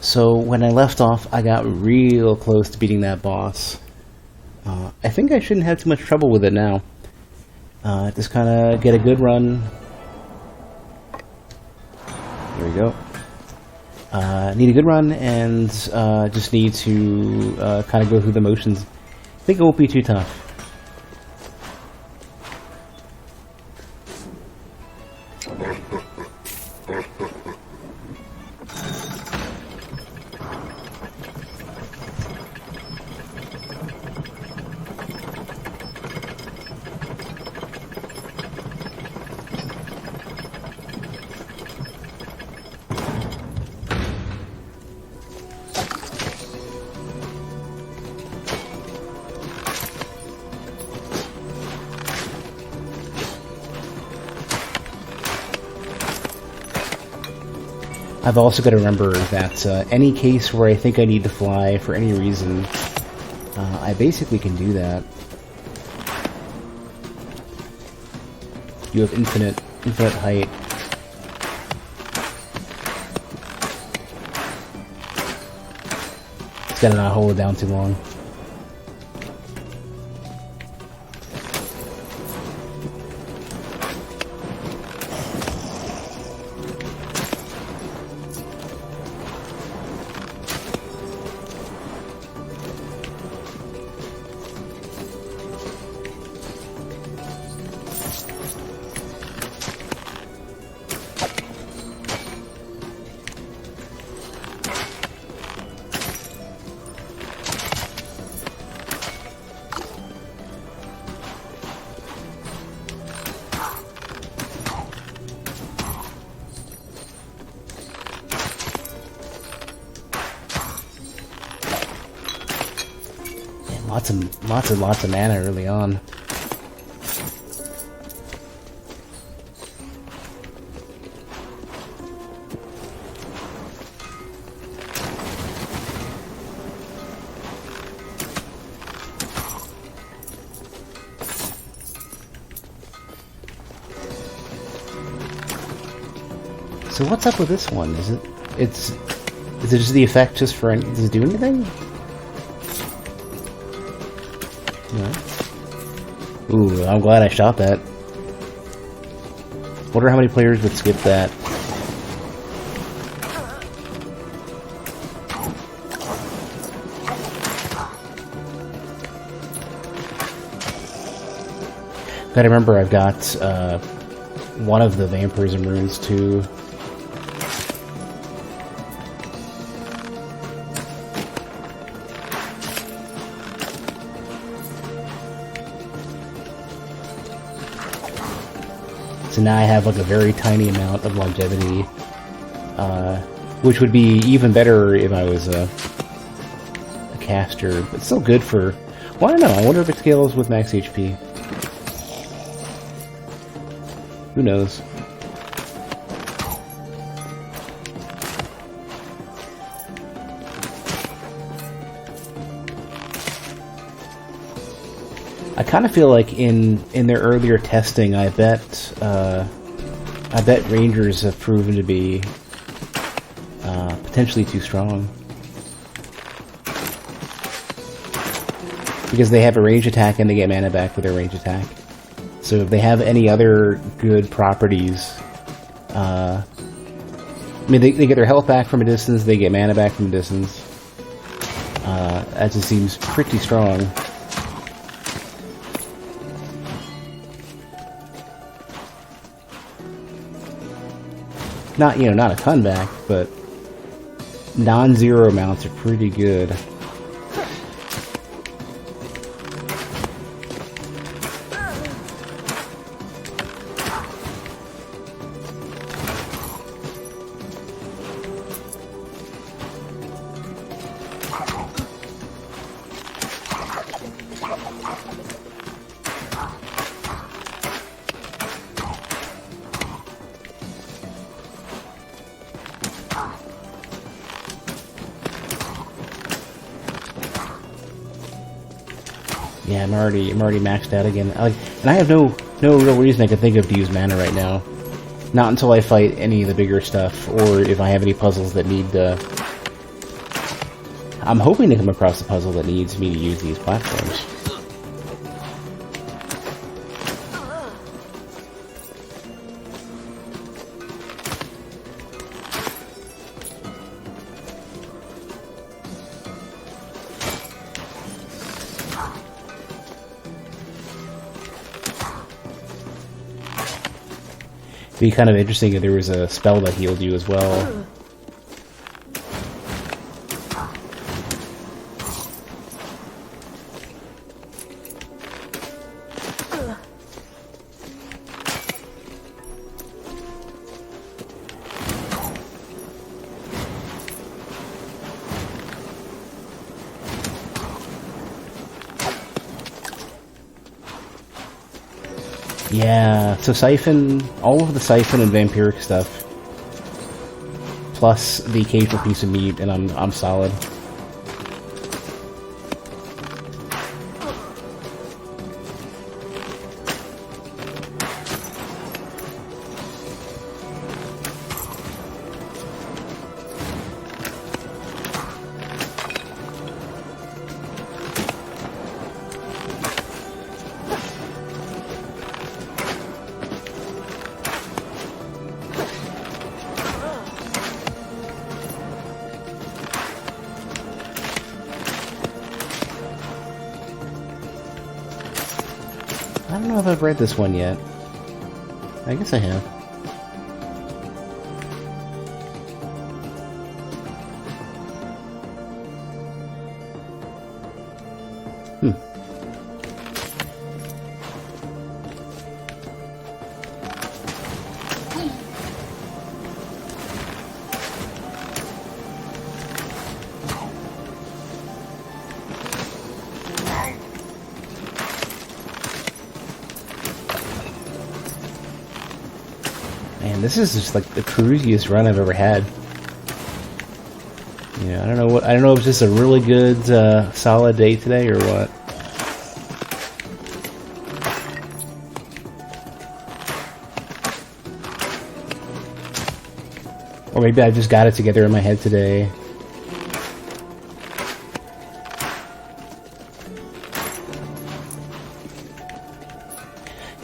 So when I left off, I got real close to beating that boss. I think I shouldn't have too much trouble with it now. Just kind of get a good run. Here we go. Need a good run and just need to kind of go through the motions. I think it won't be too tough. I've also got to remember that any case where I think I need to fly for any reason, I basically can do that. You have infinite height. It's gotta not hold it down too long. Lots of mana early on. So what's up with this one? Is it just the effect just for does it do anything? No. Ooh, I'm glad I shot that. Wonder how many players would skip that. Gotta remember I've got one of the vampirism runes too. So now I have like a very tiny amount of longevity, which would be even better if I was a caster, but still good for, well, I don't know, I wonder if it scales with max HP. Who knows? I kind of feel like in their earlier testing, I bet Rangers have proven to be potentially too strong because they have a range attack and they get mana back for their range attack. So if they have any other good properties, I mean, they get their health back from a distance, they get mana back from a distance. That just seems pretty strong. Not, not a ton back, but non-zero amounts are pretty good. Yeah, I'm already maxed out again. And I have no real reason I can think of to use mana right now. Not until I fight any of the bigger stuff, or if I have any puzzles that need I'm hoping to come across a puzzle that needs me to use these platforms. It'd be kind of interesting if there was a spell that healed you as well. Yeah, so Siphon, all of the Siphon and Vampiric stuff, plus the occasional piece of meat, and I'm solid. I don't know if I've read this one yet. I guess I have. Man, this is just like the cruisiest run I've ever had. Yeah, I don't know if it's just a really good, solid day today or what. Or maybe I just got it together in my head today.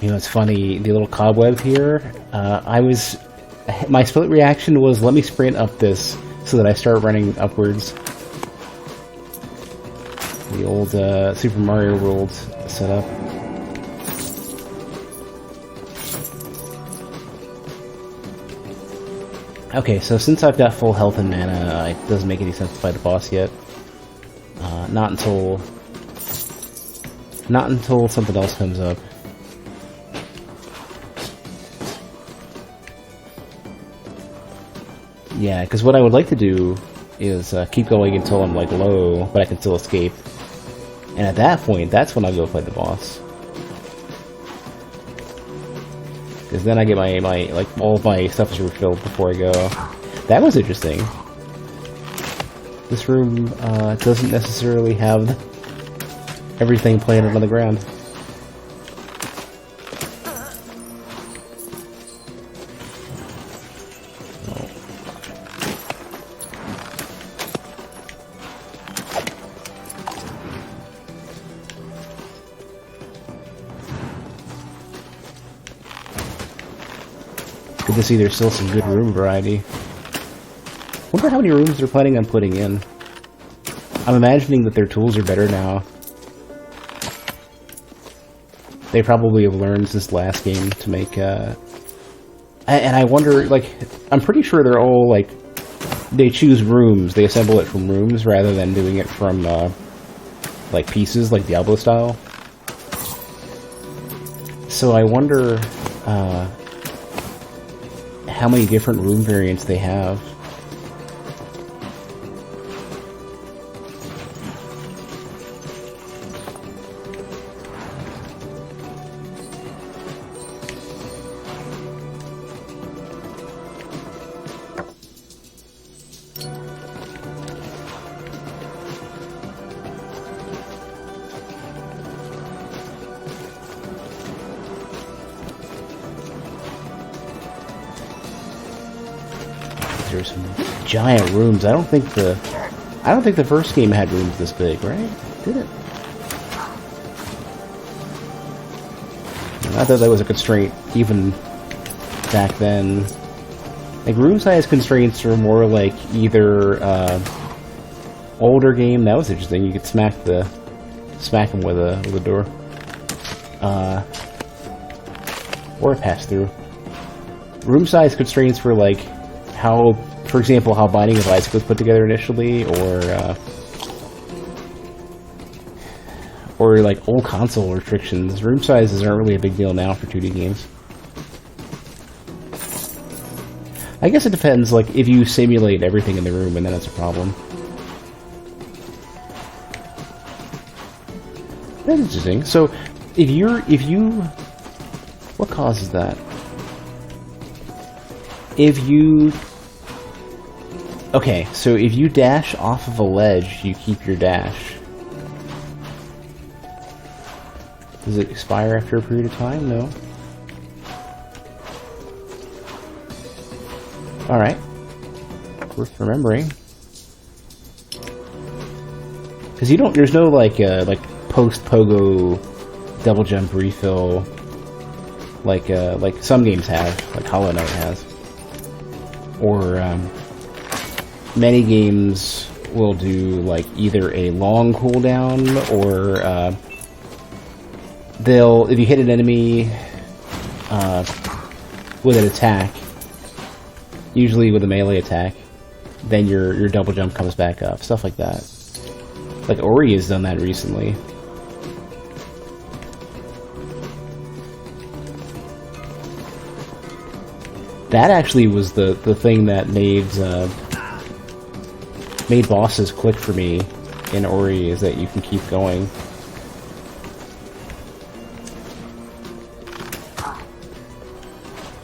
You know, it's funny, the little cobweb here, my split reaction was, let me sprint up this so that I start running upwards. The old Super Mario World setup. Okay, so since I've got full health and mana, it doesn't make any sense to fight the boss yet. Not until something else comes up. Yeah, because what I would like to do is keep going until I'm like low, but I can still escape. And at that point, that's when I'll go fight the boss. Because then I get my like all of my stuff is refilled before I go. That was interesting. This room doesn't necessarily have everything planted on the ground. Good to see there's still some good room variety. Wonder how many rooms they're planning on putting in. I'm imagining that their tools are better now. They probably have learned since the last game to make, and I wonder, like, I'm pretty sure they're all, like, they choose rooms, they assemble it from rooms rather than doing it from, like, pieces, like Diablo style. So I wonder, how many different room variants they have. There's some giant rooms. I don't think the I don't think the first game had rooms this big, right? Did it? I thought that was a constraint even back then. Like, room size constraints were more like either older game. That was interesting. You could smack them with a door, or a pass through. Room size constraints were like how, for example, how Binding of Isaac was put together initially, or like old console restrictions. Room sizes aren't really a big deal now for 2D games. I guess it depends, like, if you simulate everything in the room, and then it's a problem. That's interesting. So, if you... What causes that? If you... Okay, so if you dash off of a ledge, you keep your dash. Does it expire after a period of time? No. Alright. Worth remembering. Because you don't... There's no, like post-pogo double jump refill like some games have, like Hollow Knight has. Or, many games will do, like, either a long cooldown, or, if you hit an enemy, with an attack, usually with a melee attack, then your double jump comes back up. Stuff like that. Like, Ori has done that recently. That actually was the thing that made bosses click for me in Ori, is that you can keep going.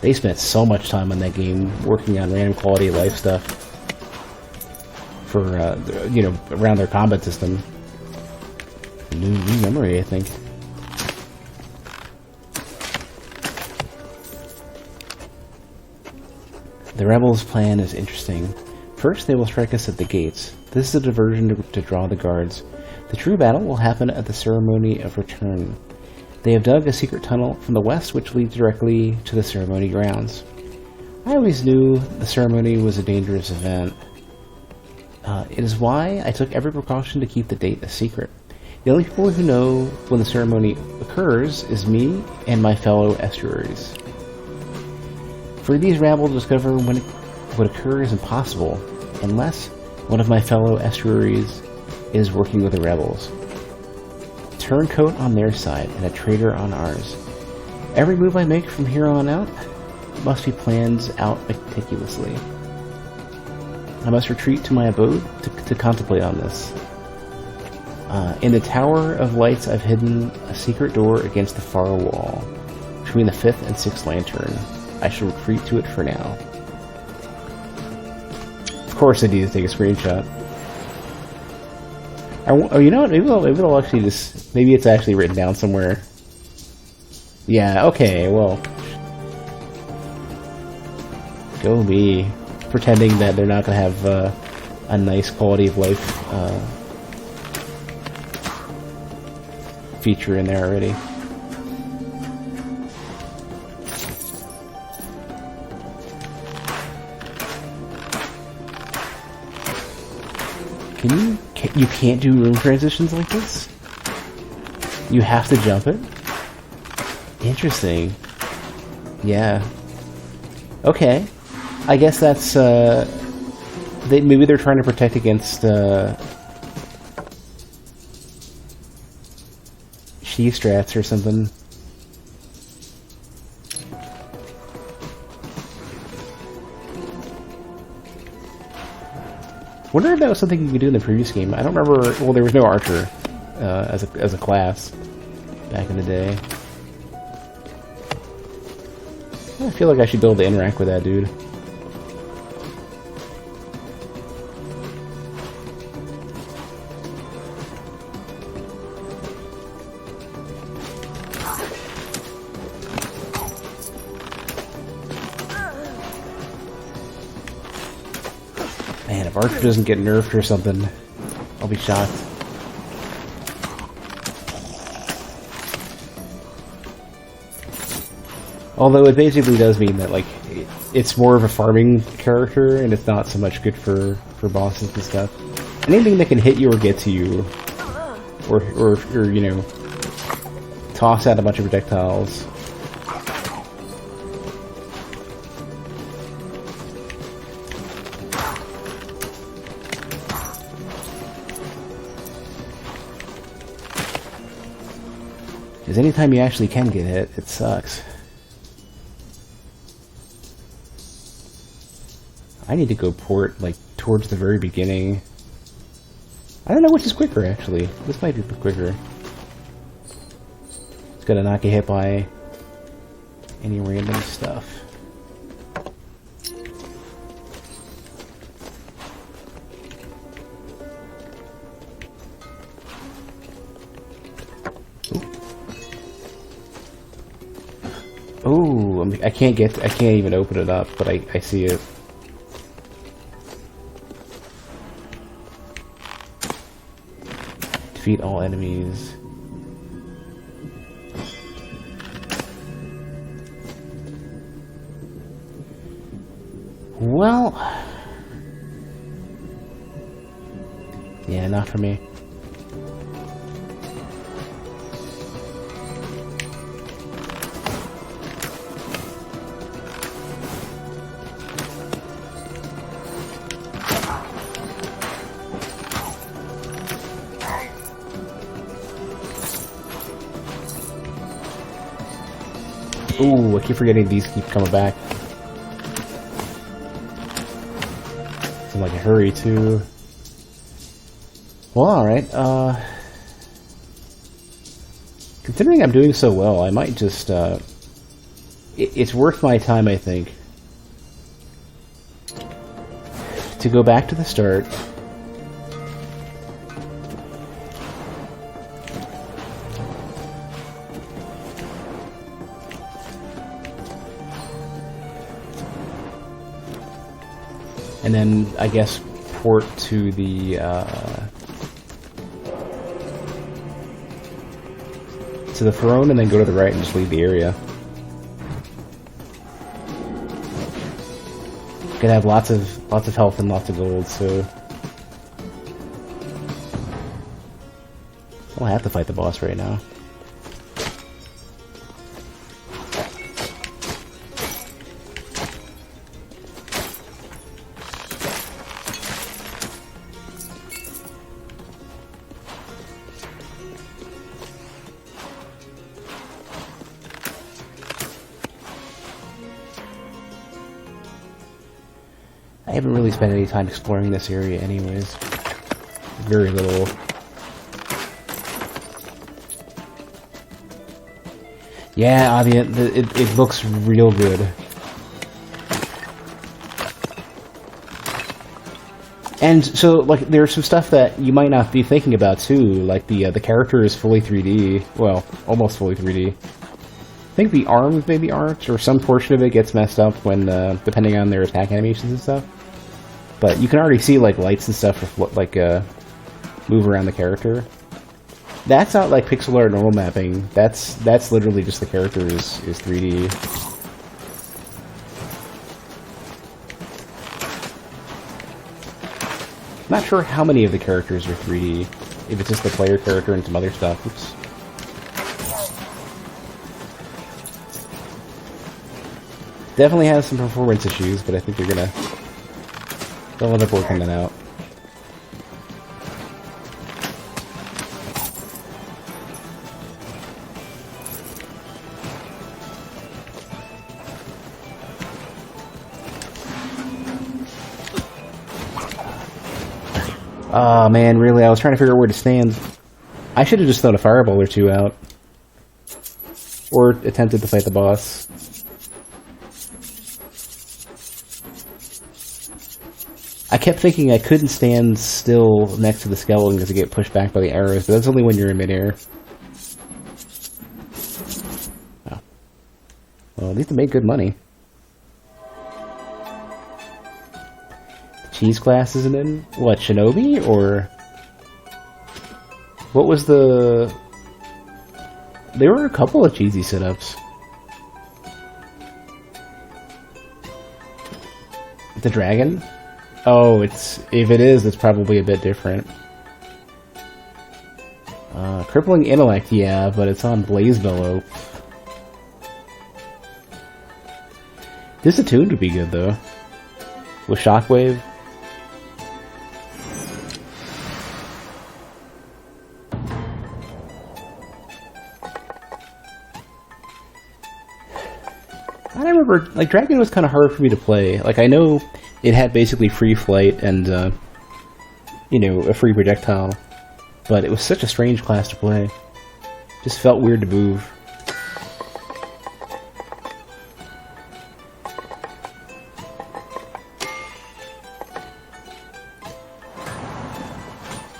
They spent so much time on that game working on random quality of life stuff for, around their combat system. New memory, I think. The rebels' plan is interesting. First, they will strike us at the gates. This is a diversion to draw the guards. The true battle will happen at the ceremony of return. They have dug a secret tunnel from the west which leads directly to the ceremony grounds. I always knew the ceremony was a dangerous event. It is why I took every precaution to keep the date a secret. The only people who know when the ceremony occurs is me and my fellow estuaries. For these rabble to discover when it would occur is impossible, unless one of my fellow estuaries is working with the rebels. Turncoat on their side and a traitor on ours. Every move I make from here on out must be planned out meticulously. I must retreat to my abode to contemplate on this. In the Tower of Lights I've hidden a secret door against the far wall, between the 5th and 6th lantern. I shall retreat to it for now. Of course I need to take a screenshot. You know what? Maybe they'll actually just... Maybe it's actually written down somewhere. Yeah, okay, well... Go me. Pretending that they're not going to have a nice quality of life feature in there already. You can't do room transitions like this? You have to jump it? Interesting. Yeah. Okay. I guess that's, maybe they're trying to protect against, sheath strats or something. Wonder if that was something you could do in the previous game. I don't remember. Well, there was no archer as a class back in the day. I feel like I should be able to interact with that dude. Man, if Archer doesn't get nerfed or something, I'll be shocked. Although it basically does mean that, like, it's more of a farming character, and it's not so much good for bosses and stuff. Anything that can hit you or get to you, or you know, toss out a bunch of projectiles. Because anytime you actually can get hit, it sucks. I need to go port, like, towards the very beginning. I don't know which is quicker, actually. This might be quicker. It's gonna not get hit by any random stuff. Oh, I can't even open it up, but I see it. Defeat all enemies. Well, yeah, not for me. Ooh, I keep forgetting these keep coming back. It's in like a hurry too. Well, alright, considering I'm doing so well, I might just, it's worth my time, I think, to go back to the start. And then, I guess, port to the, throne, and then go to the right and just leave the area. Gonna have lots of health and lots of gold, so I don't have to fight the boss right now. I haven't really spent any time exploring this area anyways. Very little. Yeah, Avi, it looks real good. And so, like, there's some stuff that you might not be thinking about too, like the character is fully 3D, well, almost fully 3D. I think the arms maybe aren't, or some portion of it gets messed up when, depending on their attack animations and stuff. But you can already see, like, lights and stuff, like, move around the character. That's not, like, pixel art normal mapping. That's literally just the character is 3D. Not sure how many of the characters are 3D. If it's just the player character and some other stuff. Oops. Definitely has some performance issues, but I think they'll end up working that out. Oh man, really? I was trying to figure out where to stand. I should have just thrown a fireball or two out. Or attempted to fight the boss. I kept thinking I couldn't stand still next to the skeleton because I get pushed back by the arrows, but that's only when you're in midair. Oh. Well, at least they made good money. The cheese class isn't in? What, Shinobi? Or What was the... There were a couple of cheesy setups. The dragon? Oh, it's... If it is, it's probably a bit different. Crippling Intellect, yeah, but it's on Blaze Bellow. This attuned would be good, though. With Shockwave. I don't remember, like, Dragon was kind of hard for me to play. Like, I know it had basically free flight and, you know, a free projectile. But it was such a strange class to play. Just felt weird to move.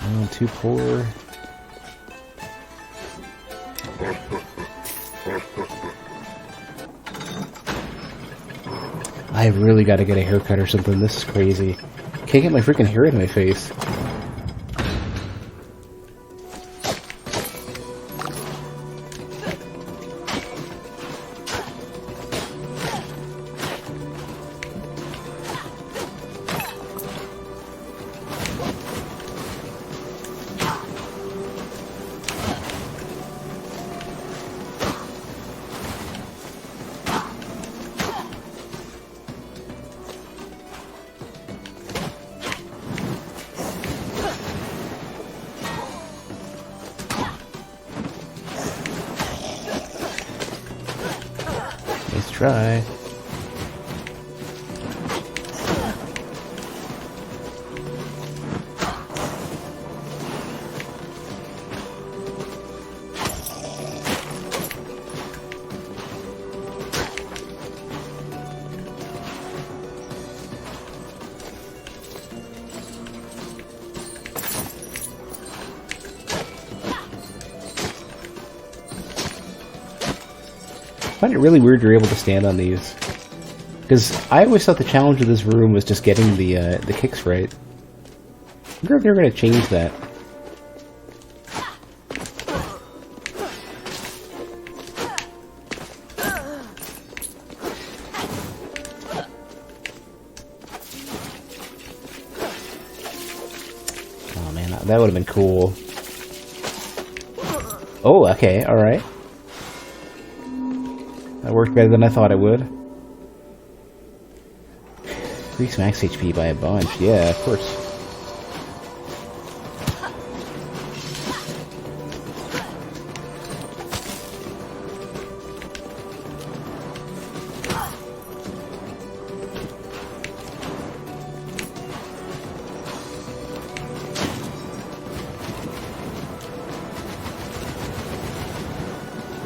Oh, too poor. I really gotta get a haircut or something. This is crazy. Can't get my freaking hair in my face. Let's try. I find it really weird you're able to stand on these. Because I always thought the challenge of this room was just getting the kicks right. I wonder if they're going to change that. Oh man, that would have been cool. Oh, okay, alright. That worked better than I thought it would. Increase max HP by a bunch. Yeah, of course.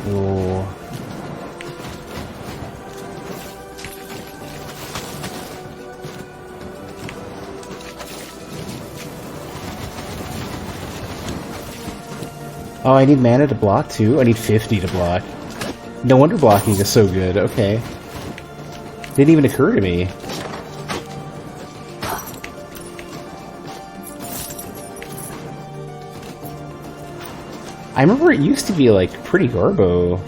Oh. Oh, I need mana to block too? I need 50 to block. No wonder blocking is so good, okay. Didn't even occur to me. I remember it used to be like pretty garbo.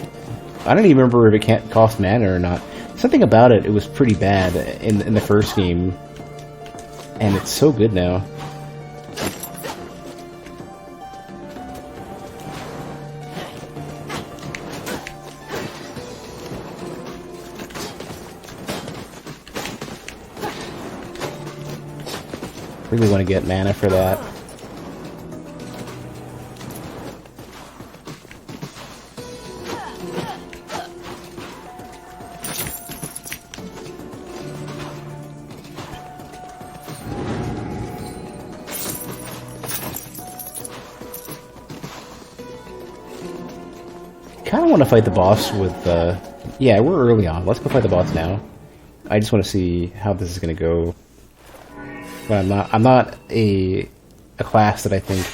I don't even remember if it can't cost mana or not. Something about it, it was pretty bad in the first game. And it's so good now. Really want to get mana for that. Kind of want to fight the boss with, yeah, we're early on. Let's go fight the boss now. I just want to see how this is going to go. But I'm not a class that I think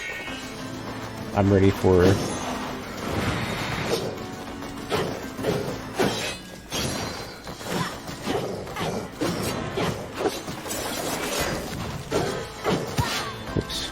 I'm ready for. Oops.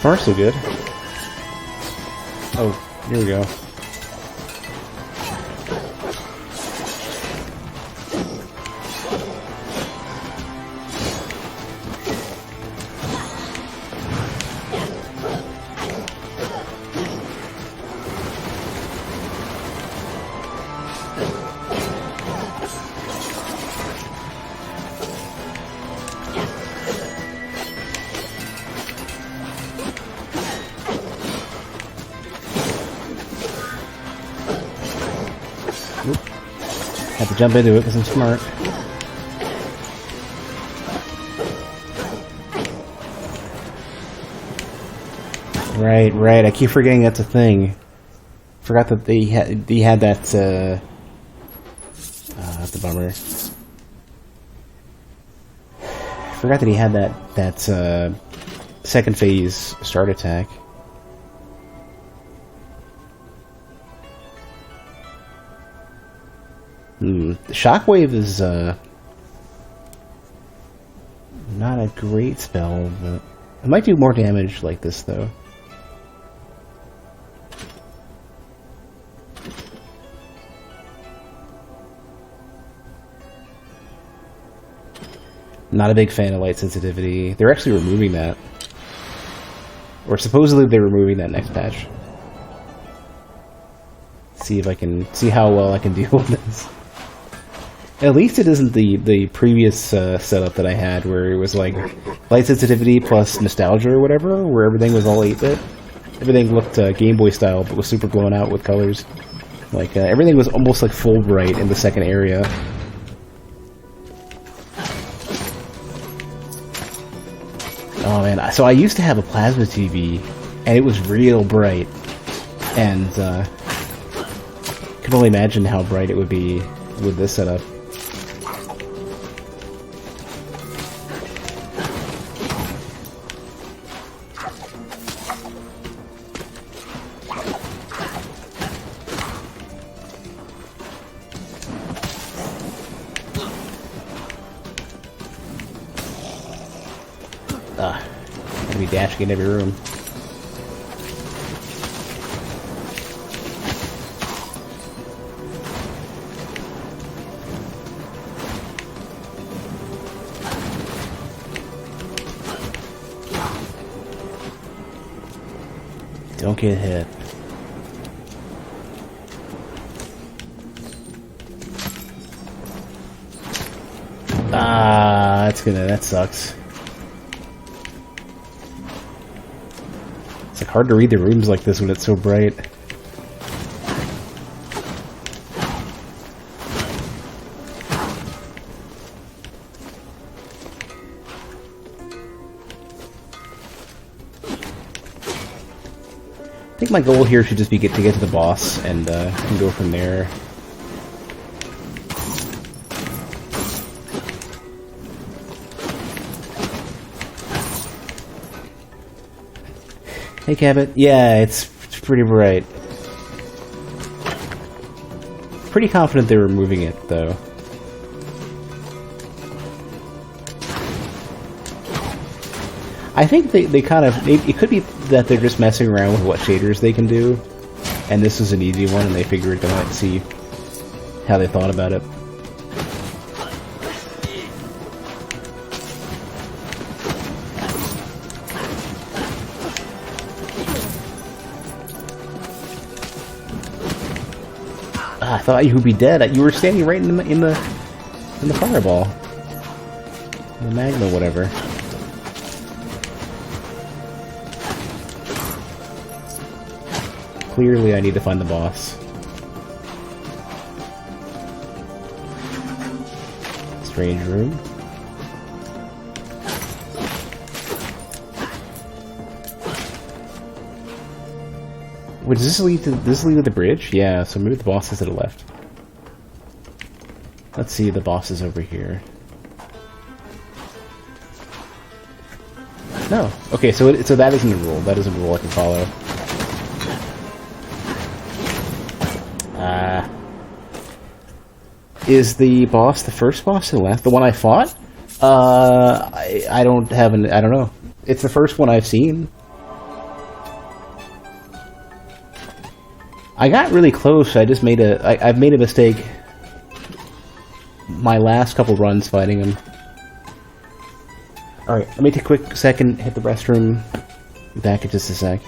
far, so good. Oh, here we go. Have to jump into it because I'm smart. Right. I keep forgetting that's a thing. Forgot that he had that. That's a bummer. Forgot that he had that second phase start attack. The Shockwave is not a great spell, but it might do more damage like this, though. Not a big fan of light sensitivity. They're actually removing that. Or supposedly they're removing that next patch. See if I can see how well I can deal with this. At least it isn't the previous setup that I had, where it was like light sensitivity plus nostalgia or whatever, where everything was all 8-bit. Everything looked Game Boy style, but was super blown out with colors. Like everything was almost like full bright in the second area. Oh man, so I used to have a plasma TV, and it was real bright, and can only imagine how bright it would be with this setup. Gonna be dashing in every room. Don't get hit. Ah, that sucks. It's like hard to read the rooms like this when it's so bright. I think my goal here should just be to get to the boss and go from there. Hey Cabot, yeah, it's pretty bright. Pretty confident they're removing it, though. I think they kind of... It could be that they're just messing around with what shaders they can do, and this is an easy one, and they figured they might see how they thought about it. I thought you would be dead. You were standing right in the fireball, the magma, whatever. Clearly, I need to find the boss. Strange room. Wait, does this lead to the bridge? Yeah, so maybe the boss is to the left. Let's see, the boss is over here. No. Okay, so that isn't a rule. That isn't a rule I can follow. Is the boss the first boss to the left? The one I fought? I don't know. It's the first one I've seen. I got really close. I just made I've made a mistake. My last couple runs fighting him. Alright, let me take a quick second, hit the restroom. Back in just a sec.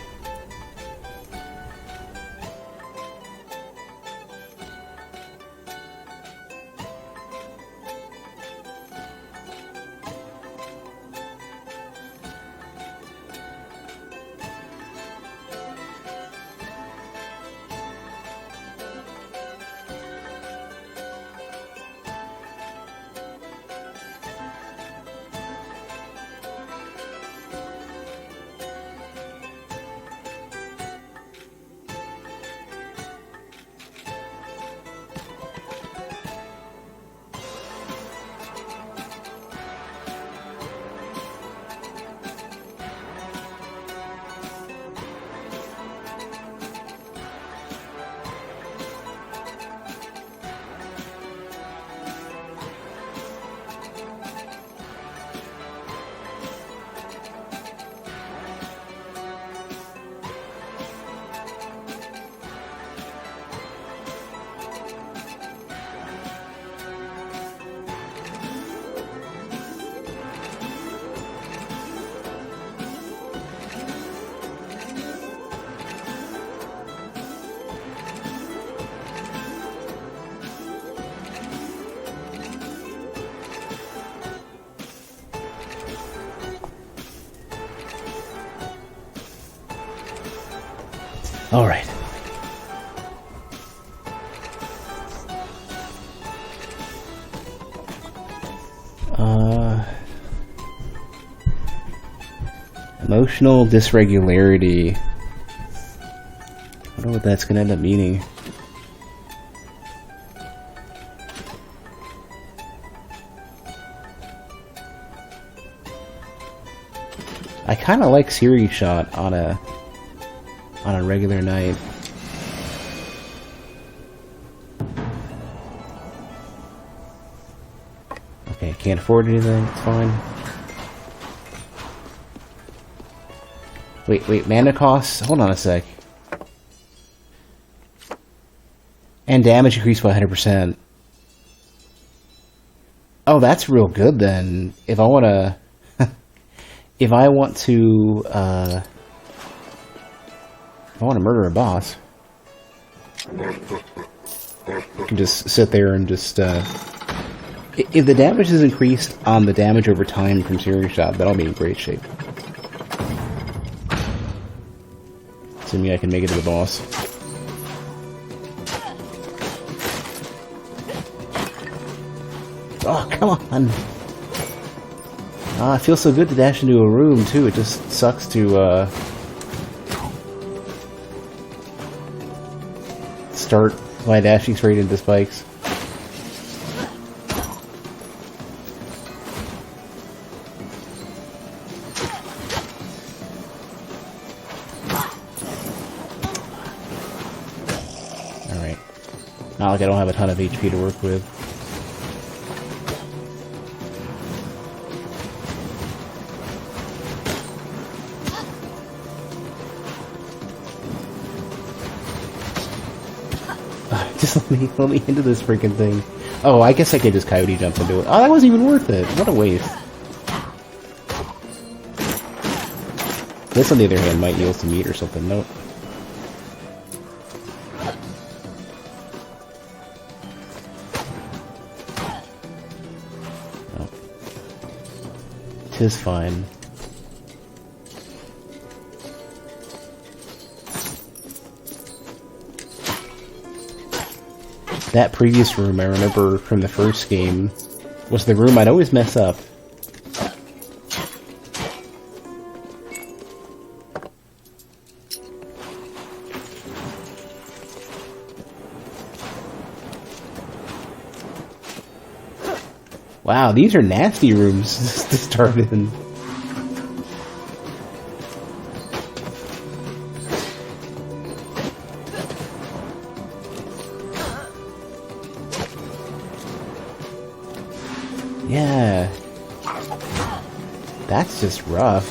Alright. Emotional dysregularity. I wonder what that's gonna end up meaning. I kinda like Series Shot on a regular night. Okay, can't afford anything, it's fine. Wait, mana costs? Hold on a sec. And damage increased by 100%. Oh, that's real good then. If I wanna... if I want to murder a boss, I can just sit there and just, if the damage is increased on the damage over time from Series Shot, that'll be in great shape. Assuming I can make it to the boss. Oh, come on! It feels so good to dash into a room, too. It just sucks to, start by dashing straight into spikes. Alright. Not like I don't have a ton of HP to work with. Just let me into this freaking thing. Oh, I guess I could just coyote jump into it. Oh, that wasn't even worth it. What a waste. This, on the other hand, might yield some meat or something. Nope. Oh. 'Tis fine. That previous room, I remember from the first game, was the room I'd always mess up. Wow, these are nasty rooms to start in. Yeah. That's just rough.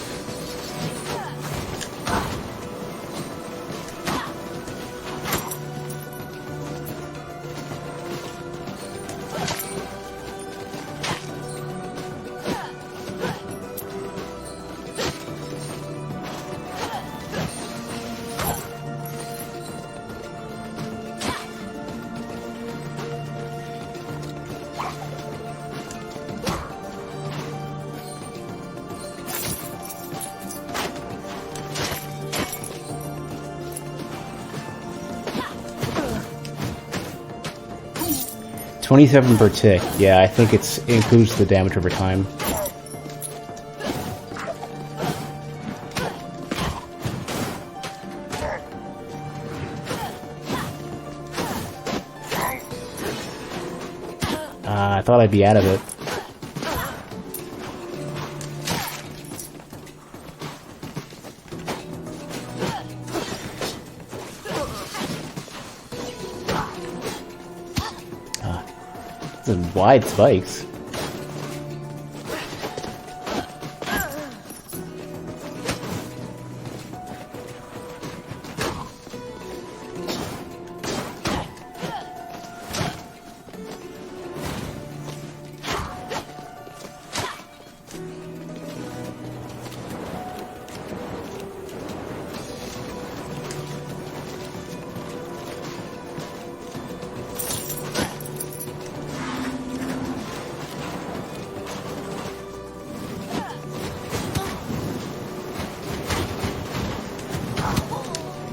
27 per tick. Yeah, I think it includes the damage over time. I thought I'd be out of it. Some wide spikes.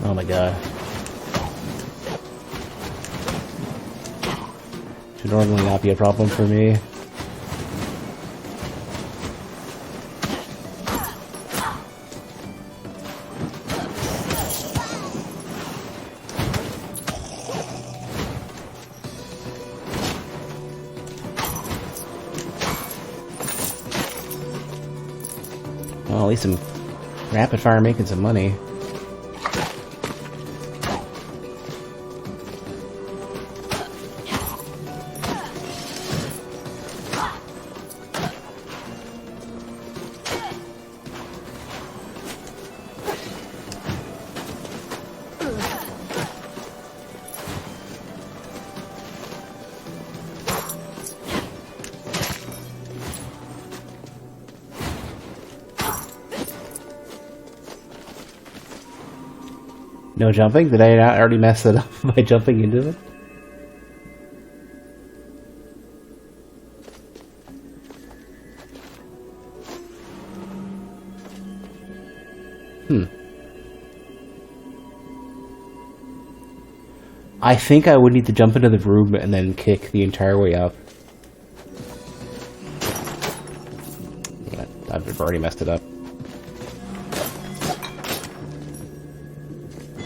Oh my god. Should normally not be a problem for me. Well, at least I'm rapid fire making some money. No jumping? Did I not already mess it up by jumping into it? I think I would need to jump into the room and then kick the entire way up. Yeah, I've already messed it up.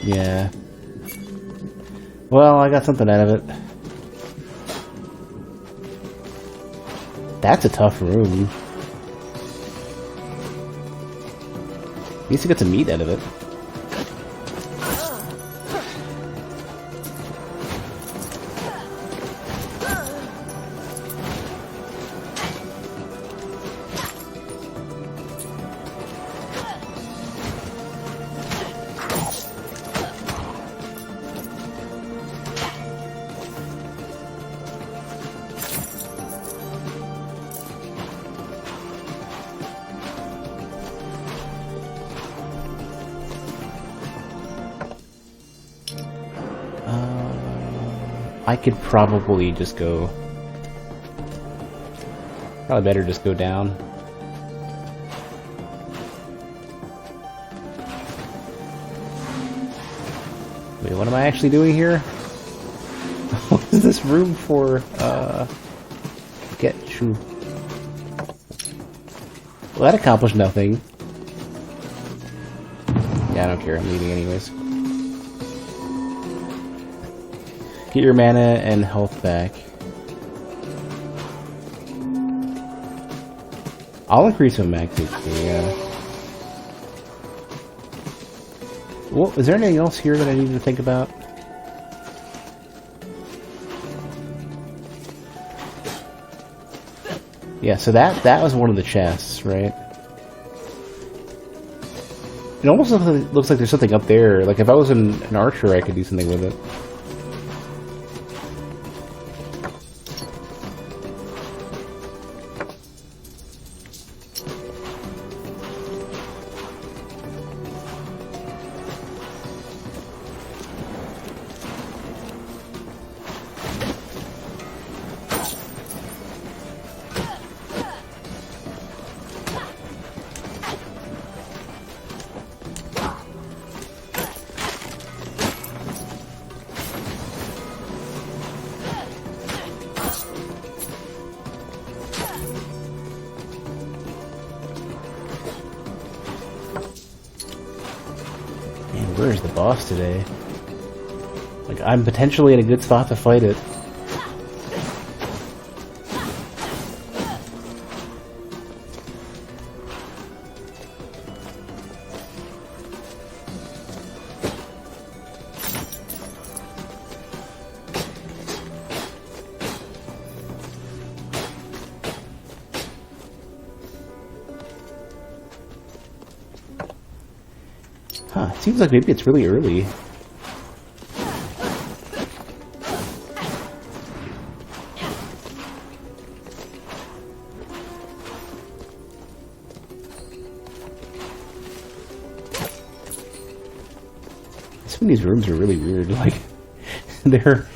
Yeah. Well, I got something out of it. That's a tough room. At least you get some meat out of it. I could probably just go... Probably better just go down. Wait, what am I actually doing here? What is this room for, get you? Well, that accomplished nothing. Yeah, I don't care, I'm leaving anyways. Get your mana and health back. I'll increase my max HP, yeah. Well, is there anything else here that I need to think about? Yeah, so that was one of the chests, right? It almost looks like there's something up there. Like if I was an archer, I could do something with it. where's the boss today? Like, I'm potentially in a good spot to fight it. Huh, it seems like maybe it's really early. Some of these rooms are really weird, like, they're,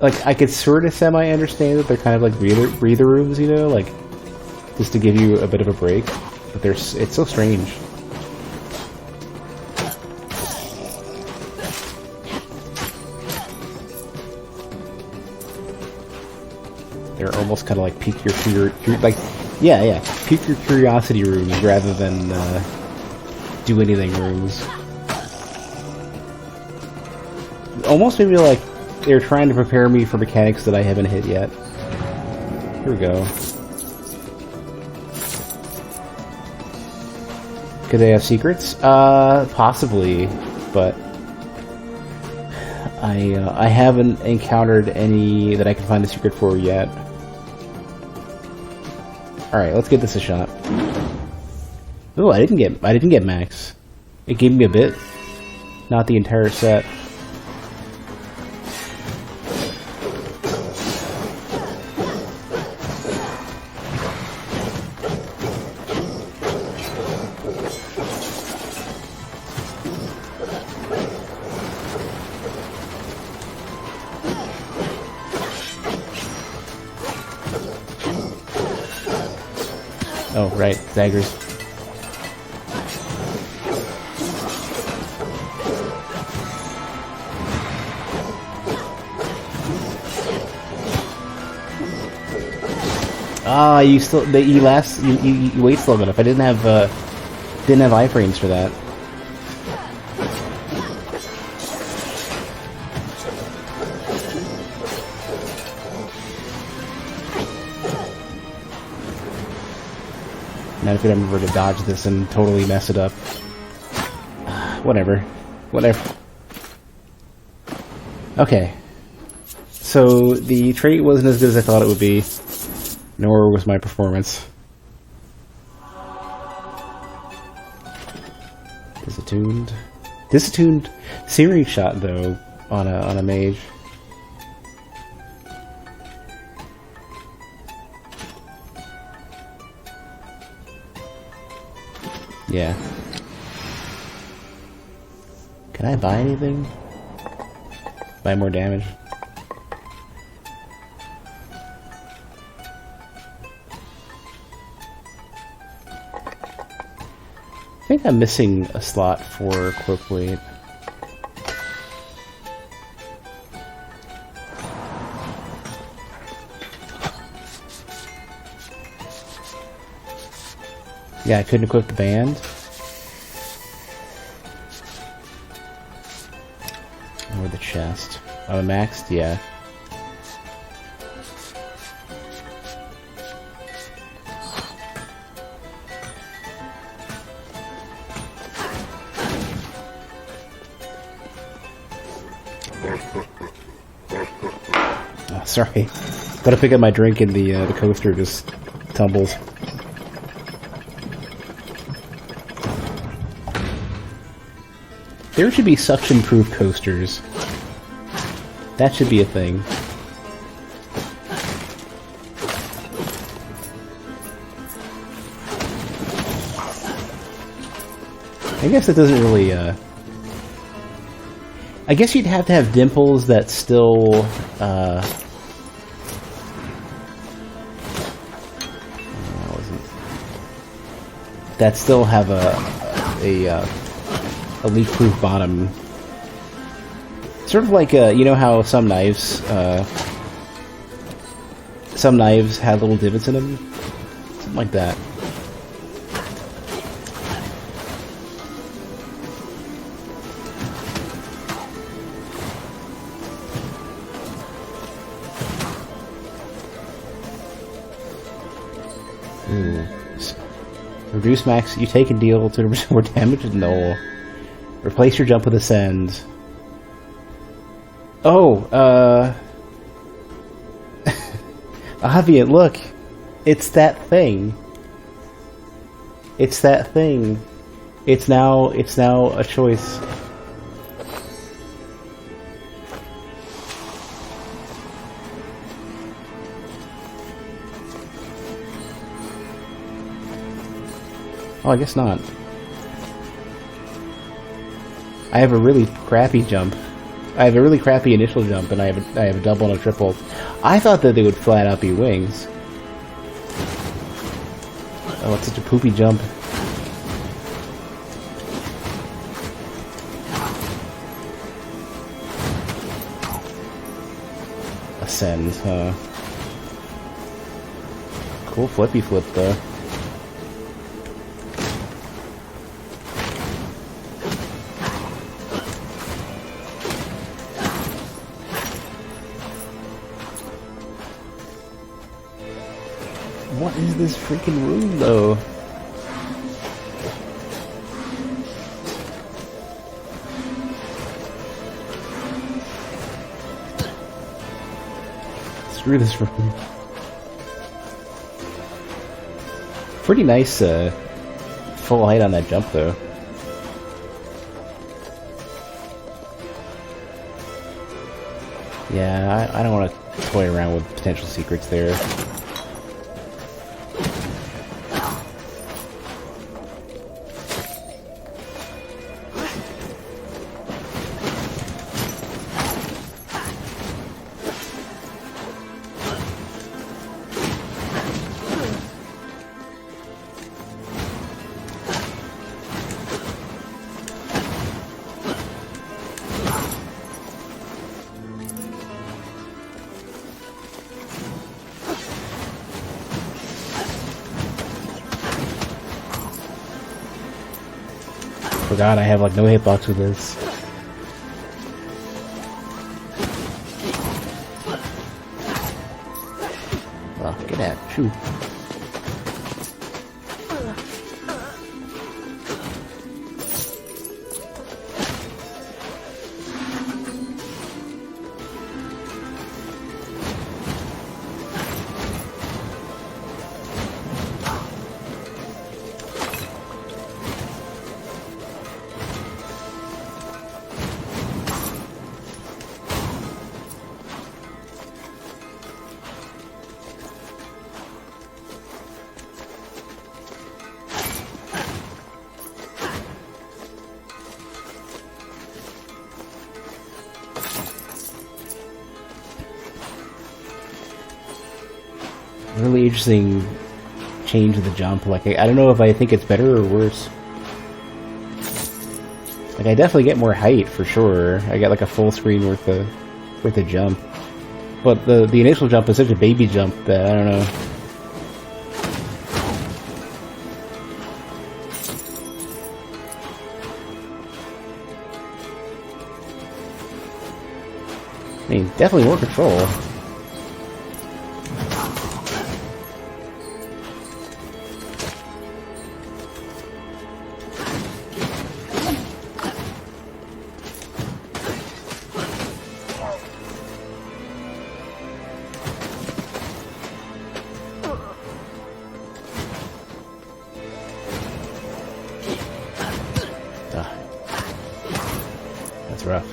like, I could sort of semi-understand that they're kind of like breather rooms, you know, like, just to give you a bit of a break, but it's so strange. They're almost kind of like pique your like, yeah, pique your curiosity rooms rather than do anything rooms. Almost maybe like they're trying to prepare me for mechanics that I haven't hit yet. Here we go. Could they have secrets? Possibly, but I haven't encountered any that I can find a secret for yet. Alright, let's give this a shot. Oh, I didn't get max. It gave me a bit, not the entire set. Oh, right, daggers. Ah, you still you wait slow enough. I didn't have iframes for that. Now if I remember to dodge this and totally mess it up. Whatever. Okay. So the trait wasn't as good as I thought it would be, nor was my performance. Disattuned searing shot though on a mage. Yeah. Can I buy anything? Buy more damage? I think I'm missing a slot for quick weight. Yeah, I couldn't equip the band. Or the chest. Oh, maxed? Yeah. Oh, sorry. Gotta pick up my drink and the coaster just tumbles. There should be suction-proof coasters. That should be a thing. I guess it doesn't really, I guess you'd have to have dimples that still, that still have a leak-proof bottom. Sort of like, you know how some knives have little divots in them? Something like that. Ooh. Reduce max. You take and deal to more damage? No. Replace your jump with Ascend. Oh, Avian, look! It's that thing. It's that thing. It's now a choice. Oh, I guess not. I have a really crappy jump. I have a really crappy initial jump, and I have a double and a triple. I thought that they would flat out be wings. Oh, it's such a poopy jump. Ascend, huh? Cool flippy flip, though. What is this freaking room, though? Screw this room. Pretty nice, full height on that jump, though. Yeah, I don't want to toy around with potential secrets there. Forgot I have like no hitbox with this. Oh, get out. Shoot. Really interesting change of the jump. Like, I don't know if I think it's better or worse. Like, I definitely get more height for sure. I get like a full screen worth of jump. But the initial jump is such a baby jump that I don't know. I mean, definitely more control. That's rough.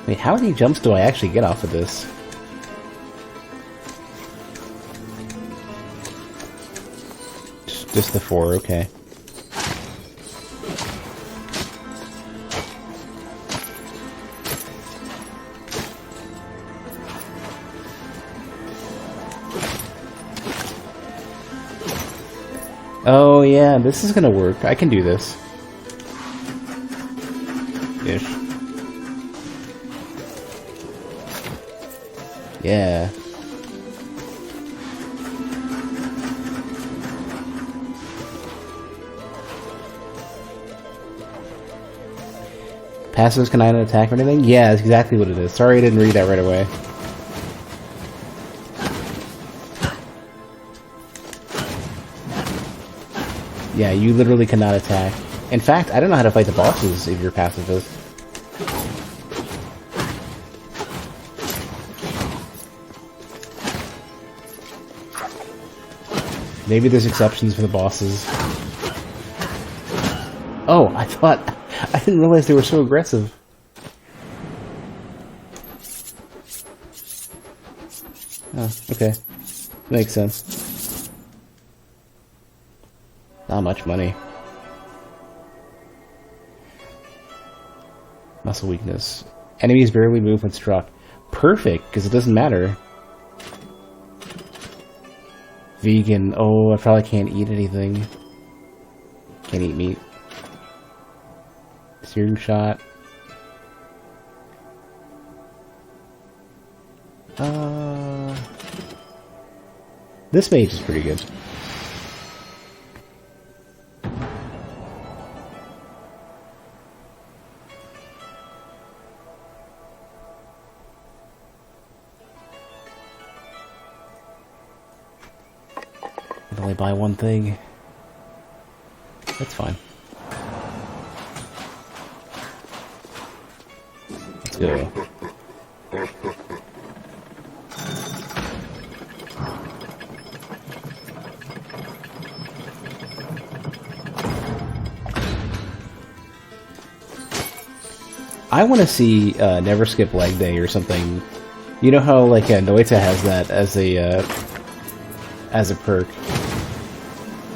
Wait, how many jumps do I actually get off of this? Just the 4, okay. Oh yeah, this is gonna work. I can do this. Ish. Yeah. Passives can either attack or anything? Yeah, that's exactly what it is. Sorry I didn't read that right away. Yeah, you literally cannot attack. In fact, I don't know how to fight the bosses if you're pacifist. Maybe there's exceptions for the bosses. Oh, I didn't realize they were so aggressive. Oh, okay. Makes sense. Not much money. Muscle weakness. Enemies barely move when struck. Perfect, because it doesn't matter. Vegan. Oh, I probably can't eat anything. Can't eat meat. Serum shot. This mage is pretty good. I can only buy one thing. That's fine. Let's go. I want to see Never Skip Leg Day or something. You know how like Noita has that as a perk.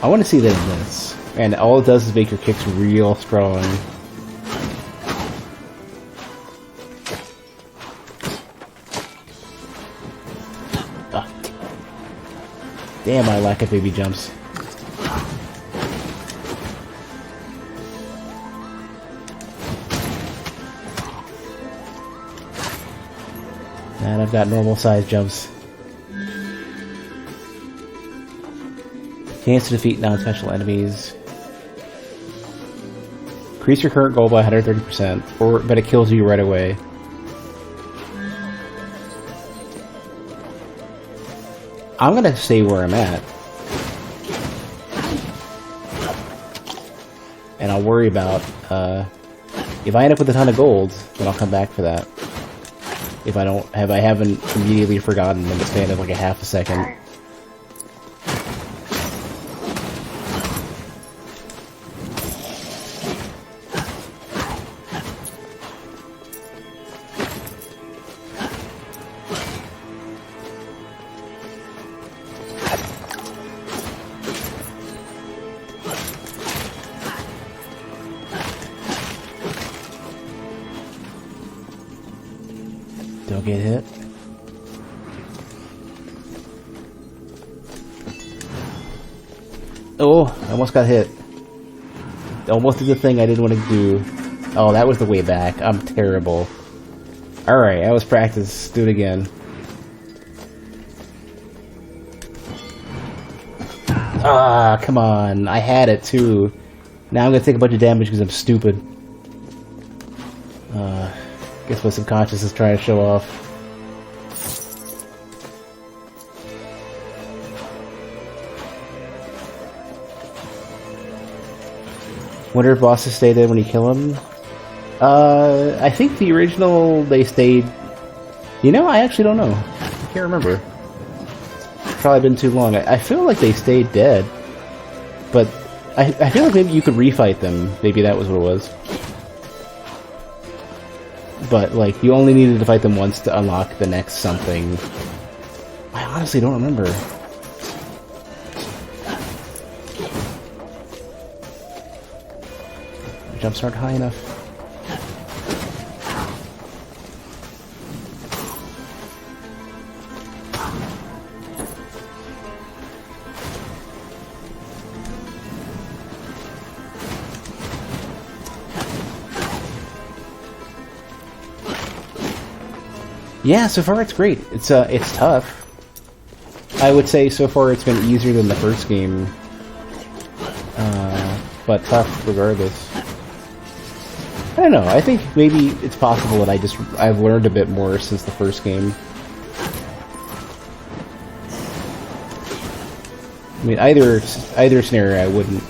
I want to see that in this, and all it does is make your kicks real strong. Ah. Damn, I lack of baby jumps. And I've got normal size jumps. Chance to defeat non-special enemies. Increase your current goal by 130%, but it kills you right away. I'm gonna stay where I'm at. And I'll worry about, if I end up with a ton of gold, then I'll come back for that. If I haven't immediately forgotten in the span of like a half a second. Don't get hit. Oh, I almost got hit. Almost did the thing I didn't want to do. Oh, that was the way back. I'm terrible. Alright, that was practice. Do it again. Ah, come on. I had it too. Now I'm gonna take a bunch of damage because I'm stupid. Guess my subconscious is trying to show off. Wonder if bosses stay dead when you kill them? I think the original, they stayed... You know, I actually don't know. I can't remember. It's probably been too long. I feel like they stayed dead. But I feel like maybe you could refight them. Maybe that was what it was. But, like, you only needed to fight them once to unlock the next something. I honestly don't remember. jumps aren't high enough. Yeah, so far it's great. It's tough. I would say so far it's been easier than the first game, but tough regardless. I don't know. I think maybe it's possible that I've learned a bit more since the first game. I mean, either scenario, I wouldn't.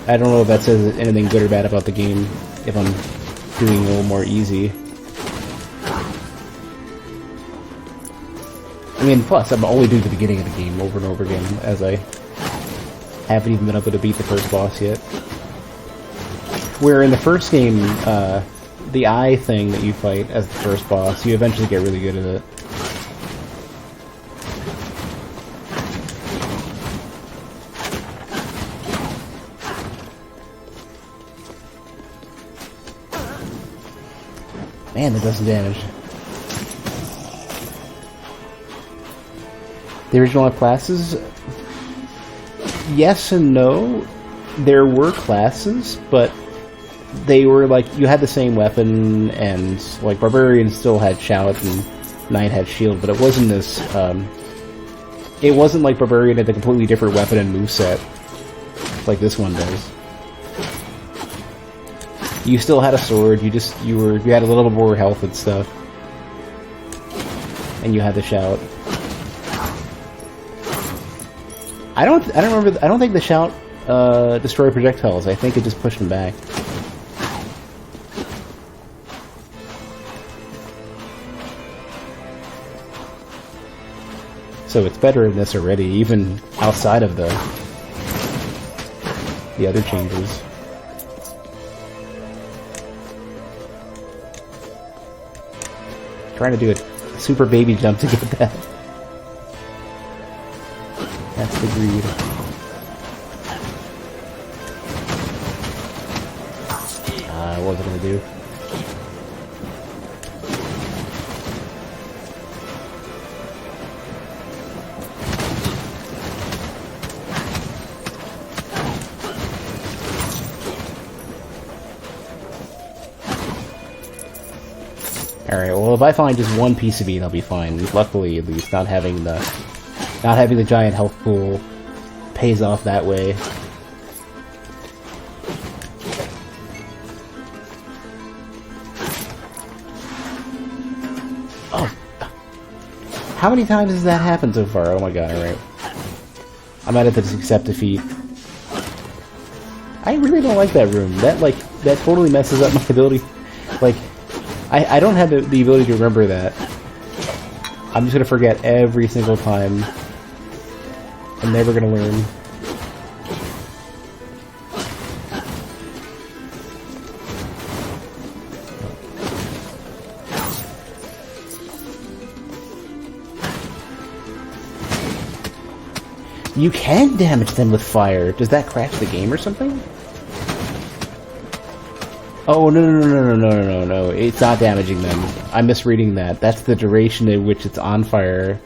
I don't know if that says anything good or bad about the game if I'm doing a little more easy. I mean, plus, I'm only doing the beginning of the game over and over again, as I haven't even been able to beat the first boss yet. Where in the first game, the eye thing that you fight as the first boss, you eventually get really good at it. Man, that does some damage. The original classes? Yes and no. There were classes, but they were like, you had the same weapon, and like Barbarian still had Shout and Knight had Shield, but it wasn't this, it wasn't like Barbarian had a completely different weapon and moveset like this one does. You still had a sword, you had a little bit more health and stuff. And you had the Shout. I don't think the Shout destroyed projectiles. I think it just pushed them back. So it's better in this already, even outside of the other changes. Trying to do a super baby jump to get that. That's the greed. What was I gonna do? Alright, well if I find just one piece of meat, I'll be fine. Luckily, at least, not having the giant health pool pays off that way. Oh! How many times has that happened so far? Oh my god, alright. I might have to just accept defeat. I really don't like that room. That totally messes up my ability. Like, I don't have the ability to remember that. I'm just gonna forget every single time. I'm never gonna learn. You can damage them with fire. Does that crash the game or something? Oh, no. It's not damaging them. I'm misreading that. That's the duration in which it's on fire.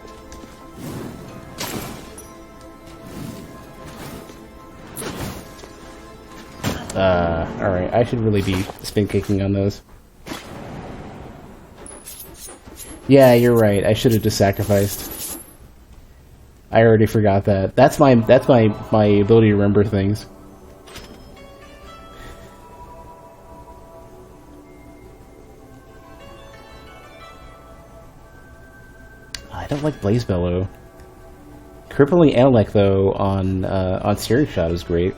Alright. I should really be spin kicking on those. Yeah, you're right. I should have just sacrificed. I already forgot that. That's my ability to remember things. I don't like Blaze Bellow. Crippling Elec though on Series Shot is great.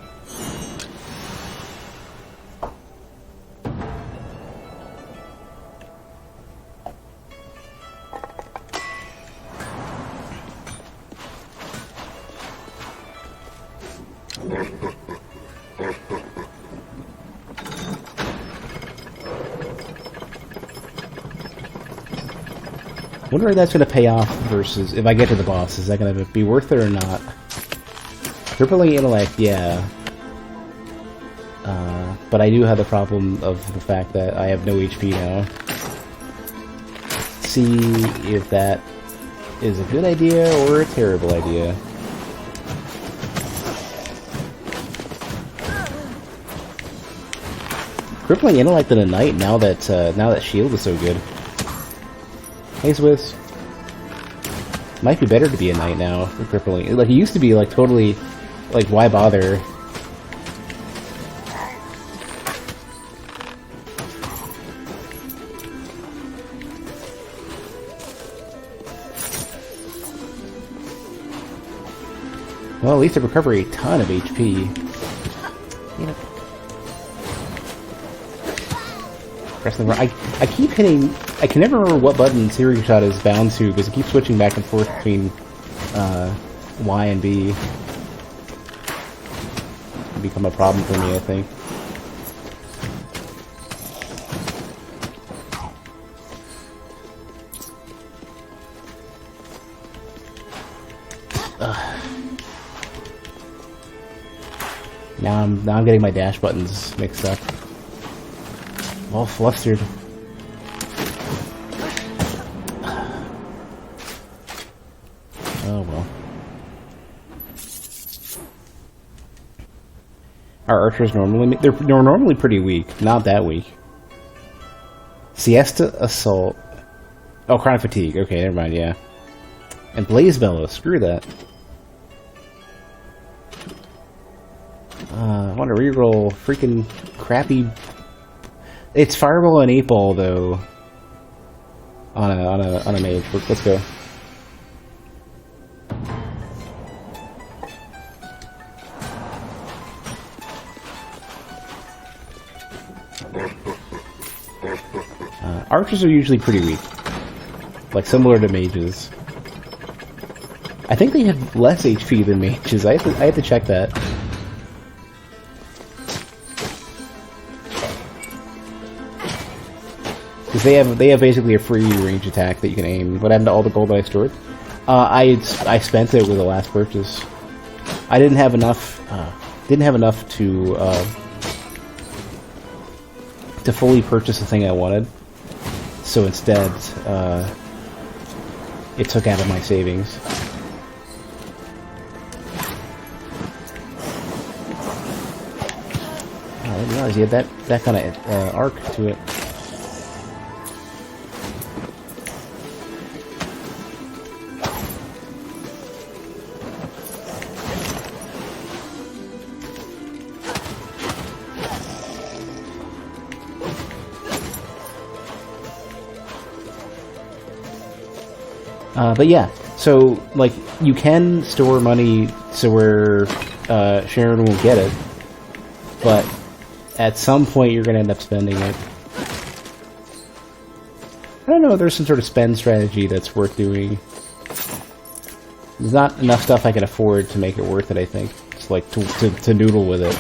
I wonder if that's going to pay off versus if I get to the boss. Is that going to be worth it or not? Crippling Intellect, yeah. But I do have the problem of the fact that I have no HP now. See if that is a good idea or a terrible idea. Crippling intellect in a knight now that shield is so good. Hey Swiss. Might be better to be a knight now for crippling. Like it used to be like totally like why bother? Well, at least I recover a ton of HP. You know. Press the I keep hitting. I can never remember what button Searing Shot is bound to because it keeps switching back and forth between Y and B. It'll become a problem for me, I think. Now I'm getting my dash buttons mixed up. I'm all flustered. Oh well. Our archers they're normally pretty weak, not that weak. Siesta Assault. Oh, Chronic Fatigue. Okay, never mind. Yeah. And Blaze Bellow. Screw that. I want to reroll freaking crappy. It's Fireball and 8-Ball though. On a mage. Let's go. Archers are usually pretty weak, like similar to mages. I think they have less HP than mages. I have to check that. Because they have basically a free range attack that you can aim. What happened to all the gold that I stored? I spent it with the last purchase. I didn't have enough. To fully purchase the thing I wanted. So instead, it took out of my savings. Oh, I didn't realize you had that kind of arc to it. But yeah, so, like, you can store money so where Sharon won't get it, but at some point you're going to end up spending it. I don't know, there's some sort of spend strategy that's worth doing. There's not enough stuff I can afford to make it worth it, I think. Just, like, to noodle with it.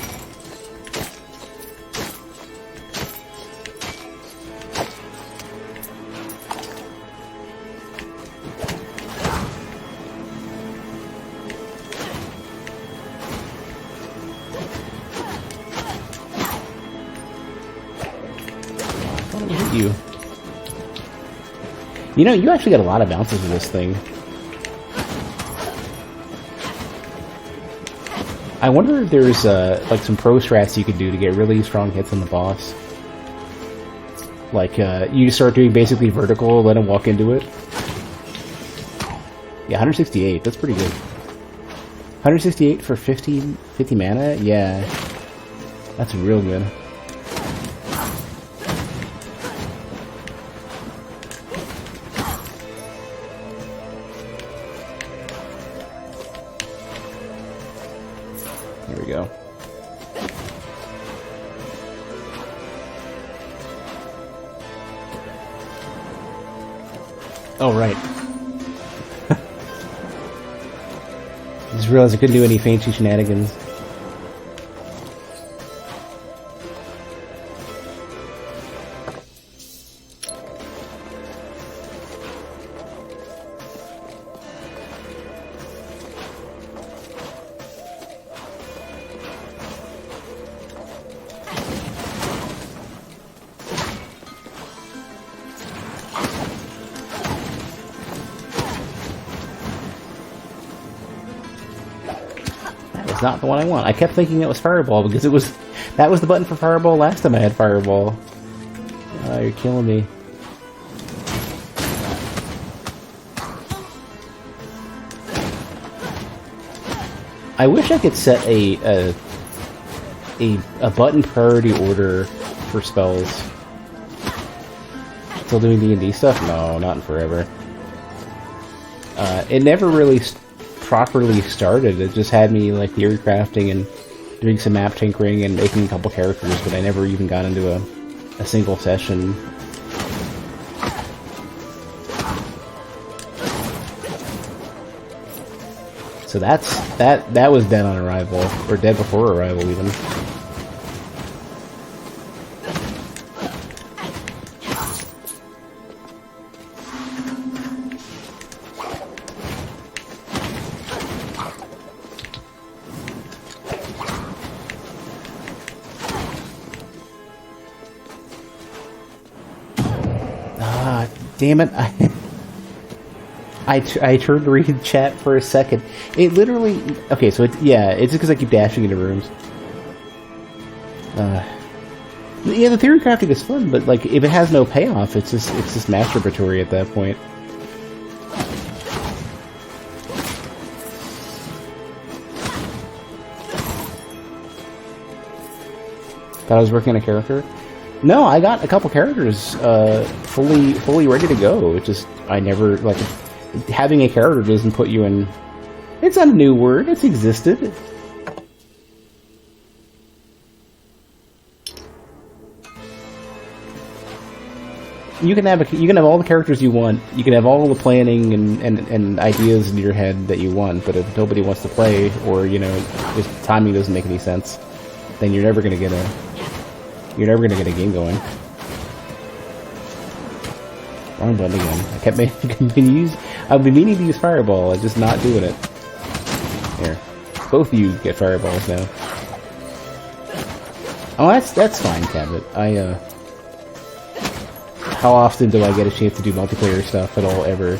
You know, you actually get a lot of bounces with this thing. I wonder if there's, like, some pro strats you could do to get really strong hits on the boss. Like, you start doing basically vertical, let him walk into it. Yeah, 168, that's pretty good. 168 for 50 mana? Yeah. That's real good. Here we go. Oh, right. Just realized I couldn't do any fancy shenanigans. is not the one I want. I kept thinking it was Fireball because that was the button for Fireball last time I had Fireball. Oh, you're killing me. I wish I could set a button priority order for spells. Still doing D&D stuff? No, not in forever. It never really properly started. It just had me like theory crafting and doing some map tinkering and making a couple characters, but I never even got into a single session. So that was dead on arrival, or dead before arrival even. Ah, damn it! I turned to read chat for a second. It literally... Okay, so it's because I keep dashing into rooms. Yeah, the theory crafting is fun, but like if it has no payoff, it's just masturbatory at that point. Thought I was working on a character? No, I got a couple characters fully ready to go. It just I never like. Having a character doesn't put you in... It's a new word. It's existed. You can have all the characters you want. You can have all the planning and ideas in your head that you want. But if nobody wants to play, or just timing doesn't make any sense, then you're never gonna get a game going. Wrong button again. I kept I've been meaning to use Fireball, I'm just not doing it. Here. Both of you get Fireballs now. Oh, that's fine, Cabot. How often do I get a chance to do multiplayer stuff at all, ever?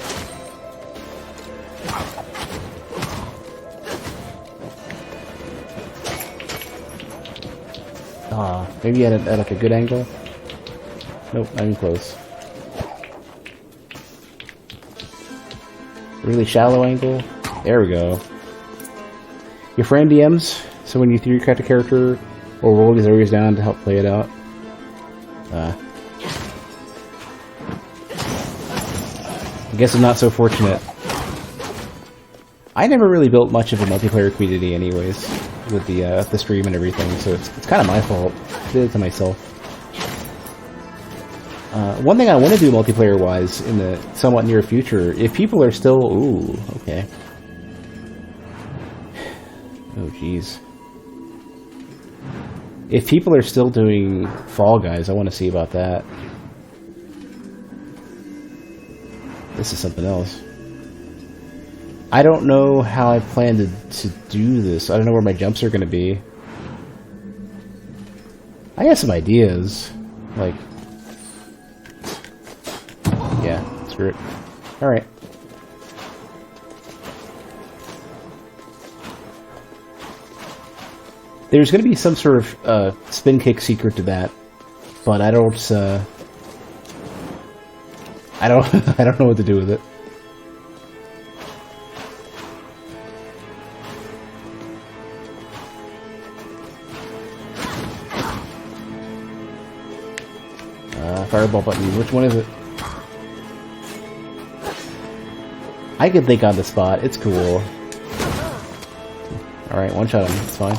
Maybe at like a good angle? Nope, not even close. Really shallow angle. There we go. Your frame DMs, so when you theory craft a character, or roll these areas down to help play it out. I guess I'm not so fortunate. I never really built much of a multiplayer community anyways, with the stream and everything, so it's kind of my fault. I did it to myself. One thing I want to do multiplayer-wise in the somewhat near future, if people are still... Ooh, okay. Oh, jeez. If people are still doing Fall Guys, I want to see about that. This is something else. I don't know how I plan to do this. I don't know where my jumps are going to be. I got some ideas. Like... Yeah, screw it. Alright. There's going to be some sort of spin kick secret to that, but I don't I don't know what to do with it. Fireball button. Which one is it? I can think on the spot. It's cool. Alright, one shot him. It's fine.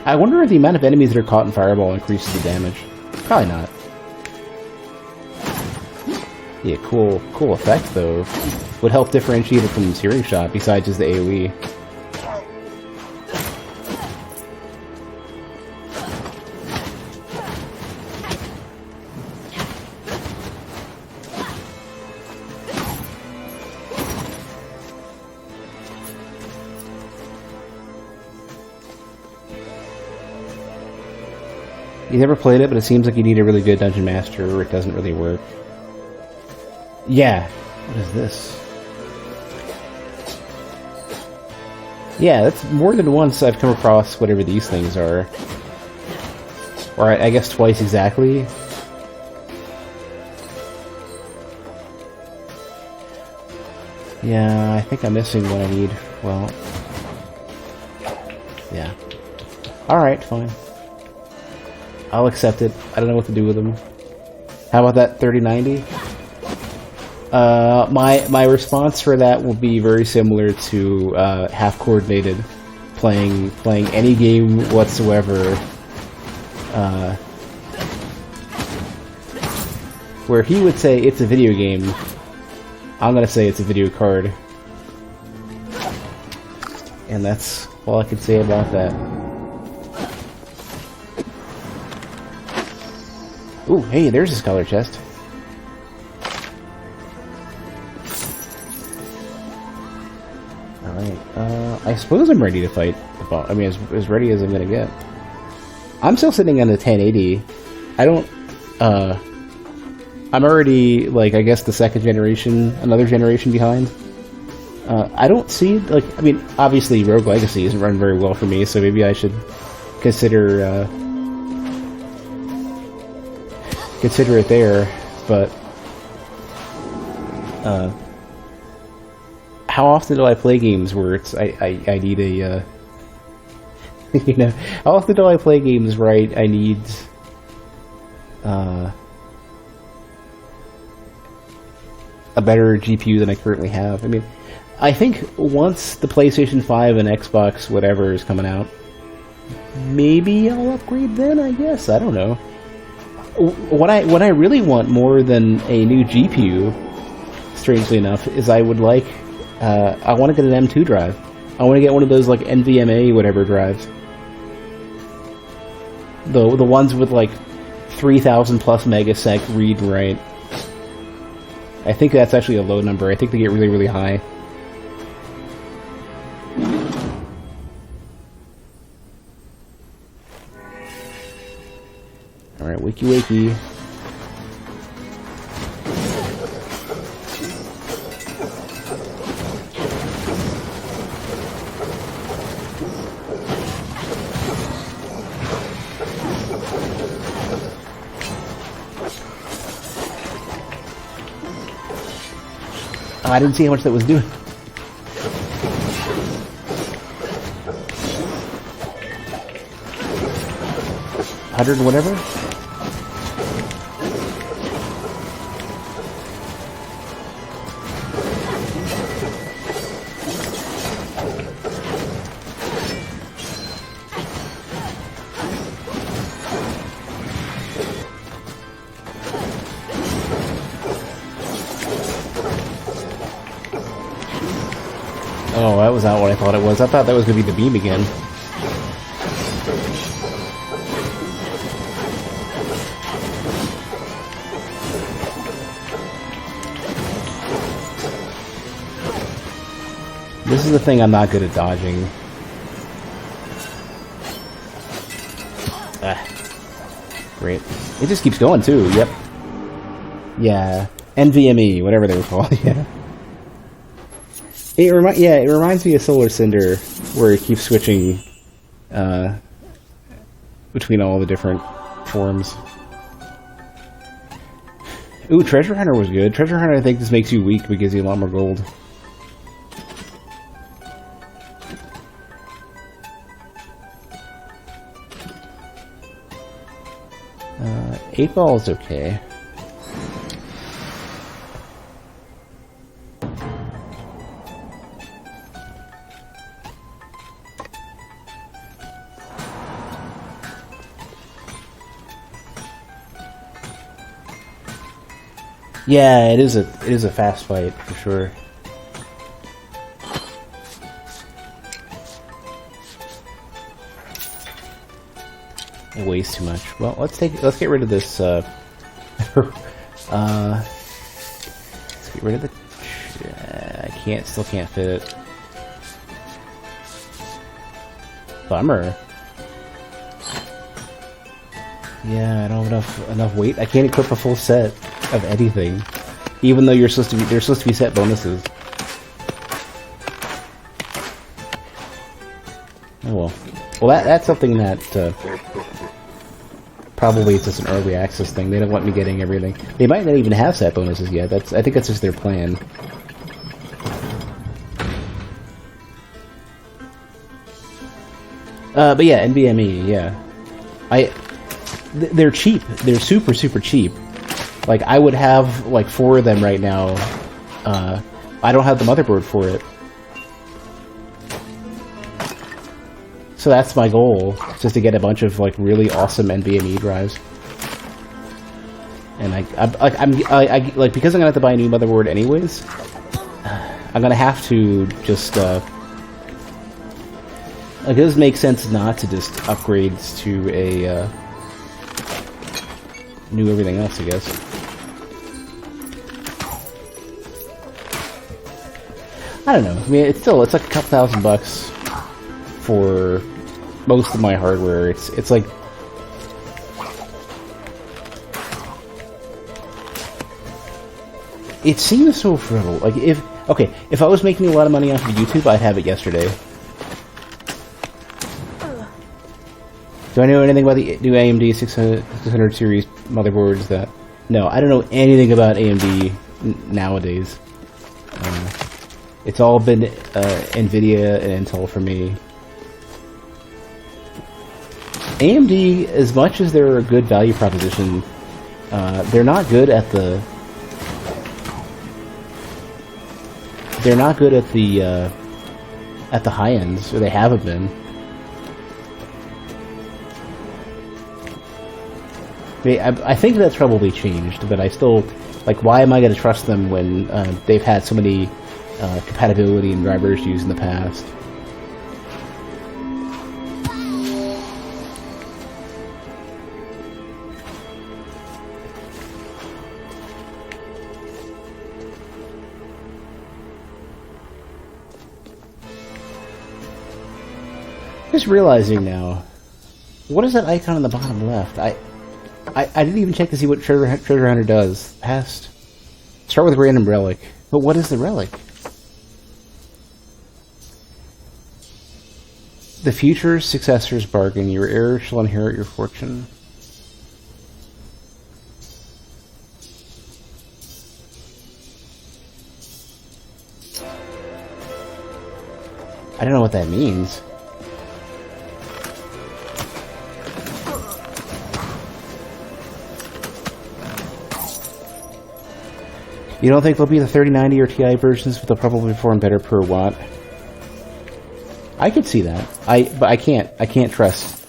I wonder if the amount of enemies that are caught in Fireball increases the damage. Probably not. Yeah, cool effect, though. Would help differentiate it from Searing Shot, besides just the AoE. You never played it, but it seems like you need a really good Dungeon Master or it doesn't really work. Yeah. What is this? Yeah, that's more than once I've come across whatever these things are. Or I guess twice exactly. Yeah, I think I'm missing what I need. Well... yeah. Alright, fine. I'll accept it. I don't know what to do with them. How about that 3090? My response for that will be very similar to half coordinated, playing any game whatsoever. Where he would say it's a video game, I'm gonna say it's a video card, and that's all I can say about that. Ooh, hey, there's a scholar chest. I suppose I'm ready to fight the boss. I mean, as ready as I'm gonna get. I'm still sitting on the 1080. I don't, I'm already, like, I guess the second generation, another generation behind. I don't see, like, I mean, obviously Rogue Legacy isn't run very well for me, so maybe I should consider, consider it there, but, how often do I play games where it's, I need a, you know, how often do I play games where I need, a better GPU than I currently have? I mean, I think once the PlayStation 5 and Xbox whatever is coming out, maybe I'll upgrade then, I guess. I don't know. What I really want more than a new GPU, strangely enough, is I would like, I want to get an M2 drive. I want to get one of those, like, NVMe whatever drives. The ones with, like, 3,000 plus megasec read and write. I think that's actually a low number. I think they get really, really high. Alright, wakey wakey. Oh, I didn't see how much that was doing. $100 and whatever? Oh, that was not what I thought it was. I thought that was going to be the beam again. This is the thing I'm not good at dodging. Ah. Great. It just keeps going too, yep. Yeah. NVMe, whatever they were called, yeah. It reminds me of Solar Cinder, where it keeps switching between all the different forms. Ooh, Treasure Hunter was good. Treasure Hunter, I think this makes you weak but gives you a lot more gold. Eight Ball is okay. Yeah, it is a fast fight for sure. It weighs too much. Well, let's get rid of this. Let's get rid of the. Still can't fit it. Bummer. Yeah, I don't have enough weight. I can't equip a full set of anything, even though they're supposed to be set bonuses. Well, that's something that probably it's just an early access thing. They don't want me getting everything. They might not even have set bonuses yet. I think that's just their plan. But yeah, NVMe, yeah. They're cheap. They're super, super cheap. Like, I would have, like, 4 of them right now. I don't have the motherboard for it. So that's my goal, just to get a bunch of, like, really awesome NVMe drives. And like, because I'm gonna have to buy a new motherboard anyways, I'm gonna have to just, like, it does make sense not to just upgrade to a, new everything else, I guess. I don't know. I mean, it's like a couple $1,000 for most of my hardware. It's like, it seems so fertile. Like, if I was making a lot of money off of YouTube, I'd have it yesterday. Do I know anything about the new AMD 600 series motherboards? No, I don't know anything about AMD nowadays. It's all been NVIDIA and Intel for me. AMD, as much as they're a good value proposition, they're not good at the... They're not good at the high ends, or they haven't been. I think that's probably changed, but I still... Like, why am I going to trust them when they've had so many compatibility and driver issues in the past? Just realizing now, what is that icon on the bottom left? I didn't even check to see what Treasure Hunter does. Start with random relic. But what is the relic? The future successor's bargain. Your heir shall inherit your fortune. I don't know what that means. You don't think there'll be the 3090 or Ti versions, but they'll probably perform better per watt? I could see that. But I can't trust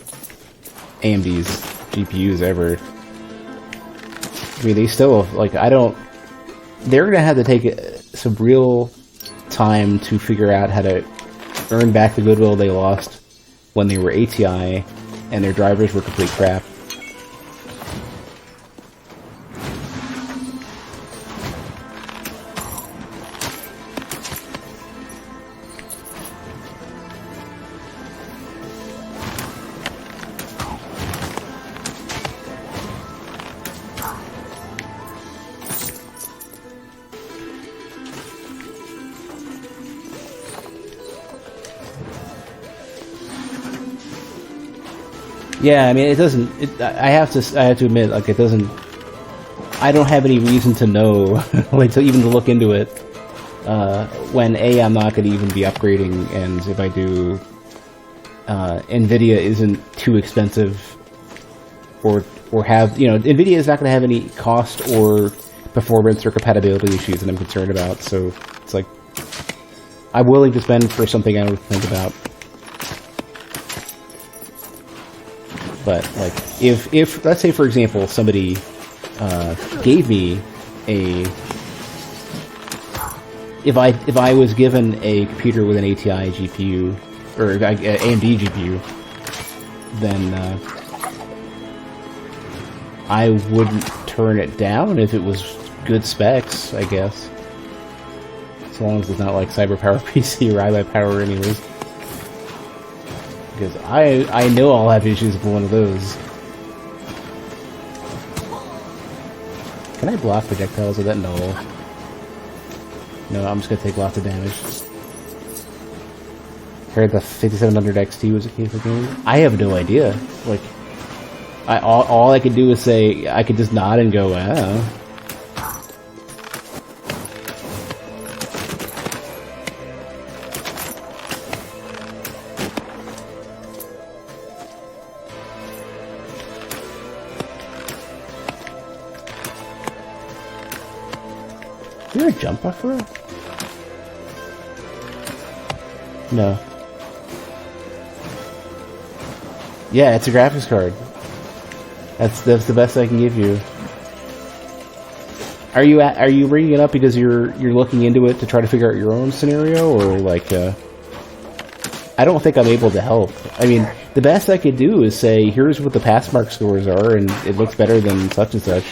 AMD's GPUs ever. I mean, they still, like, they're gonna have to take some real time to figure out how to earn back the goodwill they lost when they were ATI and their drivers were complete crap. Yeah, I mean, it doesn't... I have to admit, like, it doesn't... I don't have any reason to know, like, even to look into it, when A, I'm not going to even be upgrading, and if I do, NVIDIA isn't too expensive, or have... You know, NVIDIA is not going to have any cost or performance or compatibility issues that I'm concerned about, so it's like... I'm willing to spend for something I don't think about. But, like, if let's say, for example, somebody gave me a... If I was given a computer with an ATI GPU, or AMD GPU, then I wouldn't turn it down if it was good specs, I guess. As long as it's not like CyberPower PC or iLab Power anyways. Because I know I'll have issues with one of those. Can I block projectiles with that? No. No, I'm just gonna take lots of damage. compared to 5700 XT was a case of game? I have no idea. Like, all I could do is say, I could just nod and go, oh. Is there a jump buffer? No. Yeah, it's a graphics card. That's the best I can give you. Are you bringing it up because you're looking into it to try to figure out your own scenario, or like? I don't think I'm able to help. I mean, the best I could do is say, here's what the pass mark scores are, and it looks better than such and such.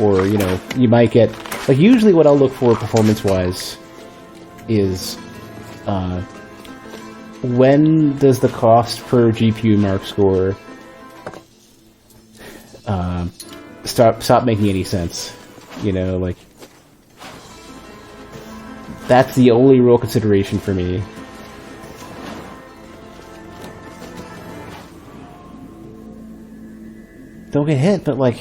Or, you know, you might get... Like, usually what I'll look for performance-wise is... when does the cost per GPU mark score... stop making any sense? You know, like... That's the only real consideration for me. Don't get hit, but like...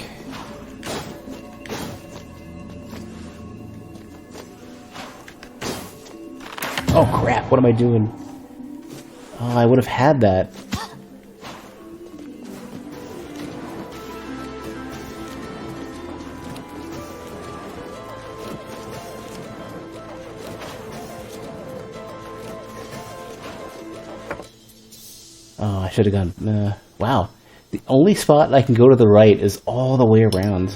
Oh crap, what am I doing? Oh, I would have had that. Oh, I should have gone... wow. The only spot I can go to the right is all the way around.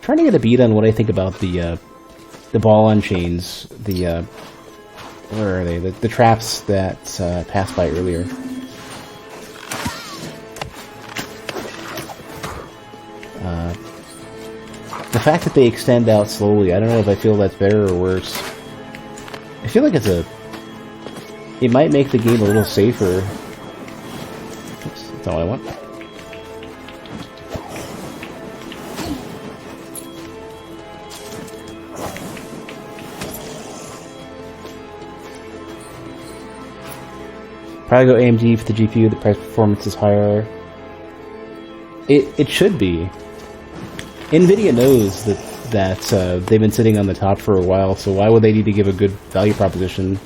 Trying to get a beat on what I think about the ball on chains, where are they? The traps that passed by earlier. The fact that they extend out slowly, I don't know if I feel that's better or worse. I feel like it might make the game a little safer. Oops, that's all I want. Probably go AMD for the GPU, the price performance is higher. It should be. NVIDIA knows that they've been sitting on the top for a while, so why would they need to give a good value proposition?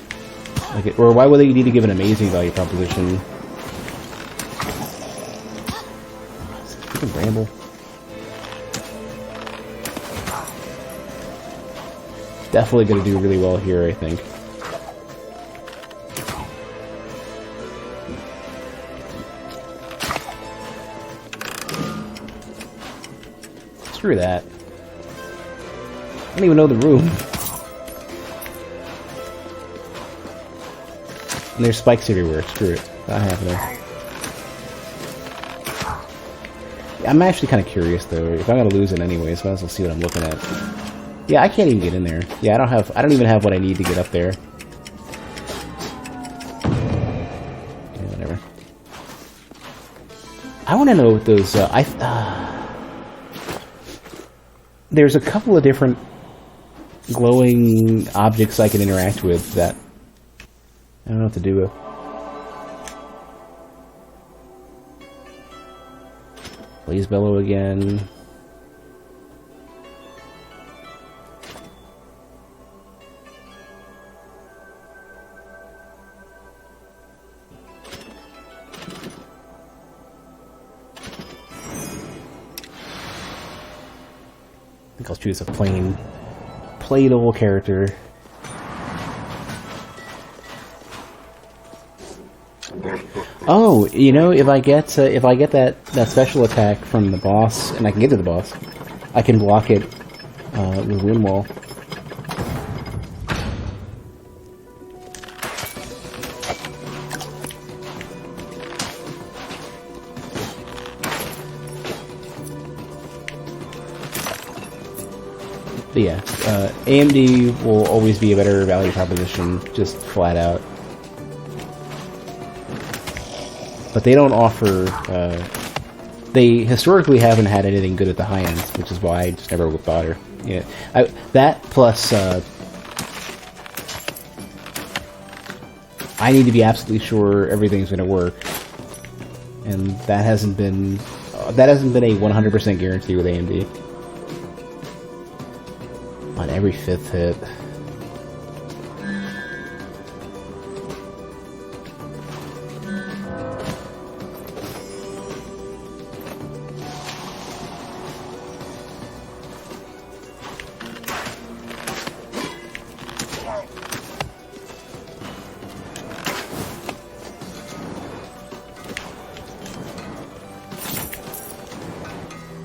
Or why would they need to give an amazing value proposition? Freaking ramble. Definitely going to do really well here, I think. Screw that. I don't even know the room. And there's spikes everywhere. Screw it. Not happening. I'm actually kind of curious though. If I'm gonna lose it anyways, might as well see what I'm looking at. Yeah, I can't even get in there. Yeah, I don't even have what I need to get up there. Yeah, whatever. I want to know what those. There's a couple of different glowing objects I can interact with that I don't know what to do with. Blaze Bellow again. I think I'll choose a plain old character. Oh, you know, if I get that special attack from the boss, and I can get to the boss, I can block it with Wind Wall. But yeah, AMD will always be a better value proposition, just flat out. But they don't offer They historically haven't had anything good at the high ends, which is why I just never would bother. Yeah, that plus I need to be absolutely sure everything's going to work, and that hasn't been a 100% guarantee with AMD on every 5th hit.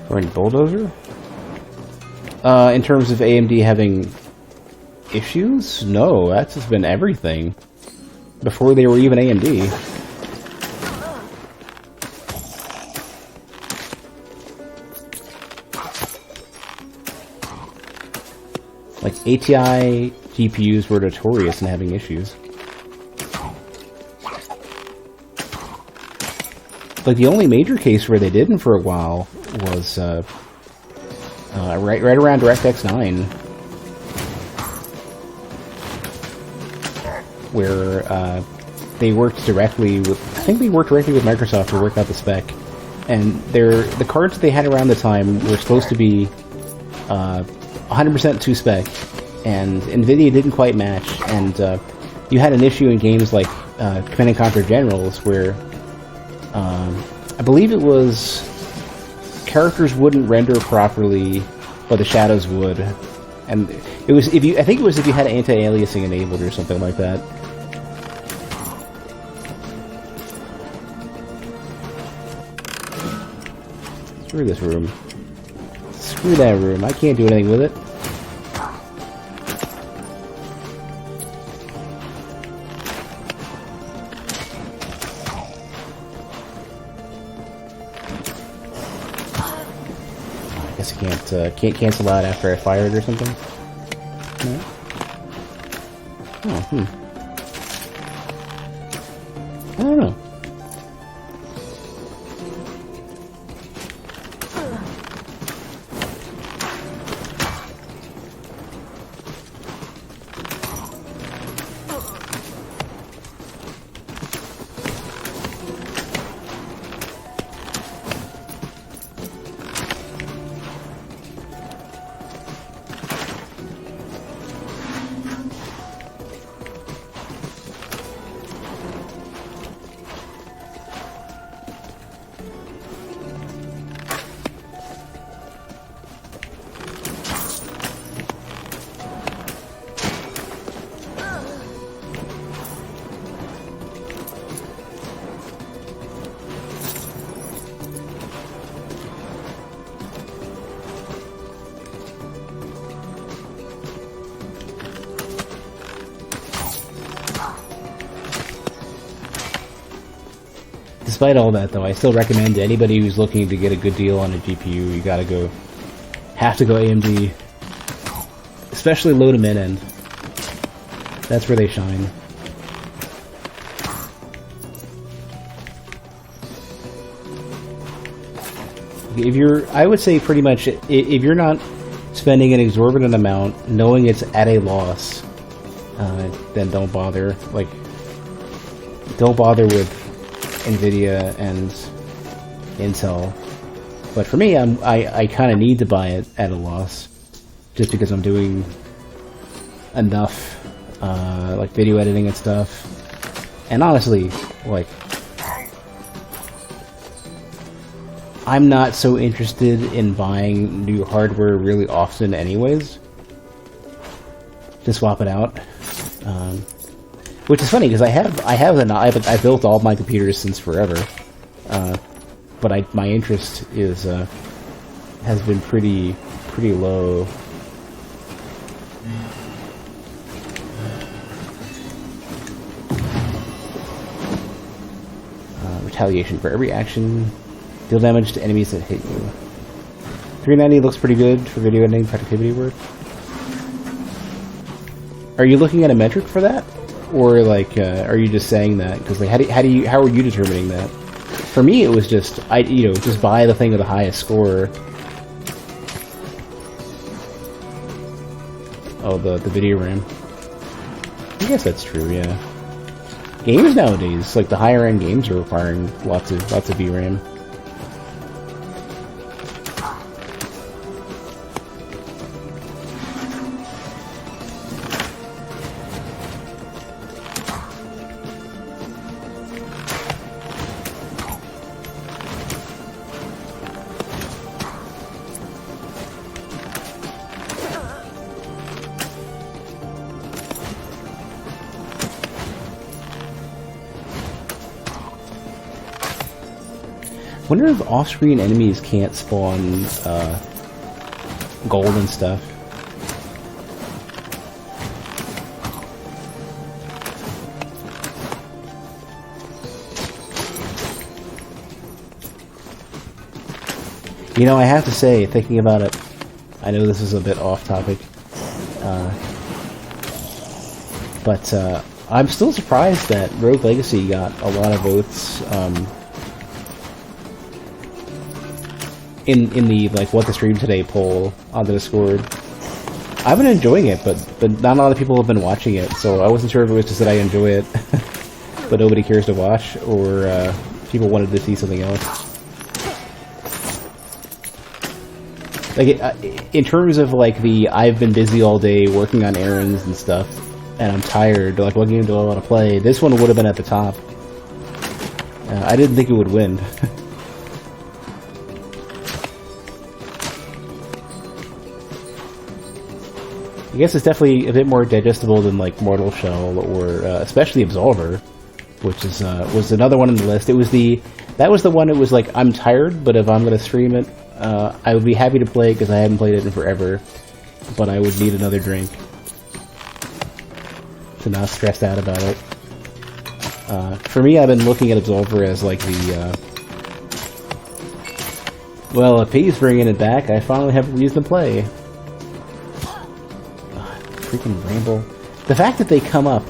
Or Bulldozer? In terms of AMD having issues? No, that's just been everything. Before they were even AMD. Like, ATI GPUs were notorious in having issues. Like, the only major case where they didn't for a while was right around DirectX 9, where they worked directly with, I think they worked directly with Microsoft to work out the spec, and the cards they had around the time were supposed to be 100% to spec, and NVIDIA didn't quite match, and you had an issue in games like Command & Conquer Generals where I believe it was characters wouldn't render properly, but the shadows would, and it was if you had anti-aliasing enabled or something like that. Screw this room. Screw that room. I can't do anything with it. Can't cancel out after I fired or something? No? Oh, I don't know. Despite all that, though, I still recommend to anybody who's looking to get a good deal on a GPU, you have to go AMD, especially low to mid end. That's where they shine. I would say pretty much, if you're not spending an exorbitant amount, knowing it's at a loss, then don't bother. Like, don't bother with NVIDIA and Intel. But for me, I kind of need to buy it at a loss, just because I'm doing enough, like video editing and stuff. And honestly, like, I'm not so interested in buying new hardware really often anyways. To swap it out. Which is funny, because I built all my computers since forever. But my interest has been pretty low. Retaliation for every action. Deal damage to enemies that hit you. 390 looks pretty good for video editing productivity work. Are you looking at a metric for that? Or, like, are you just saying that? Because, like, how are you determining that? For me, it was just just buy the thing with the highest score. Oh, the video RAM. I guess that's true. Yeah. Games nowadays, like the higher end games, are requiring lots of VRAM. I wonder if off-screen enemies can't spawn gold and stuff. You know, I have to say, thinking about it, I know this is a bit off-topic, but I'm still surprised that Rogue Legacy got a lot of votes. In the like what the stream today poll on the Discord. I've been enjoying it, but not a lot of people have been watching it, so I wasn't sure if it was just that I enjoy it, but nobody cares to watch, or people wanted to see something else. Like in terms of like I've been busy all day working on errands and stuff, and I'm tired. Like, what game do I want to play? This one would have been at the top. I didn't think it would win. I guess it's definitely a bit more digestible than like Mortal Shell or especially Absolver, which is was another one on the list. That was the one. It was like, I'm tired, but if I'm going to stream it, I would be happy to play it because I haven't played it in forever, but I would need another drink to not stress out about it. For me, I've been looking at Absolver as like the well, if he's bringing it back, I finally have a reason to play. Freaking ramble. The fact that they come up,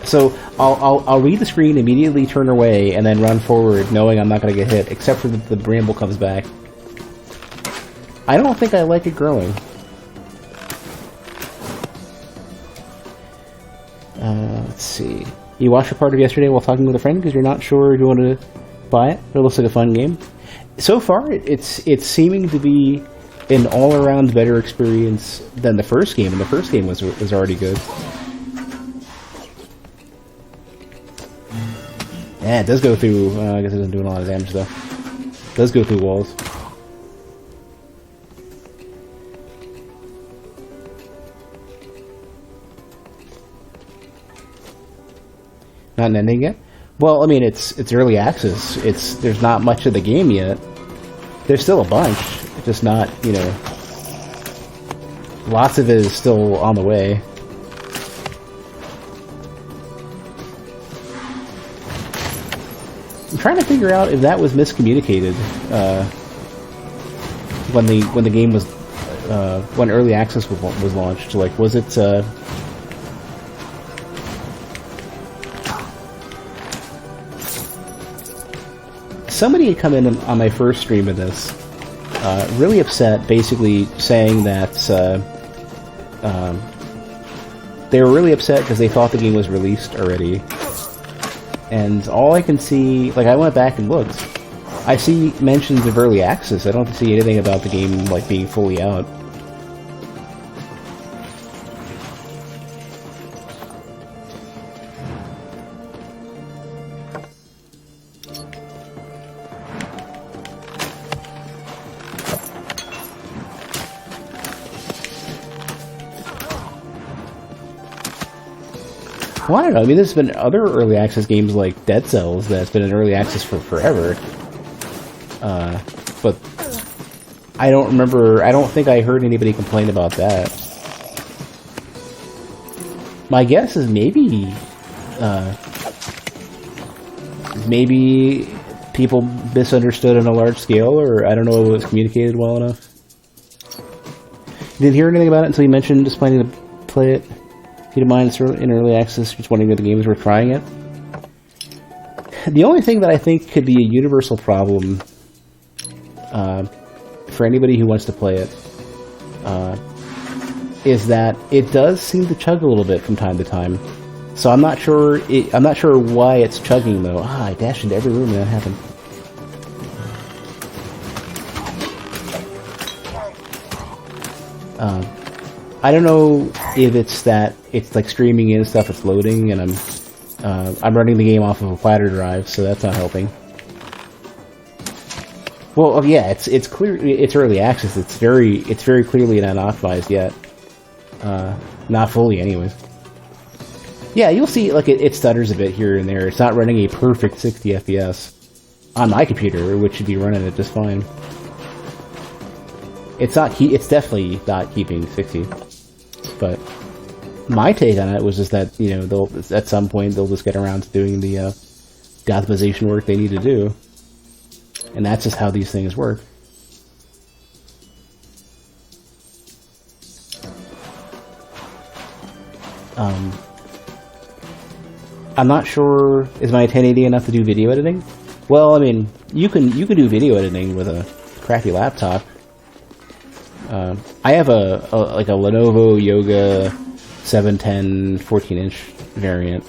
so I'll read the screen, immediately turn away, and then run forward knowing I'm not going to get hit, except for the ramble comes back. I don't think I like it growing. Let's see. You watched a part of yesterday while talking with a friend because you're not sure if you want to buy it? It looks like a fun game. So far, it's seeming to be an all-around better experience than the first game, and the first game was already good. Yeah, it does go through, I guess it doesn't do a lot of damage though. It does go through walls. Not an ending yet? Well, I mean, it's early access. There's not much of the game yet. There's still a bunch. Just not, lots of it is still on the way. I'm trying to figure out if that was miscommunicated when the game was when early access was launched. Like, was it? Somebody had come in on my first stream of this. Really upset, basically saying that they were really upset because they thought the game was released already. And all I can see, like, I went back and looked. I see mentions of early access. I don't see anything about the game like being fully out. Well, I don't know. I mean, there's been other early access games like Dead Cells that's been in early access for forever. But I don't remember. I don't think I heard anybody complain about that. My guess is maybe people misunderstood on a large scale, or I don't know if it was communicated well enough. You didn't hear anything about it until you mentioned just planning to play it. You didn't mind it's in early access, just wondering if the games were trying it. the only thing that I think could be a universal problem for anybody who wants to play it is that it does seem to chug a little bit from time to time. So I'm not sure. I'm not sure why it's chugging though. I dashed into every room and that happened. I don't know if it's that it's like streaming in stuff, it's loading, and I'm running the game off of a platter drive, so that's not helping. Well, yeah, it's clear, it's early access. It's very clearly not optimized yet. Not fully, anyways. Yeah, you'll see like it stutters a bit here and there. It's not running a perfect 60 FPS on my computer, which should be running it just fine. It's not. It's definitely not keeping 60. But my take on it was just that, you know, they'll at some point they'll just get around to doing the optimization work they need to do, and that's just how these things work. I'm not sure, is my 1080 enough to do video editing? Well, I mean, you can do video editing with a crappy laptop. I have a Lenovo Yoga 710 14-inch variant.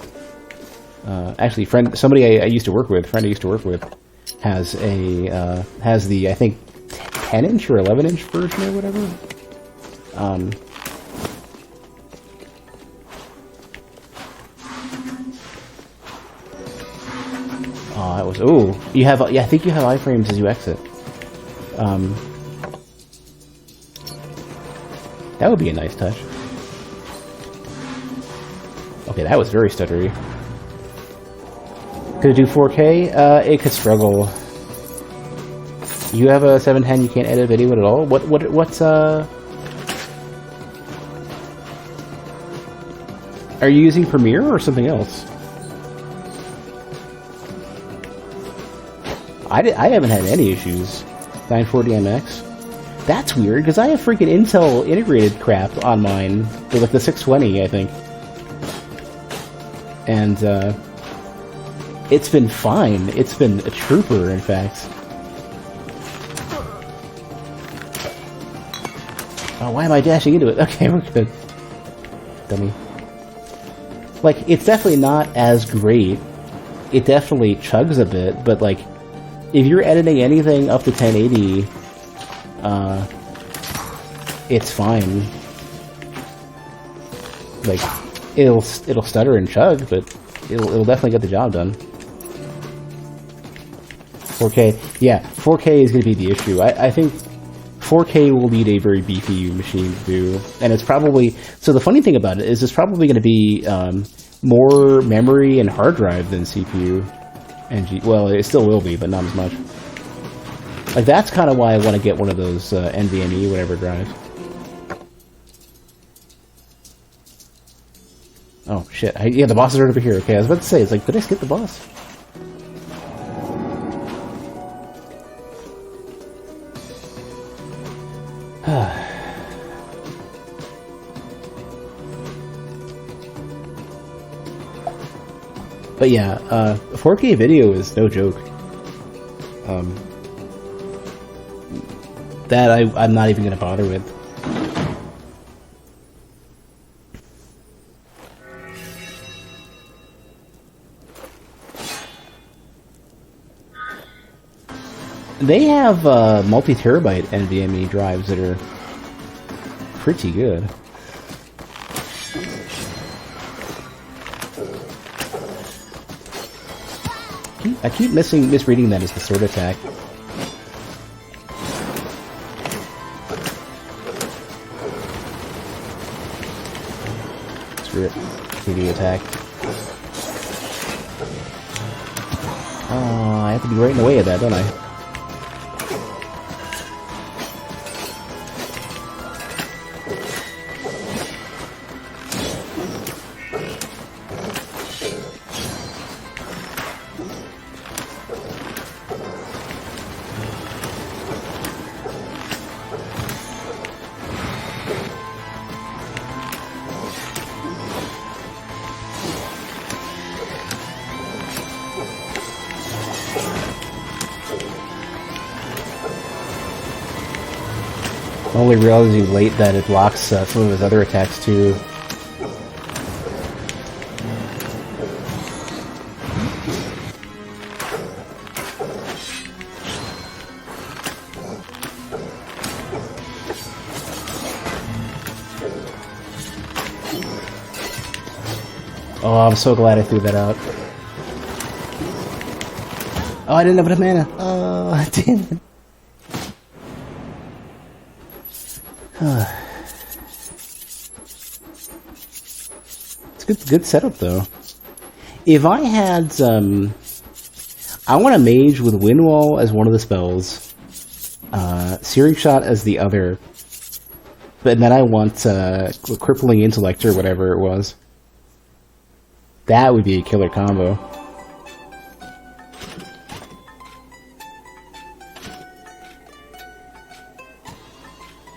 Actually, somebody I used to work with, has the, I think, 10-inch or 11-inch version or whatever. That was, you have, yeah, I think you have iframes as you exit. That would be a nice touch. Okay, that was very stuttery. Could it do 4K? It could struggle. You have a 710, you can't edit video at all? What's are you using Premiere or something else? I haven't had any issues. 940MX. That's weird, because I have freaking Intel integrated crap on mine. For like the 620, I think. And, it's been fine. It's been a trooper, in fact. Oh, why am I dashing into it? Okay, we're good. Dummy. Like, it's definitely not as great. It definitely chugs a bit, but like, if you're editing anything up to 1080, it's fine. Like, it'll stutter and chug, but it'll definitely get the job done. 4K, yeah, 4K is going to be the issue. I think 4K will need a very beefy machine to do, and it's probably, so the funny thing about it is it's probably going to be more memory and hard drive than CPU and well, it still will be, but not as much. Like, that's kind of why I want to get one of those NVMe whatever drives. Oh shit! Yeah, the boss is right over here. Okay, I was about to say, it's like, did I skip the boss? But yeah, 4K video is no joke. That I'm not even going to bother with. They have multi-terabyte NVMe drives that are pretty good. I keep misreading that as the sword attack. Screw it. CD attack. I have to be right in the way of that, don't I? Only realizing late that it blocks some of his other attacks too. Oh, I'm so glad I threw that out. Oh, I didn't have enough mana. Oh, damn it. It's good setup though. If I had I want a mage with Windwall as one of the spells, Searing Shot as the other, but then I want Crippling Intellect or whatever it was. That would be a killer combo.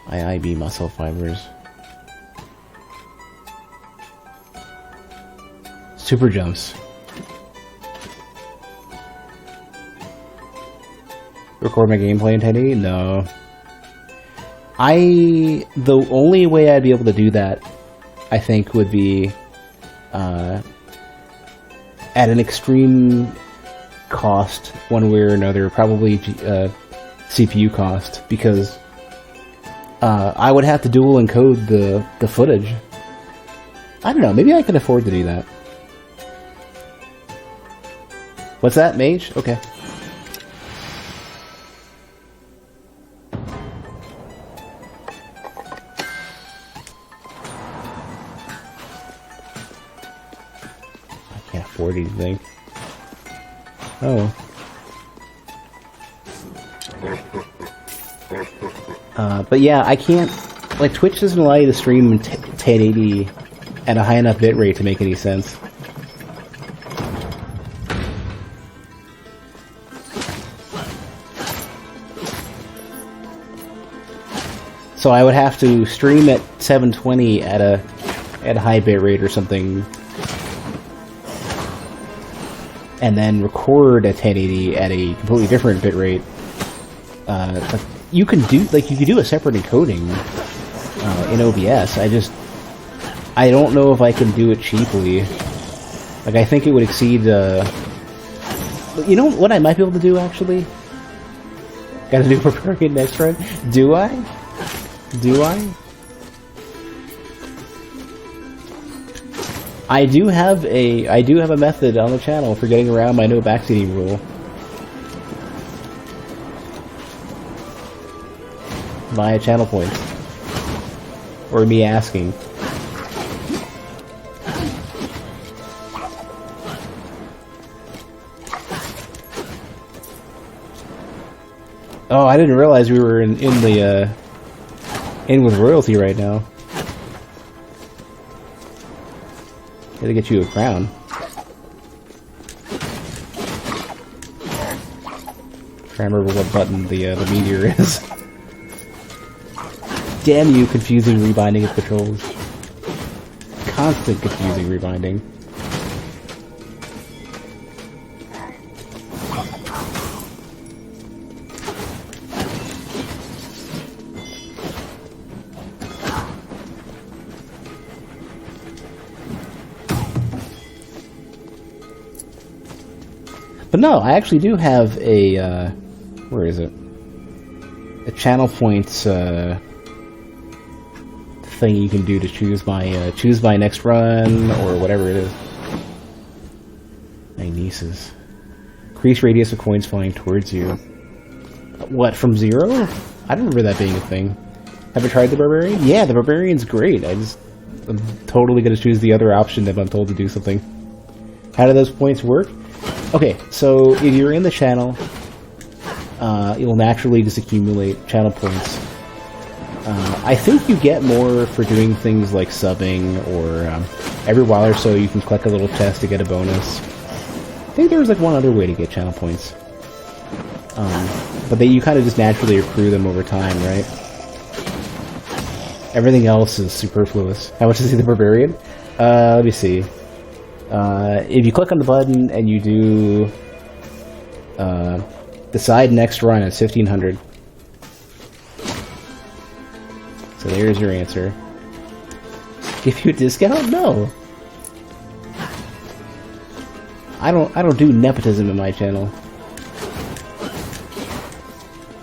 IB muscle fibers. Super jumps. Record my gameplay in 1080? No. The only way I'd be able to do that, I think, would be at an extreme cost, one way or another, probably CPU cost, because I would have to dual encode the footage. I don't know, maybe I can afford to do that. What's that, mage? Okay. I can't afford anything. Oh. But yeah, I can't... Like, Twitch doesn't allow you to stream in 1080 at a high enough bitrate to make any sense. So I would have to stream at 720 at a high bitrate or something, and then record at 1080 at a completely different bitrate. But you can do a separate encoding in OBS. I don't know if I can do it cheaply. Like, I think it would exceed. You know what I might be able to do actually? Gotta do Barbarian next run. Do I? Do I? I do have a method on the channel for getting around my no backseating rule. Via channel points. Or me asking. Oh, I didn't realize we were in with royalty right now. Gotta get you a crown. Try to remember what button the meteor is. Damn you, confusing rebinding of patrols. Constant confusing rebinding. But no, I actually do have a, where is it? A channel points, thing you can do to choose my next run, or whatever it is. My nieces. Increase radius of coins flying towards you. What, from 0? I don't remember that being a thing. Have you tried the Barbarian? Yeah, the Barbarian's great. I'm totally gonna choose the other option if I'm told to do something. How do those points work? Okay, so if you're in the channel, you'll naturally just accumulate channel points. I think you get more for doing things like subbing, or every while or so you can collect a little chest to get a bonus. I think there was like one other way to get channel points. But you kind of just naturally accrue them over time, right? Everything else is superfluous. How much is the Barbarian? Let me see. If you click on the button and you do decide next run, it's 1500. So there's your answer. Give you a discount? No. I don't do nepotism in my channel.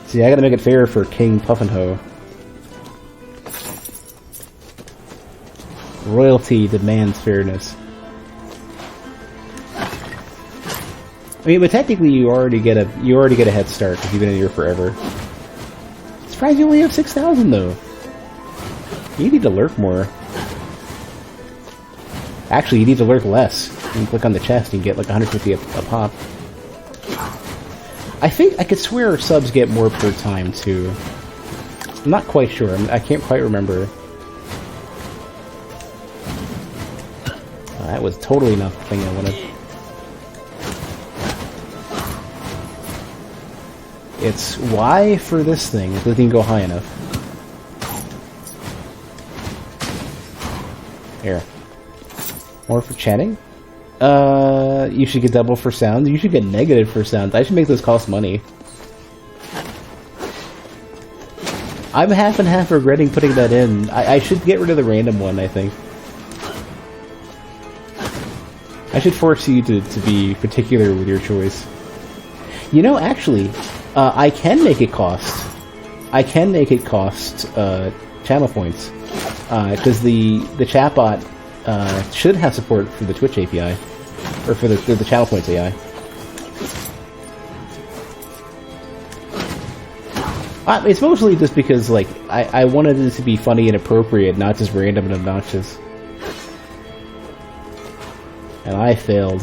See, I gotta make it fair for King Puffinho. Royalty demands fairness. I mean, but technically you already get a head start because you've been in here forever. I'm surprised you only have 6,000 though. You need to lurk more. Actually, you need to lurk less. You can click on the chest and get like 150 a pop. I think I could swear subs get more per time too. I'm not quite sure. I can't quite remember. That was totally not the thing I wanted. It's Y for this thing. It doesn't even go high enough. Here. More for chatting? You should get double for sounds. You should get negative for sounds. I should make those cost money. I'm half and half regretting putting that in. I should get rid of the random one, I think. I should force you to be particular with your choice. You know, actually, I can make it cost. I can make it cost channel points. Because the chatbot should have support for the Twitch API. Or for the channel points AI. It's mostly just because, like, I wanted it to be funny and appropriate, not just random and obnoxious. And I failed.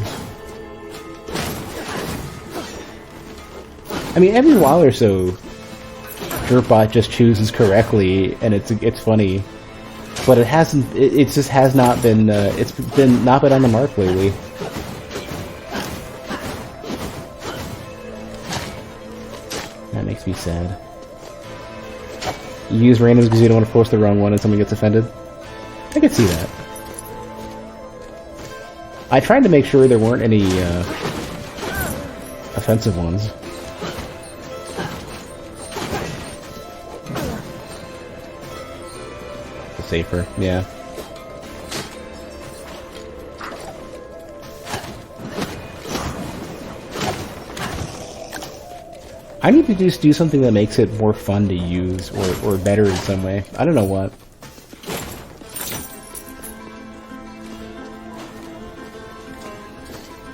I mean, every while or so, Jerp just chooses correctly, and it's funny. But it hasn't. It just has not been. It's been not been on the mark lately. That makes me sad. You use randoms because you don't want to force the wrong one and someone gets offended? I could see that. I tried to make sure there weren't any offensive ones. Safer, yeah. I need to just do something that makes it more fun to use, or better in some way. I don't know what.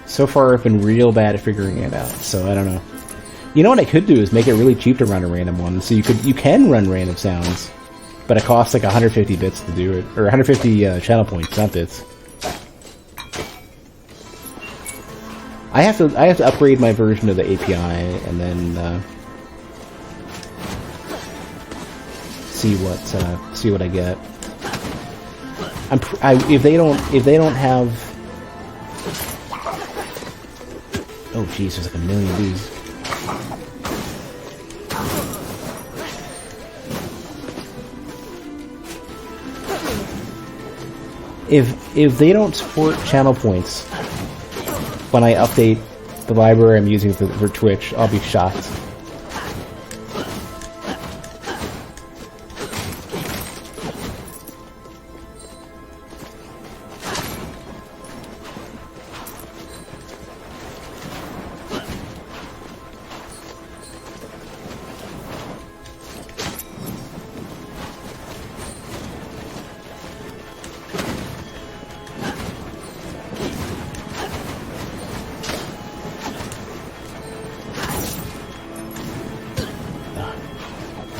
So far I've been real bad at figuring it out, so I don't know. You know what I could do is make it really cheap to run a random one, so you can run random sounds, but it costs like 150 bits to do it, or 150 channel points, not bits. I have to upgrade my version of the API and then see what I get. If they don't have, oh jeez, there's like a million of these. If they don't support channel points when I update the library I'm using for Twitch, I'll be shocked.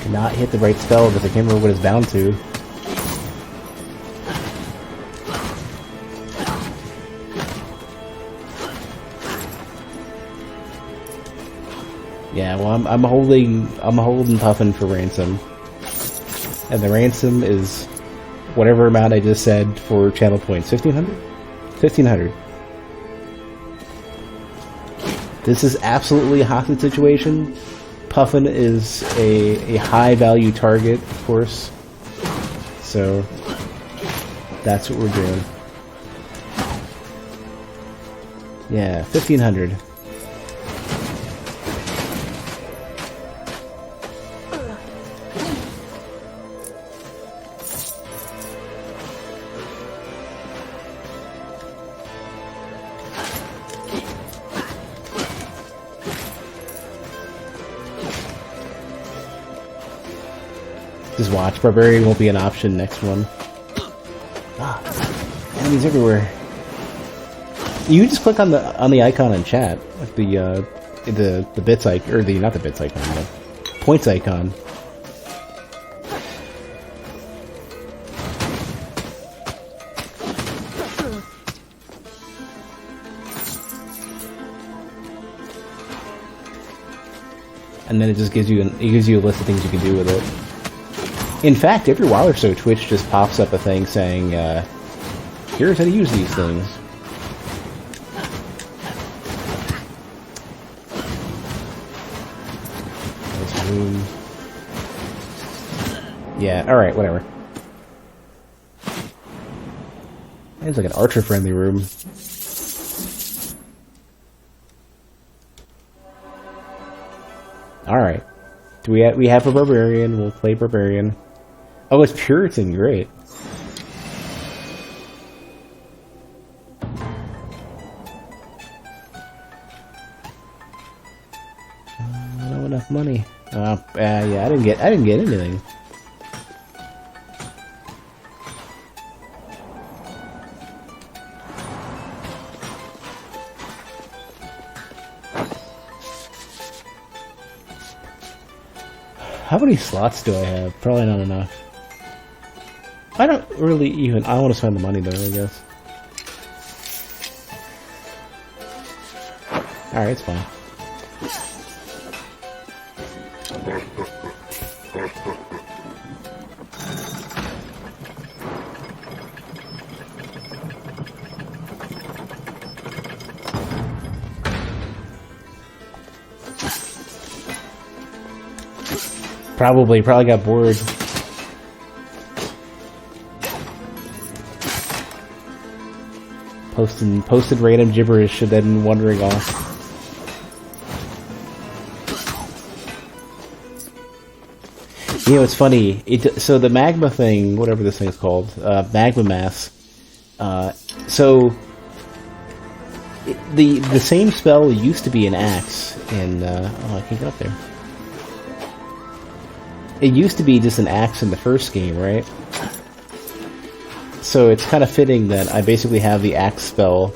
Not hit the right spell because I can't remember what it's bound to. Yeah, well, I'm holding Puffin for ransom, and the ransom is whatever amount I just said for channel points. 1,500. 1,500. This is absolutely a hostage situation. Puffin is a high-value target, of course, so that's what we're doing. Yeah, 1,500. Just watch. Barbarian won't be an option next one. Ah, enemies everywhere. You can just click on the icon in chat, like the bits icon, or not the bits icon, the points icon. And then it just gives you a list of things you can do with it. In fact, every while or so, Twitch just pops up a thing saying, "Here's how to use these things." Room. Yeah, alright, whatever. It's like an archer-friendly room. Alright. We have a barbarian, we'll play barbarian. Oh, it's Puritan, great. Not enough money. Yeah, I didn't get anything. How many slots do I have? Probably not enough. I don't really even... I want to spend the money though, I guess. Alright, it's fine. Probably got bored. Posted random gibberish and then wandering off. You know, it's funny. So the magma thing, whatever this thing is called, magma mass. The same spell used to be an axe in. Oh, I can't get up there. It used to be just an axe in the first game, right? So it's kind of fitting that I basically have the axe spell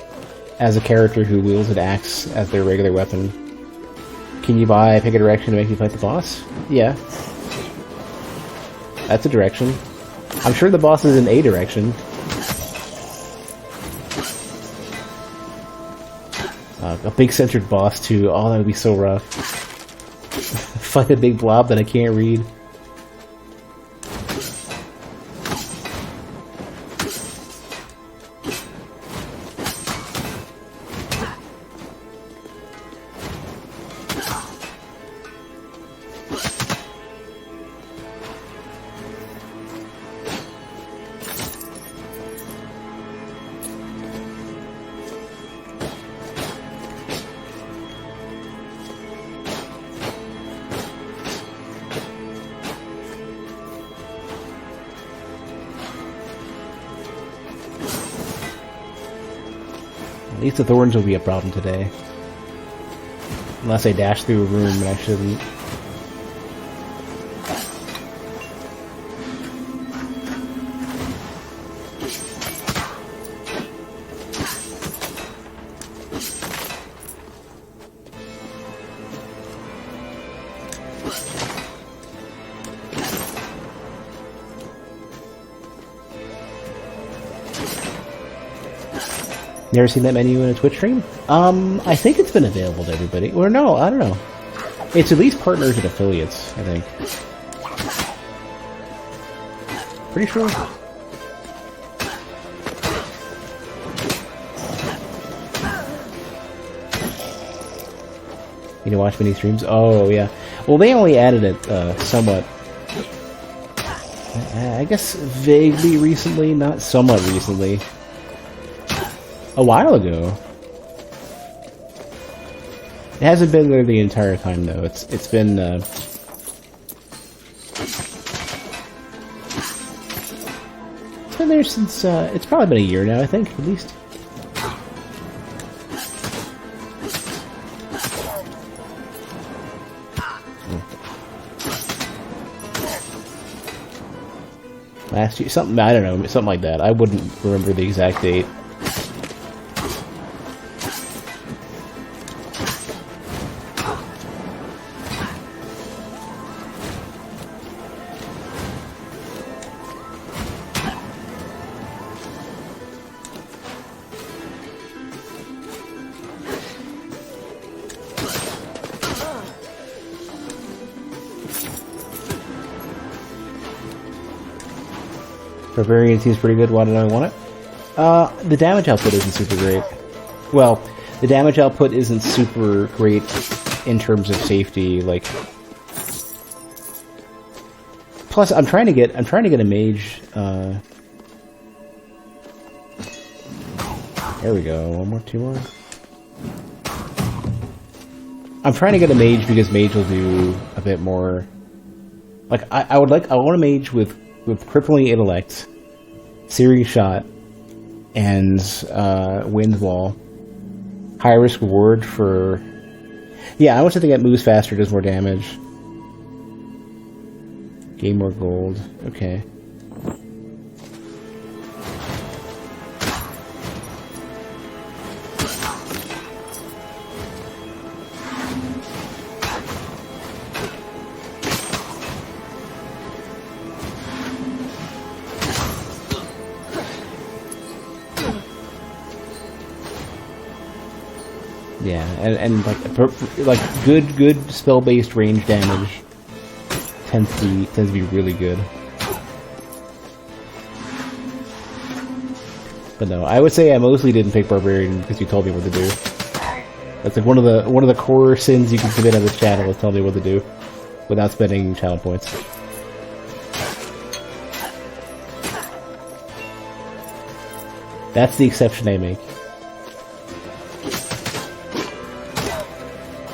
as a character who wields an axe as their regular weapon. Can you pick a direction to make me fight the boss? Yeah. That's a direction. I'm sure the boss is in a direction. A big centered boss too. Oh, that would be so rough. Fight a big blob that I can't read. At least the thorns will be a problem today. Unless I dash through a room and I shouldn't. Never seen that menu in a Twitch stream? I think it's been available to everybody. Or no, I don't know. It's at least partners and affiliates, I think. Pretty sure. You know, watch mini streams? Oh, yeah. Well, they only added it somewhat. I guess vaguely recently, not somewhat recently. A while ago. It hasn't been there the entire time though. It's been there since it's probably been a year now, I think, at least. Last year, something, I don't know, something like that. I wouldn't remember the exact date. Barbarian seems pretty good. Why did I want it? The damage output isn't super great. Well, the damage output isn't super great in terms of safety. Like, plus, I'm trying to get a mage. There we go. One more, two more. I'm trying to get a mage because mage will do a bit more. Like, I want a mage with crippling intellect, searing shot, and wind wall. High risk reward for. Yeah, I want something that moves faster, does more damage. Gain more gold. Okay. Yeah, and like good spell-based range damage tends to be really good. But no, I would say I mostly didn't pick Barbarian because you told me what to do. That's like one of the core sins you can commit on this channel is tell me what to do without spending channel points. That's the exception I make.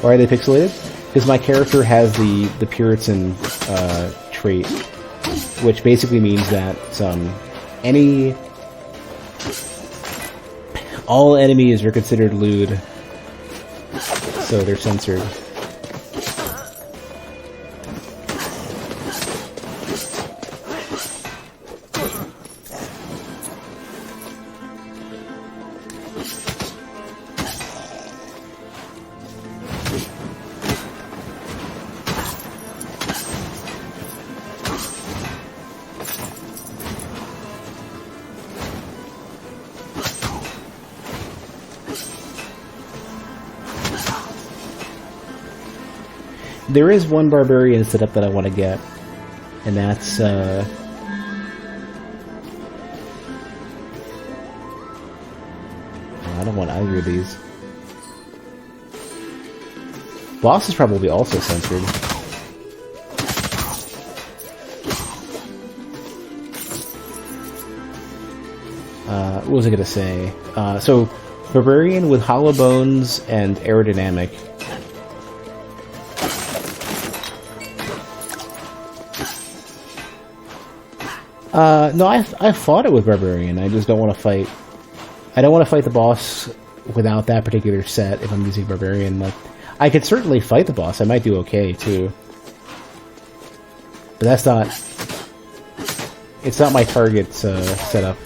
Why are they pixelated? Because my character has the Puritan trait, which basically means that all enemies are considered lewd, so they're censored. There is one barbarian setup that I want to get, and that's I don't want either of these. Boss is probably also censored. What was I gonna say? So, barbarian with hollow bones and aerodynamic. No, I fought it with Barbarian. I just don't want to fight. I don't want to fight the boss without that particular set if I'm using Barbarian. Like, I could certainly fight the boss. I might do okay too, but that's not. It's not my target setup.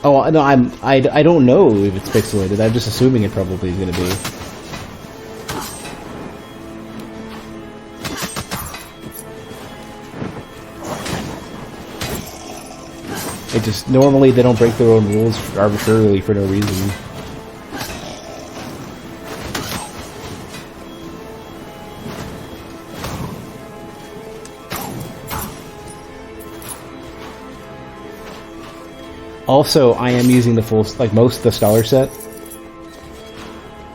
Oh no, I don't know if it's pixelated. I'm just assuming it probably is going to be. It just, normally they don't break their own rules arbitrarily for no reason. Also, I am using the full, like most of the Scholar set,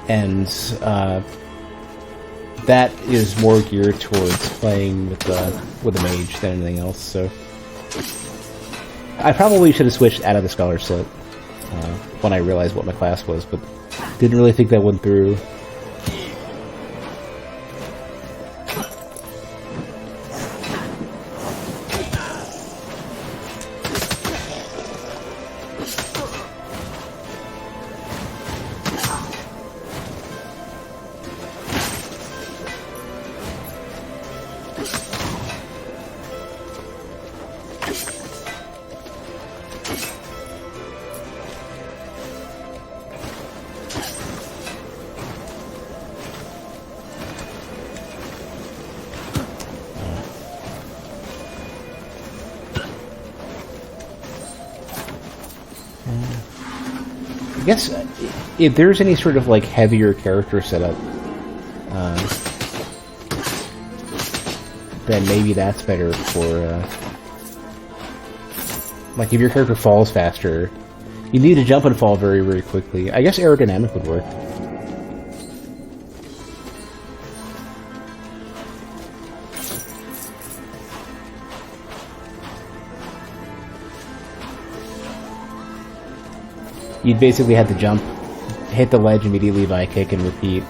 and that is more geared towards playing with the mage than anything else, so. I probably should have switched out of the Scholar set when I realized what my class was, but didn't really think that went through. I guess if there's any sort of like heavier character setup, then maybe that's better for like if your character falls faster, you need to jump and fall very, very quickly. I guess aerodynamic would work. You'd basically have to jump, hit the ledge immediately by a kick and repeat.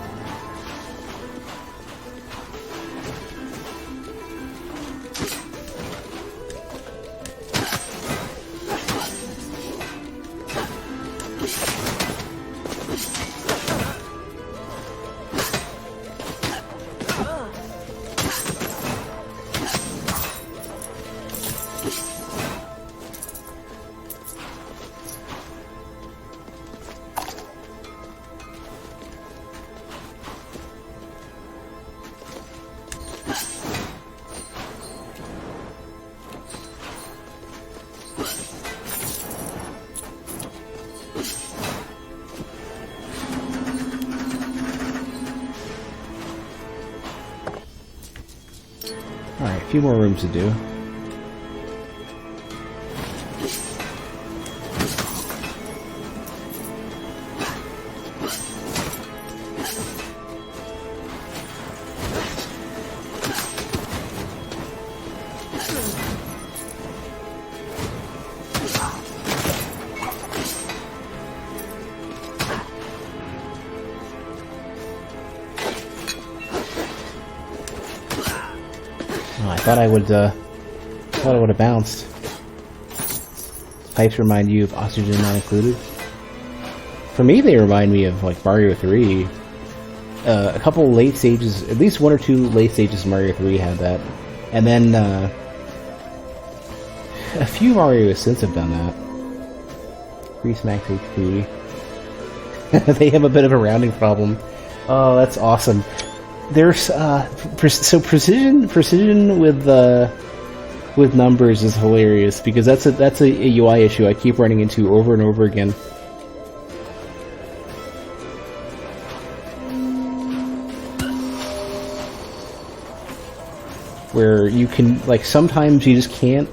Alright, a few more rooms to do. I thought I would have bounced. Pipes remind you of oxygen not included. For me, they remind me of like Mario 3. A couple late stages, at least one or two late stages of Mario 3 had that, and then a few Marios since have done that. Increase max HP. They have a bit of a rounding problem. Oh, that's awesome. There's so precision with numbers is hilarious because that's a UI issue I keep running into over and over again. Where you can, like, sometimes you just can't,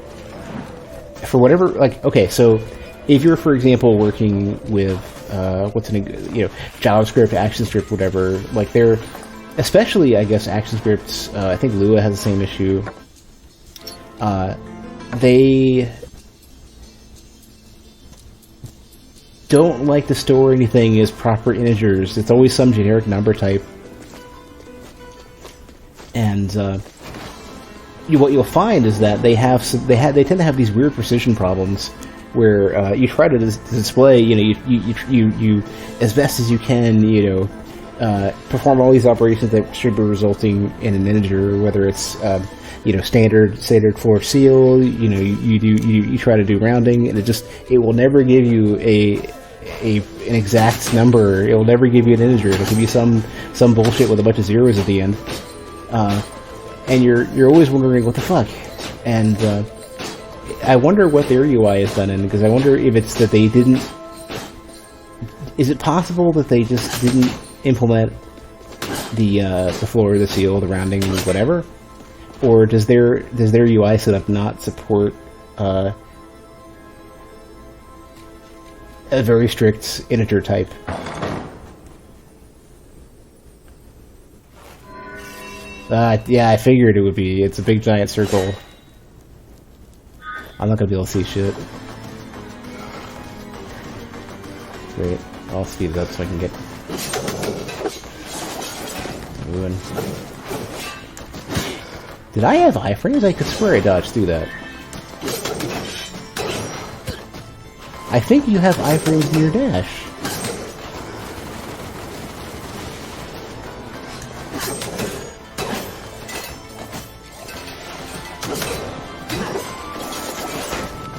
for whatever, like, okay, so if you're, for example, working with JavaScript, ActionScript, whatever, like they're, especially, I guess, ActionScripts, I think Lua has the same issue. They don't like to store anything as proper integers. It's always some generic number type. And what you'll find is that they tend to have these weird precision problems where you try to display, you as best as you can, perform all these operations that should be resulting in an integer, whether it's standard for seal, you try to do rounding, and it will never give you an exact number. It will never give you an integer. It'll give you some bullshit with a bunch of zeros at the end, and you're always wondering what the fuck. And I wonder what their UI is done in, because I wonder if it's that they didn't. Is it possible that they just didn't implement the floor, the seal, the rounding, whatever, or does their UI setup not support a very strict integer type? Yeah, I figured it would be. It's a big giant circle. I'm not gonna be able to see shit. Wait, I'll speed it up so I can get ruin. Did I have iframes? I could swear I dodged through that. I think you have iframes in your dash.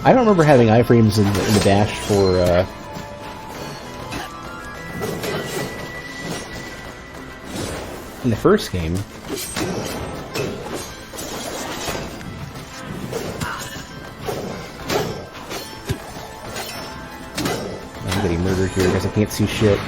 I don't remember having iframes in the dash for in the first game. I'm getting getting murdered here because I can't see shit.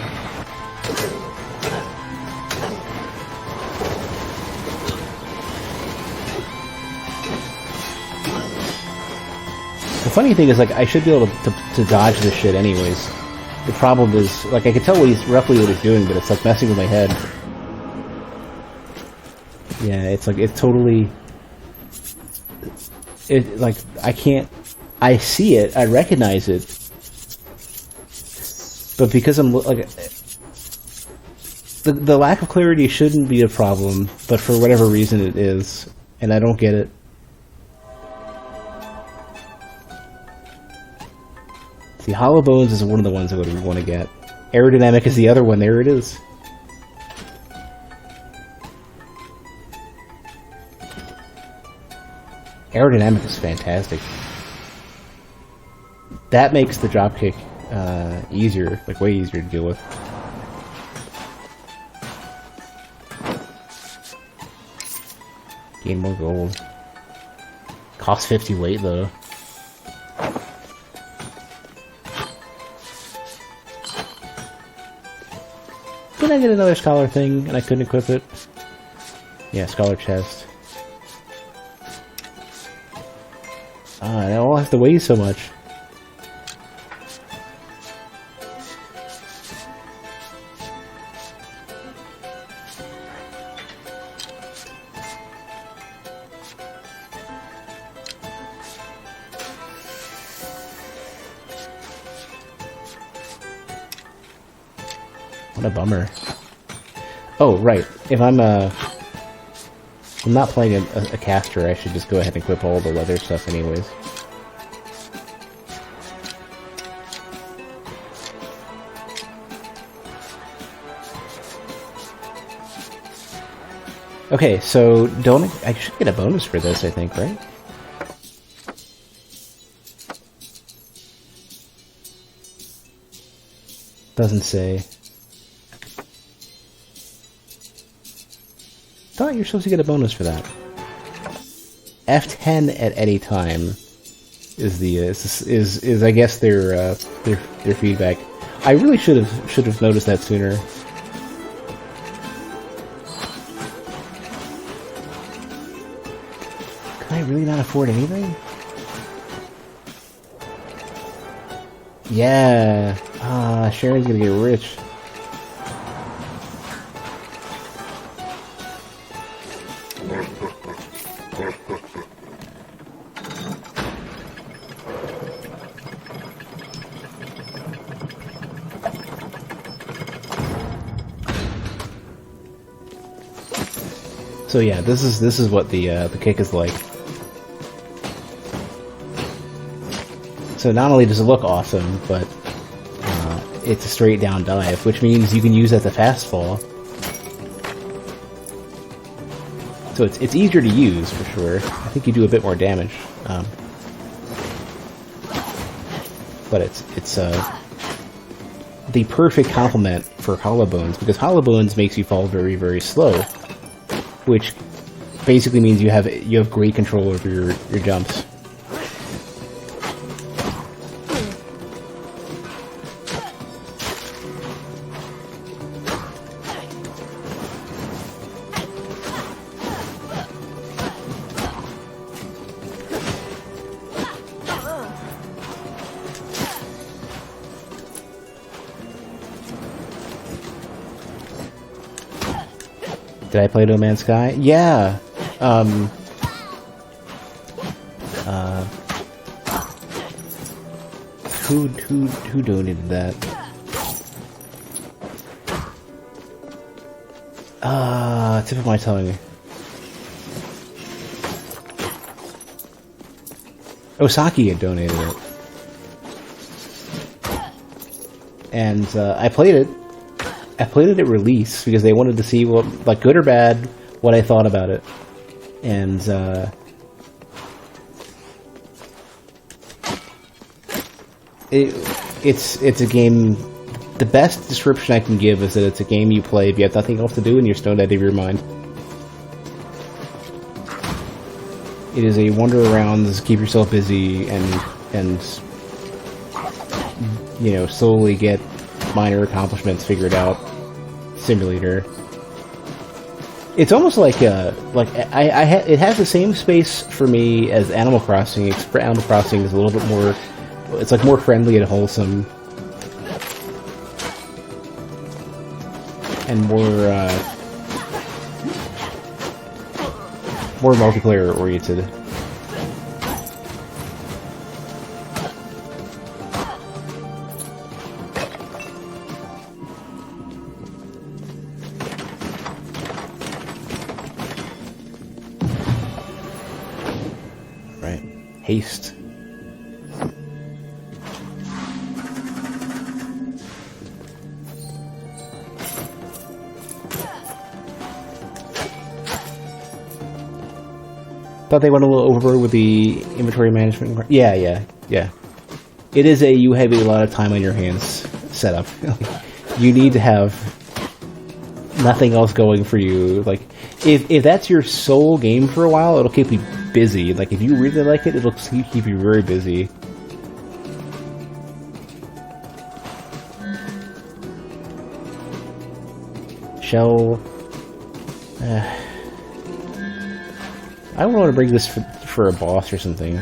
The funny thing is, like, I should be able to dodge this shit anyways. The problem is, like, I can tell roughly what he's doing, but it's, like, messing with my head. Yeah, it's, like, it's totally... like, I can't... I see it, I recognize it, but because I'm, like... The lack of clarity shouldn't be a problem, but for whatever reason it is, and I don't get it. See, Hollow Bones is one of the ones I would want to get. Aerodynamic is the other one. There it is. Aerodynamic is fantastic. That makes the dropkick easier, like way easier to deal with. Gain more gold. Costs 50 weight though. Did I get another scholar thing and I couldn't equip it? Yeah, scholar chest. Ah, I don't have to weigh so much. What a bummer. Oh, right. If I'm not playing a caster, I should just go ahead and equip all the leather stuff anyways. Okay, so I should get a bonus for this, I think, right? Doesn't say. Thought you're supposed to get a bonus for that. F10 at any time is the is I guess their feedback. I really should have noticed that sooner. Can I really not afford anything? Yeah. Ah, Sharon's gonna get rich. So yeah, this is what the kick is like. So not only does it look awesome, but it's a straight down dive, which means you can use it as a fast fall. So it's easier to use for sure. I think you do a bit more damage, but it's the perfect complement for Hollow Bones, because Hollow Bones makes you fall very, very slow, which basically means you have great control over your jumps. Did I play No Man's Sky? Yeah. Who donated that? Tip of my tongue. Osaki had donated it, and I played it. I played it at release because they wanted to see what, like, good or bad, what I thought about it. And it's a game. The best description I can give is that it's a game you play if you have nothing else to do and you're stoned out of your mind. It is a wander around, keep yourself busy, and you know, slowly get minor accomplishments figured out simulator. It's almost like it has the same space for me as Animal Crossing, except Animal Crossing is a little bit more, it's like more friendly and wholesome, and more multiplayer oriented. Right. Haste. Thought they went a little overboard with the inventory management. Yeah. It is a you have a lot of time on your hands setup. You need to have nothing else going for you. Like, if that's your sole game for a while, it'll keep you busy. Like, if you really like it, it'll keep you very busy. Shell. I don't want to bring this for a boss or something.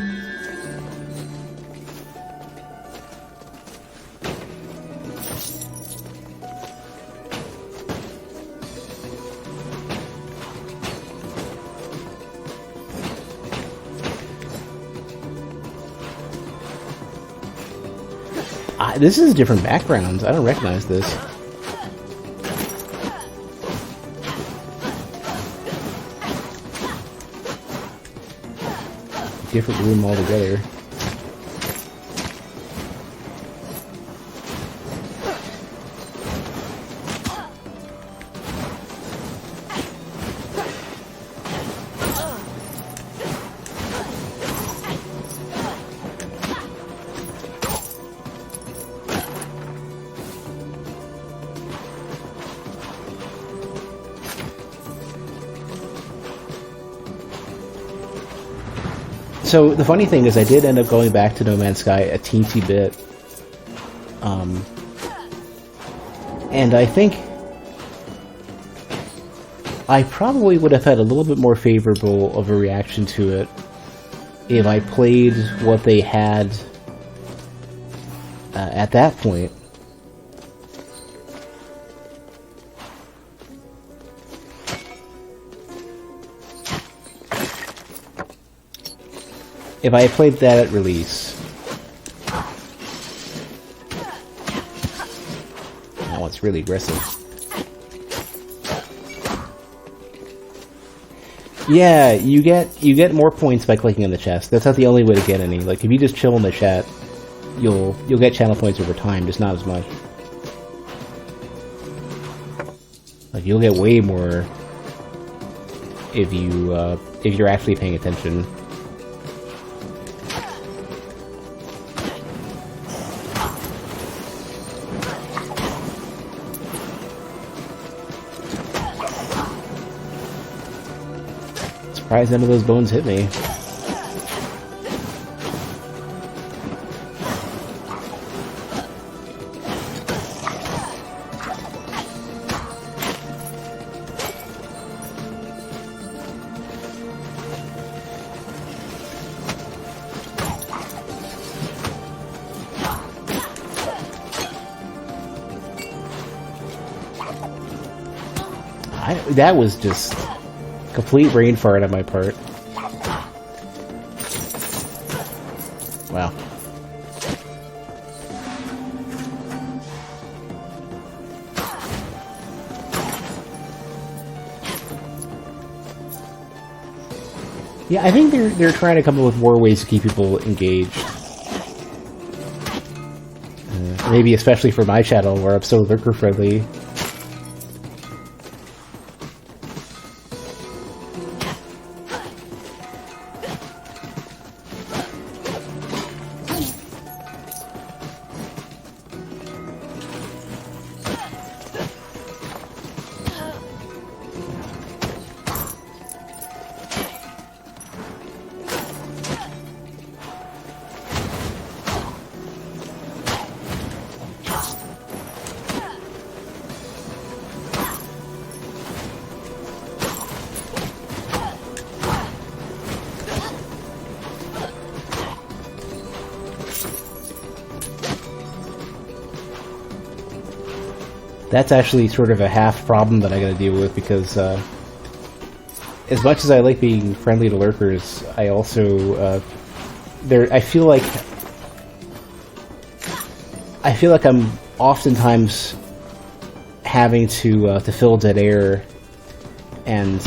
This is different backgrounds. I don't recognize this. Different room altogether. So the funny thing is I did end up going back to No Man's Sky a teensy bit. And I think I probably would have had a little bit more favorable of a reaction to it if I played what they had at that point. If I played that at release. Now it's really aggressive. Yeah, you get more points by clicking on the chest. That's not the only way to get any. Like, if you just chill in the chat, you'll get channel points over time, just not as much. Like, you'll get way more if you're actually paying attention. Surprised none of those bones hit me. That was just complete brain fart on my part. Wow. Yeah, I think they're trying to come up with more ways to keep people engaged. Maybe especially for my channel where I'm so lurker friendly. That's actually sort of a half problem that I gotta deal with, because as much as I like being friendly to lurkers, I also I feel like I'm oftentimes having to fill dead air, and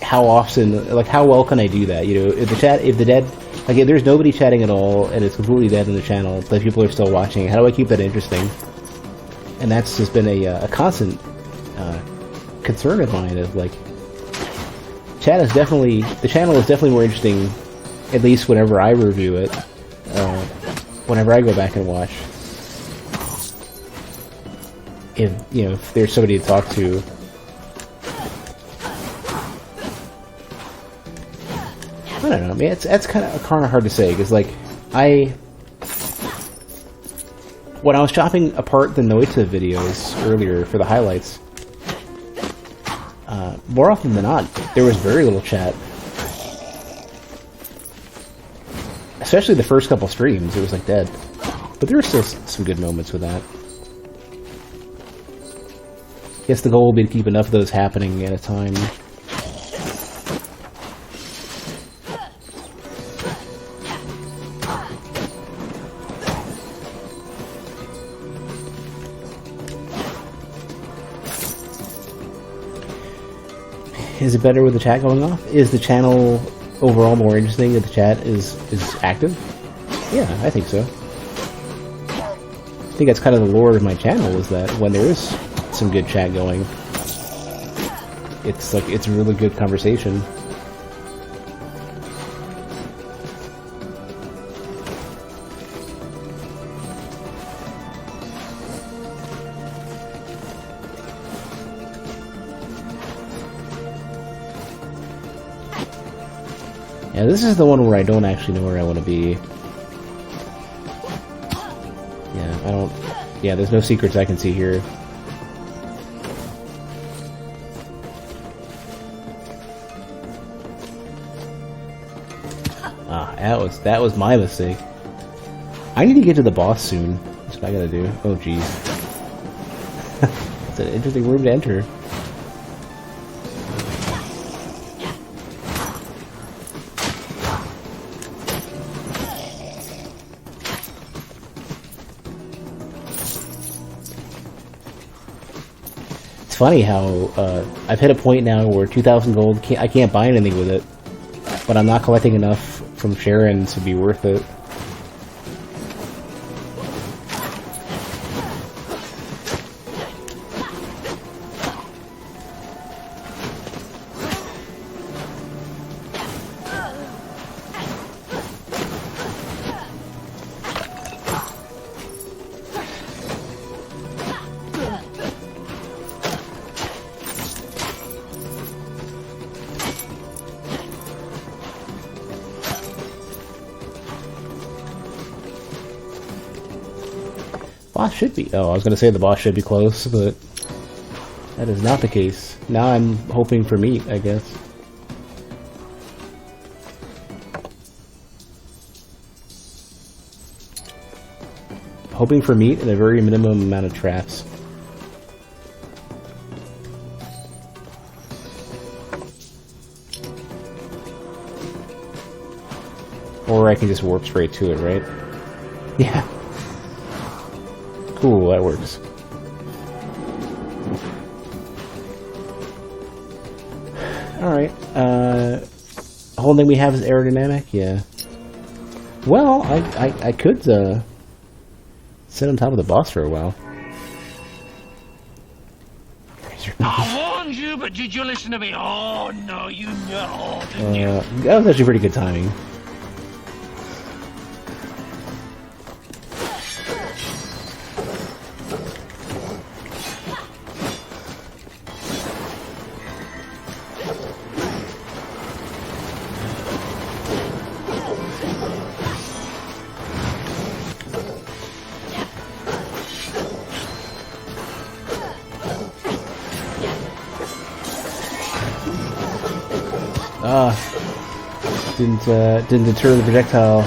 how often, like, how well can I do that? You know, if there's nobody chatting at all and it's completely dead in the channel, but people are still watching, how do I keep that interesting? And that's just been a constant concern of mine. Of like, the channel is definitely more interesting, at least whenever I review it, whenever I go back and watch. If there's somebody to talk to. I don't know. I mean, that's kind of hard to say, because like when I was chopping apart the Noita videos earlier for the highlights, more often than not, there was very little chat. Especially the first couple streams, it was like dead. But there were still some good moments with that. I guess the goal will be to keep enough of those happening at a time. Is it better with the chat going off? Is the channel overall more interesting if the chat is active? Yeah, I think so. I think that's kind of the lore of my channel, is that when there is some good chat going, it's a really good conversation. Yeah, this is the one where I don't actually know where I want to be. Yeah, I don't... Yeah, there's no secrets I can see here. Ah, that was my mistake. I need to get to the boss soon. That's what I gotta do. Oh, jeez. It's an interesting room to enter. Funny how I've hit a point now where 2,000 gold, I can't buy anything with it, but I'm not collecting enough from Sharon to be worth it. Boss should be... Oh, I was going to say the boss should be close, but that is not the case. Now I'm hoping for meat, I guess. Hoping for meat and a very minimum amount of traps. Or I can just warp straight to it, right? Yeah. Cool, that works. Alright, whole thing we have is aerodynamic? Yeah. Well, I could, sit on top of the boss for a while. I warned you, but did you listen to me? Oh, no, you know, didn't you? That was actually pretty good timing. Didn't deter the projectile.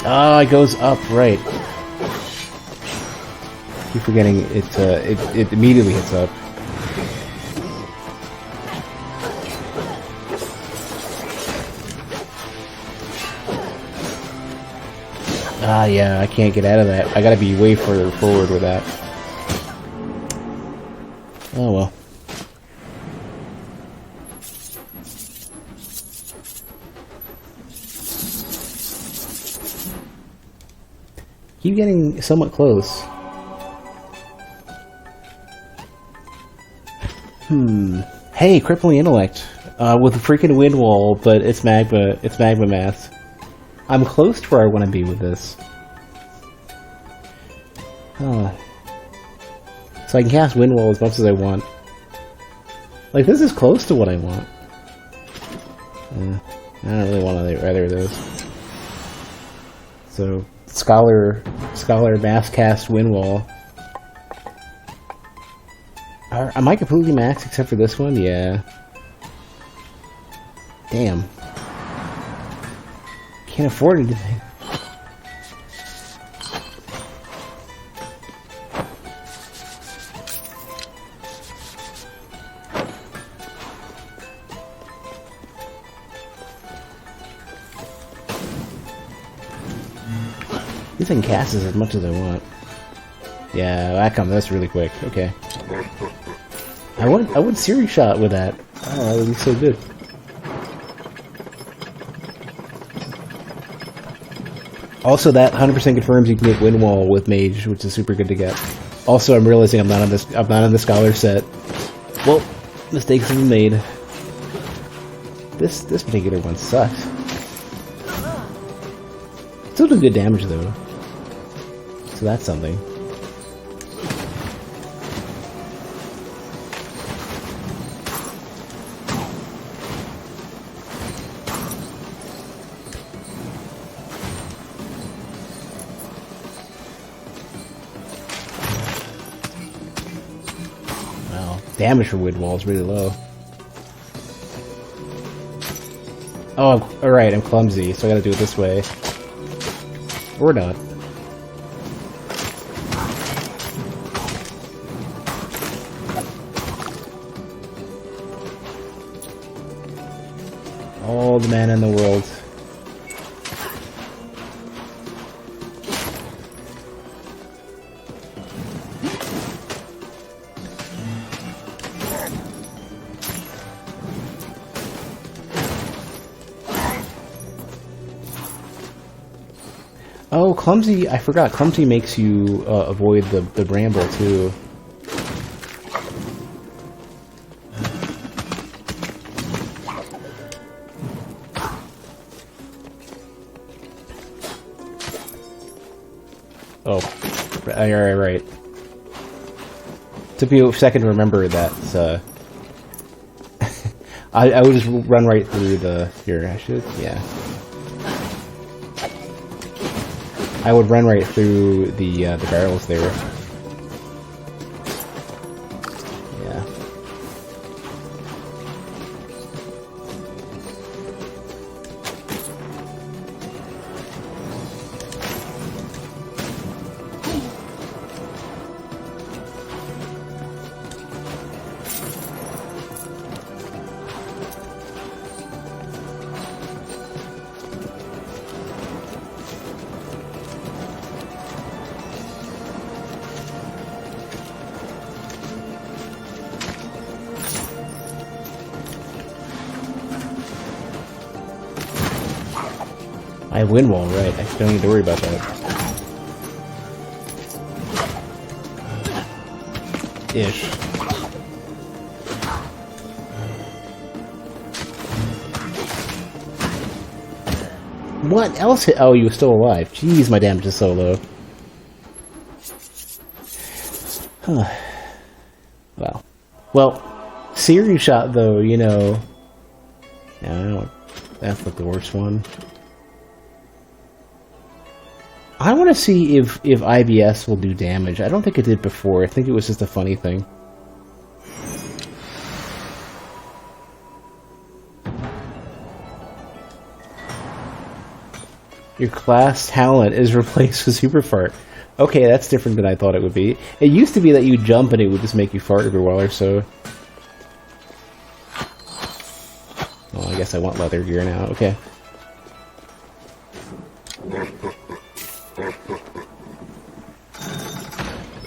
Oh, it goes up, right. Keep forgetting it immediately hits up. Ah, yeah, I can't get out of that. I gotta be way further forward with that. Oh well. Keep getting somewhat close. Hey, crippling intellect. With a freaking wind wall, but it's magma mass. I'm close to where I want to be with this. So I can cast wind wall as much as I want. Like, this is close to what I want. I don't really want either of those. So, Scholar mass cast wind wall. Am I completely maxed except for this one? Yeah. Damn. Can't afford anything. This thing casts as much as I want. Yeah, that's really quick. Okay. I would series shot with that. Oh, that would be so good. Also, that 100% confirms you can get wind wall with mage, which is super good to get. Also, I'm realizing I'm not on the scholar set. Well, mistakes have been made. This particular one sucks. Still doing good damage though. So that's something. Damage for wind wall is really low. Oh, alright, I'm clumsy, so I gotta do it this way. Or not. All the mana in the world. Oh, clumsy! I forgot. Clumsy makes you avoid the bramble too. Oh, right. Took me a second to remember that. I would just run right through the. Here, I should. Yeah. I would run right through the barrels there. Yeah. I have wind wall, right? I don't need to worry about that. Ish. What else hit? Oh, you were still alive. Jeez, my damage is so low. Huh. Wow. Well, series shot though, you know. Yeah, I don't know. That's not the worst one. I want to see if IBS will do damage. I don't think it did before. I think it was just a funny thing. Your class talent is replaced with super fart. Okay, that's different than I thought it would be. It used to be that you jump and it would just make you fart every while or so. Oh, I guess I want leather gear now. Okay.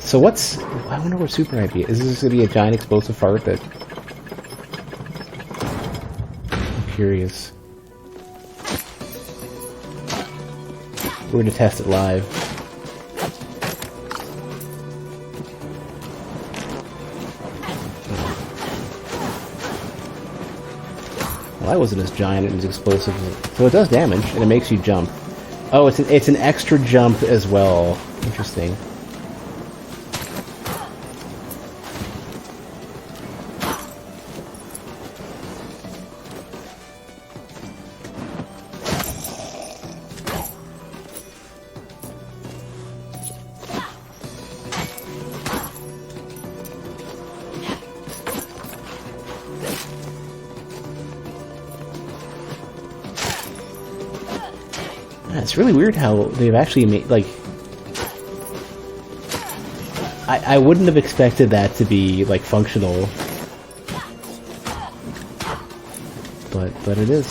So what's... I wonder what super might be. Is this going to be a giant explosive fart that... I'm curious. We're going to test it live. Well, that wasn't as giant and as explosive. So it does damage, and it makes you jump. Oh, it's an extra jump as well. Interesting. It's really weird how they've actually made, like... I wouldn't have expected that to be, like, functional. But it is.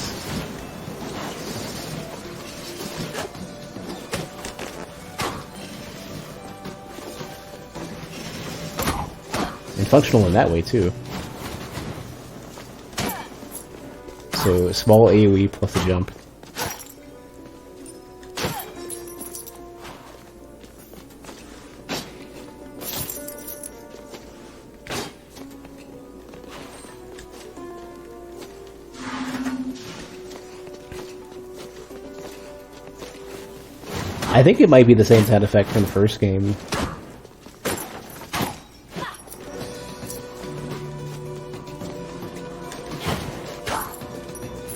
And functional in that way, too. So, small AoE plus a jump. I think it might be the same sound effect from the first game.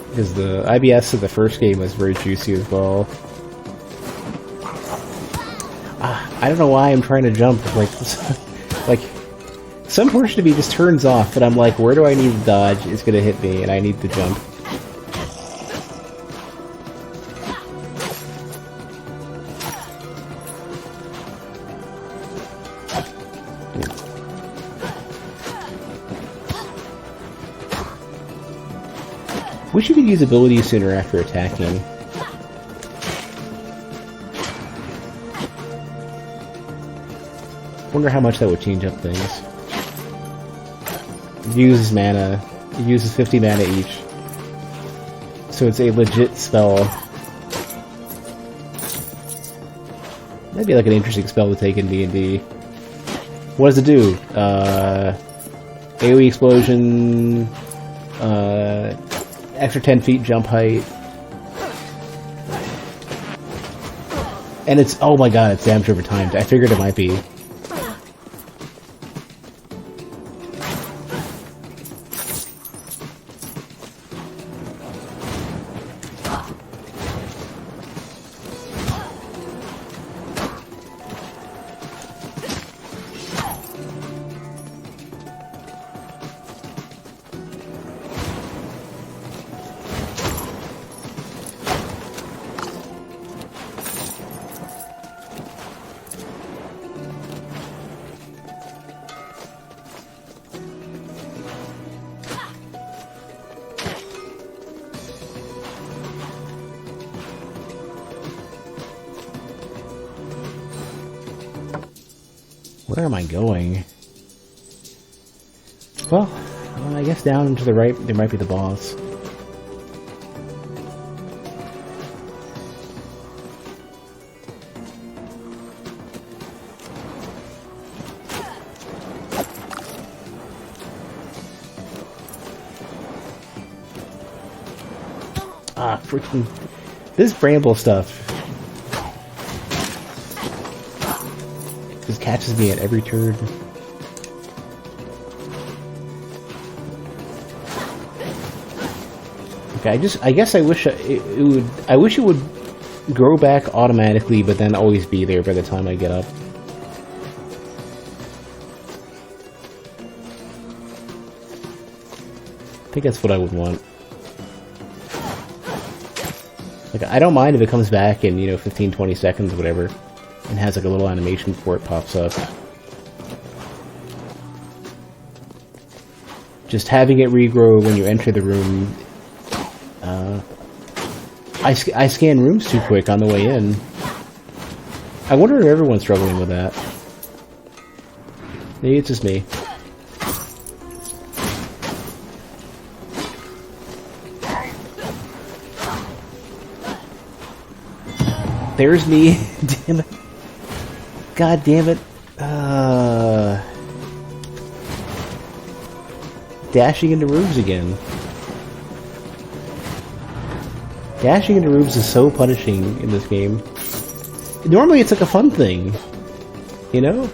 Because the IBS of the first game was very juicy as well. I don't know why I'm trying to jump. Like, some portion of me just turns off, but I'm like, where do I need to dodge? It's gonna hit me, and I need to jump. Wish you could use abilities sooner after attacking. Wonder how much that would change up things. It uses mana. It uses 50 mana each. So it's a legit spell. That'd be like an interesting spell to take in D&D. What does it do? AoE explosion... extra 10 feet jump height. And it's... oh my god, it's damage over time. I figured it might be. Where am I going? Well, I guess down to the right there might be the boss. Ah, freaking... this bramble stuff just catches me at every turn. Okay, I guess I wish I wish it would grow back automatically, but then always be there by the time I get up. I think that's what I would want. Like, I don't mind if it comes back in, 15, 20 seconds, whatever, and has like a little animation before it pops up. Just having it regrow when you enter the room. I scan rooms too quick on the way in. I wonder if everyone's struggling with that. Maybe it's just me. There's me. Damn it. God damn it. Dashing into rooms again. Dashing into rooms is so punishing in this game. Normally it's like a fun thing. You know?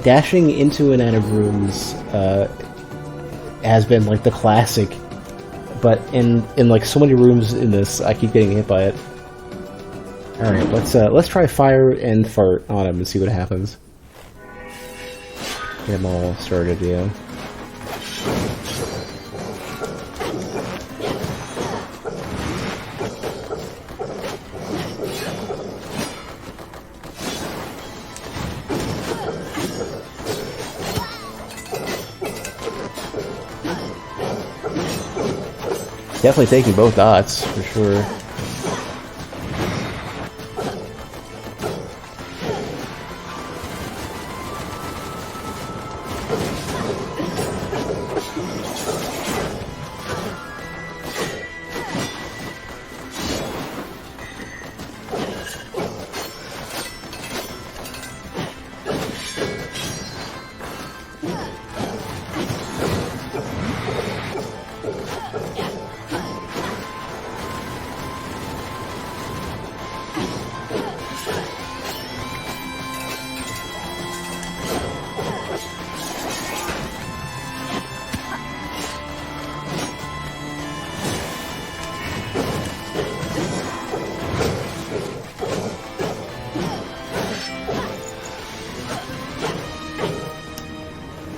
Dashing into and out of rooms has been like the classic, but in like so many rooms in this, I keep getting hit by it. All right, let's try fire and fart on him and see what happens. Get them all started, yeah. Definitely taking both dots, for sure.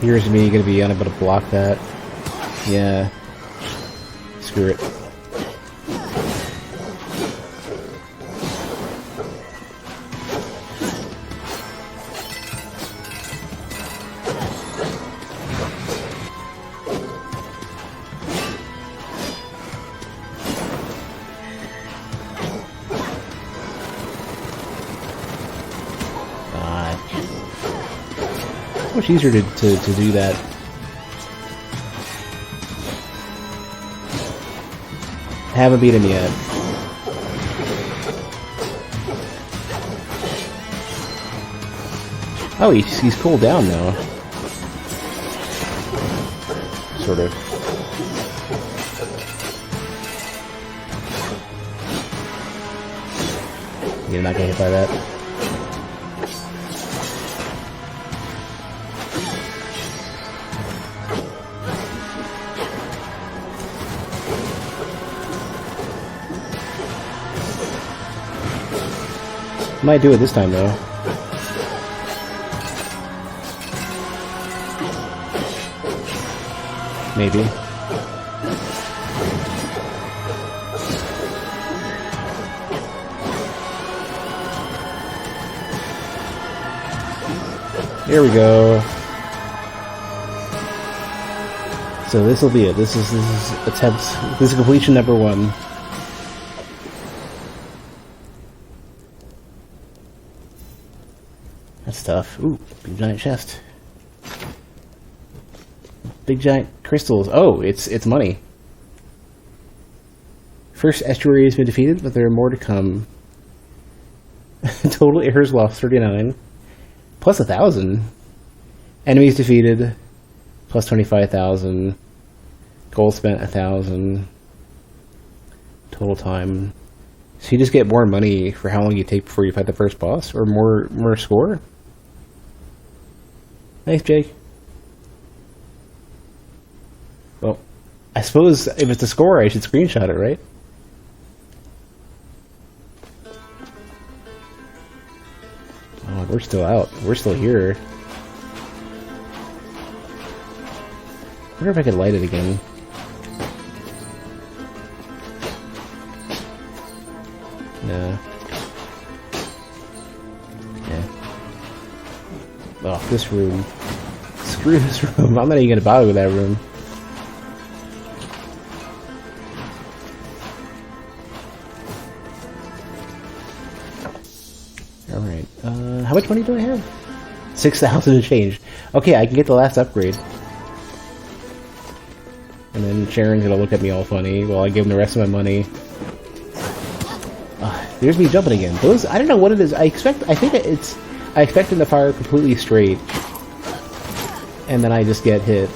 Here's me gonna be unable to block that. Yeah. Screw it. Much easier to do that. Haven't beat him yet. Oh, he's cooled down now. Sort of. You're not getting hit by that. Might do it this time, though. Maybe. Here we go. So this will be it. This is attempt. This is completion number 1. That's tough. Ooh, big giant chest. Big giant crystals. Oh, it's money. First estuary has been defeated, but there are more to come. Total errors lost 39. Plus 1,000. Enemies defeated. Plus 25,000. Gold spent 1,000. Total time. So you just get more money for how long you take before you fight the first boss, or more score. Thanks, Jake. Well, I suppose if it's a score, I should screenshot it, right? Oh, we're still out. We're still here. wonder if I could light it again. No. Yeah. Oh, this room. Screw this room. I'm not even gonna bother with that room. Alright. How much money do I have? 6,000 and change. Okay, I can get the last upgrade. And then Sharon's gonna look at me all funny while I give him the rest of my money. There's me jumping again. Those, I don't know what it is. I expect them to fire completely straight. And then I just get hit.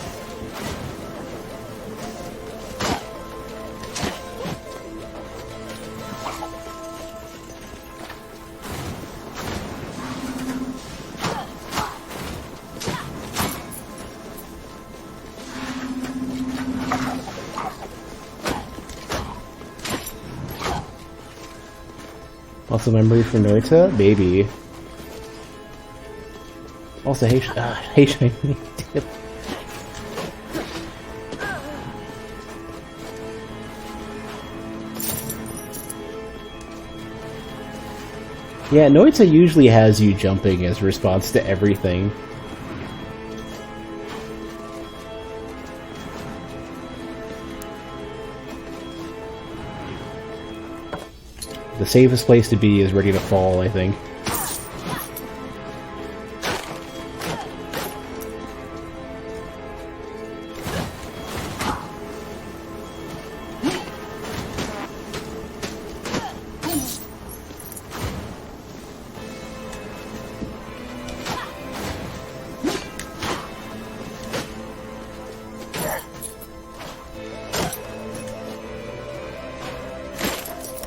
Also memory for Noita? Baby. Also, hey Shiny. Yeah, Noita usually has you jumping as a response to everything. The safest place to be is ready to fall, I think.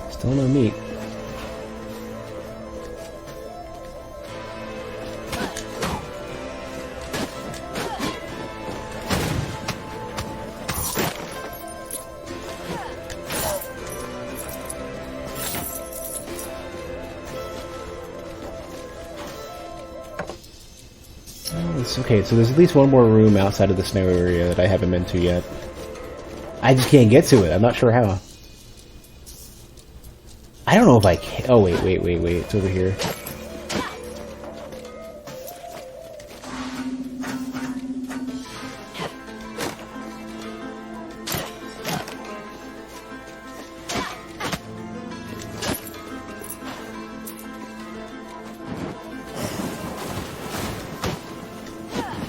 Still no meat. Okay, so there's at least one more room outside of the snow area that I haven't been to yet. I just can't get to it. I'm not sure how. I don't know if I can. Oh, wait. It's over here.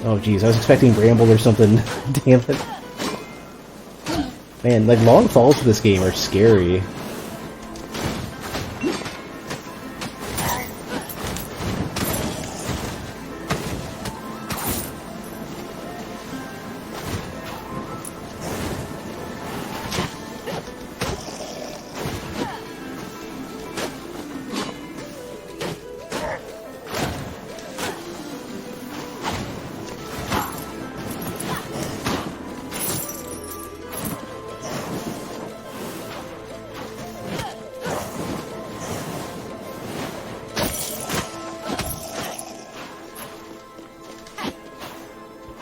Oh, geez. I was expecting Bramble or something. Damn it. Man, like, long falls to this game are scary.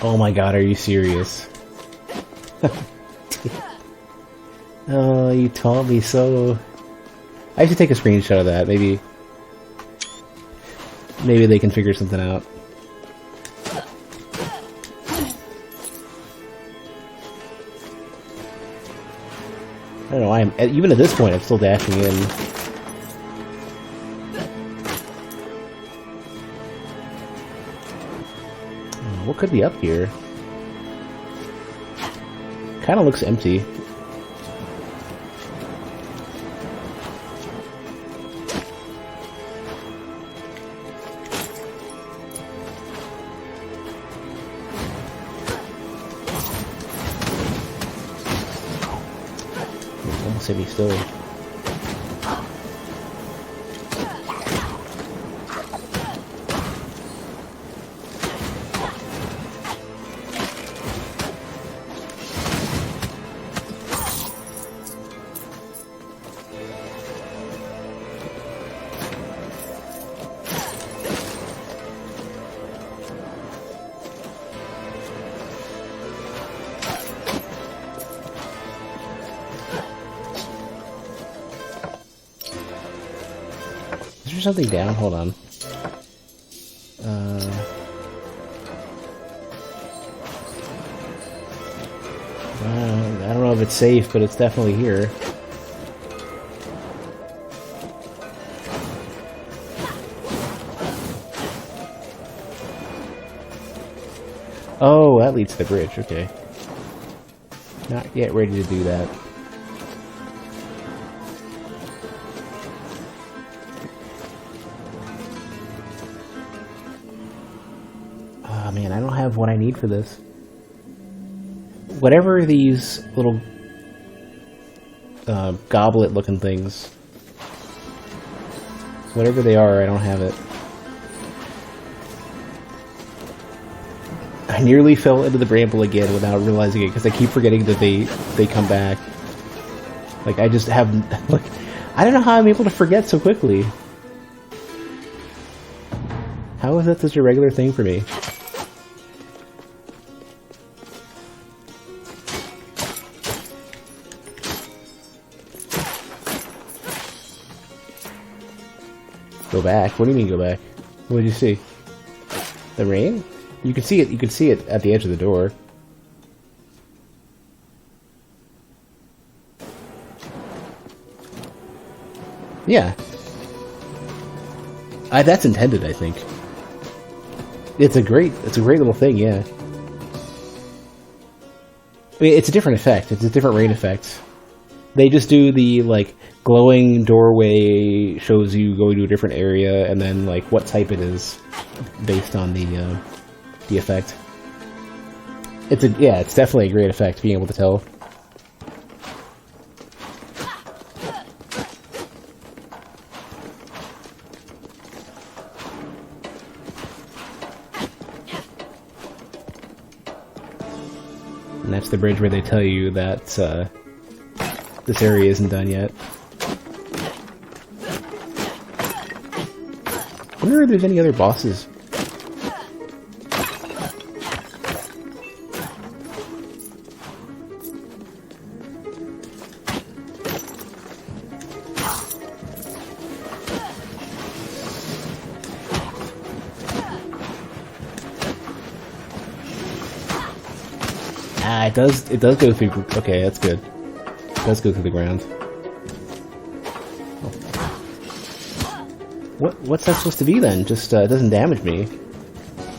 Oh my god, are you serious? Oh, you taunt me so... I should take a screenshot of that, maybe they can figure something out. I don't know, even at this point, I'm still dashing in. What could be up here? Kinda looks empty. Almost hit me still. there something down? Hold on. I don't know if it's safe, but it's definitely here. Oh, that leads to the bridge, okay. Not yet ready to do that. Oh man, I don't have what I need for this. Whatever these little goblet looking things, whatever they are, I don't have it. I nearly fell into the bramble again without realizing it because I keep forgetting that they come back. Like I just have, like, I don't know how I'm able to forget so quickly. How is that such a regular thing for me? Go back? What do you mean go back? What did you see? The rain? You can see it. You can see it at the edge of the door. Yeah. That's intended, I think. It's a great little thing, yeah. I mean, it's a different effect. It's a different rain effect. They just do the, like, glowing doorway shows you going to a different area, and then, like, what type it is based on the effect. It's definitely a great effect, being able to tell. And that's the bridge where they tell you that this area isn't done yet. I wonder if there's any other bosses. It does go through. Okay, that's good. It does go through the ground. What's that supposed to be then? Just it doesn't damage me.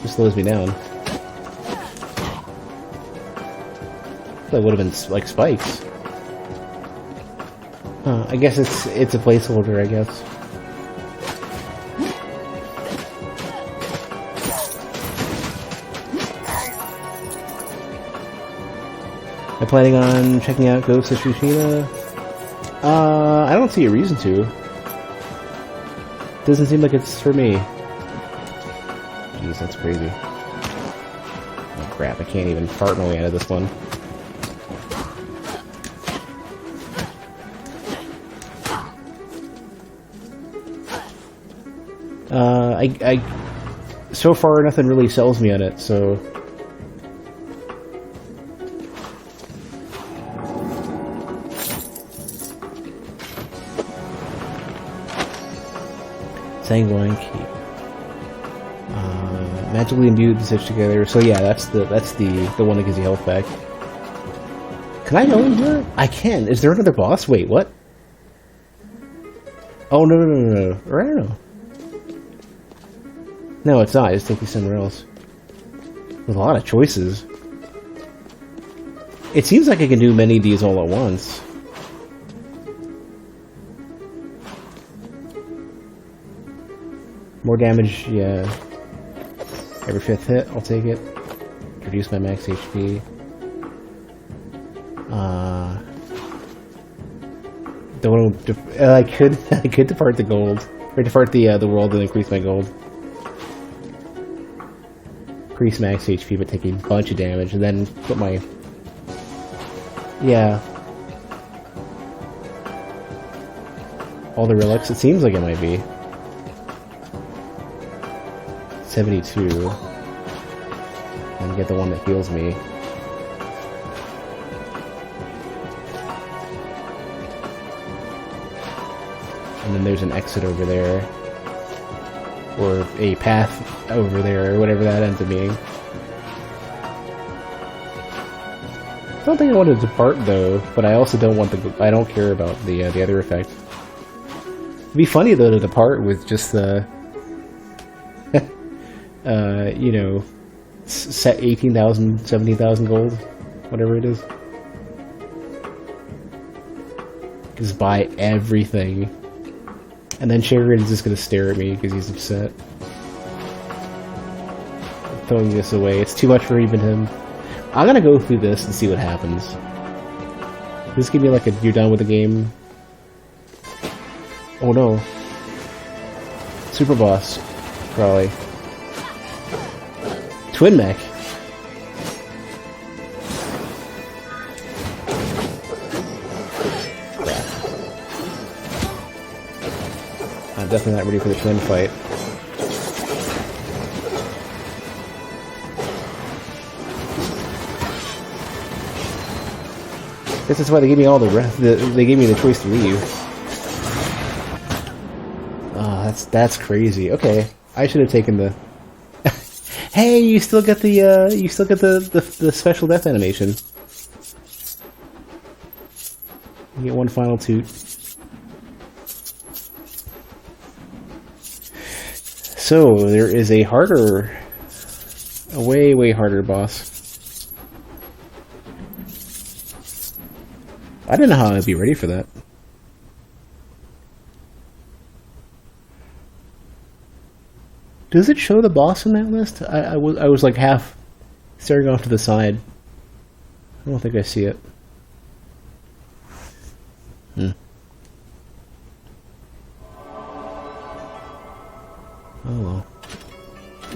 Just slows me down. That would have been like spikes. I guess it's a placeholder, I guess. Am I planning on checking out Ghost of Tsushima? I don't see a reason to. Doesn't seem like it's for me. Jeez, that's crazy. Oh crap, I can't even fart my way out of this one. So far nothing really sells me on it, so... Sanguine Keep. Magically imbued and stitched together. So yeah, that's the one that gives you health back. Can I go in here? I can. Is there another boss? Wait, what? Oh no. Or I don't know. No, it's not. Just take you somewhere else. With a lot of choices. It seems like I can do many of these all at once. More damage, yeah. Every 5th hit, I'll take it. Reduce my max HP. I could depart the gold, or depart the world and increase my gold. Increase max HP, but take a bunch of damage, and then put my... Yeah. All the relics, it seems like it might be. 72. And get the one that heals me. And then there's an exit over there. or a path over there, or whatever that ends up being. I don't think I want to depart though, but I also don't want the. I don't care about the other effect. It'd be funny though to depart with just the, you know, set 18,000, 17,000 gold, whatever it is. Just buy everything, and then Sheridan is just gonna stare at me because he's upset. I'm throwing this away. It's too much for even him. I'm gonna go through this and see what happens. Just give me like a you're done with the game. Oh no. Super boss. Probably. Twin mech. Crap. I'm definitely not ready for the twin fight. This is why they gave me all the rest. They gave me the choice to leave. Oh, that's crazy. Okay, I should have taken the. Hey, you still get the the special death animation. You get one final toot. So there is a way harder boss. I didn't know how I'd be ready for that. Does it show the boss in that list? I was like half staring off to the side. I don't think I see it.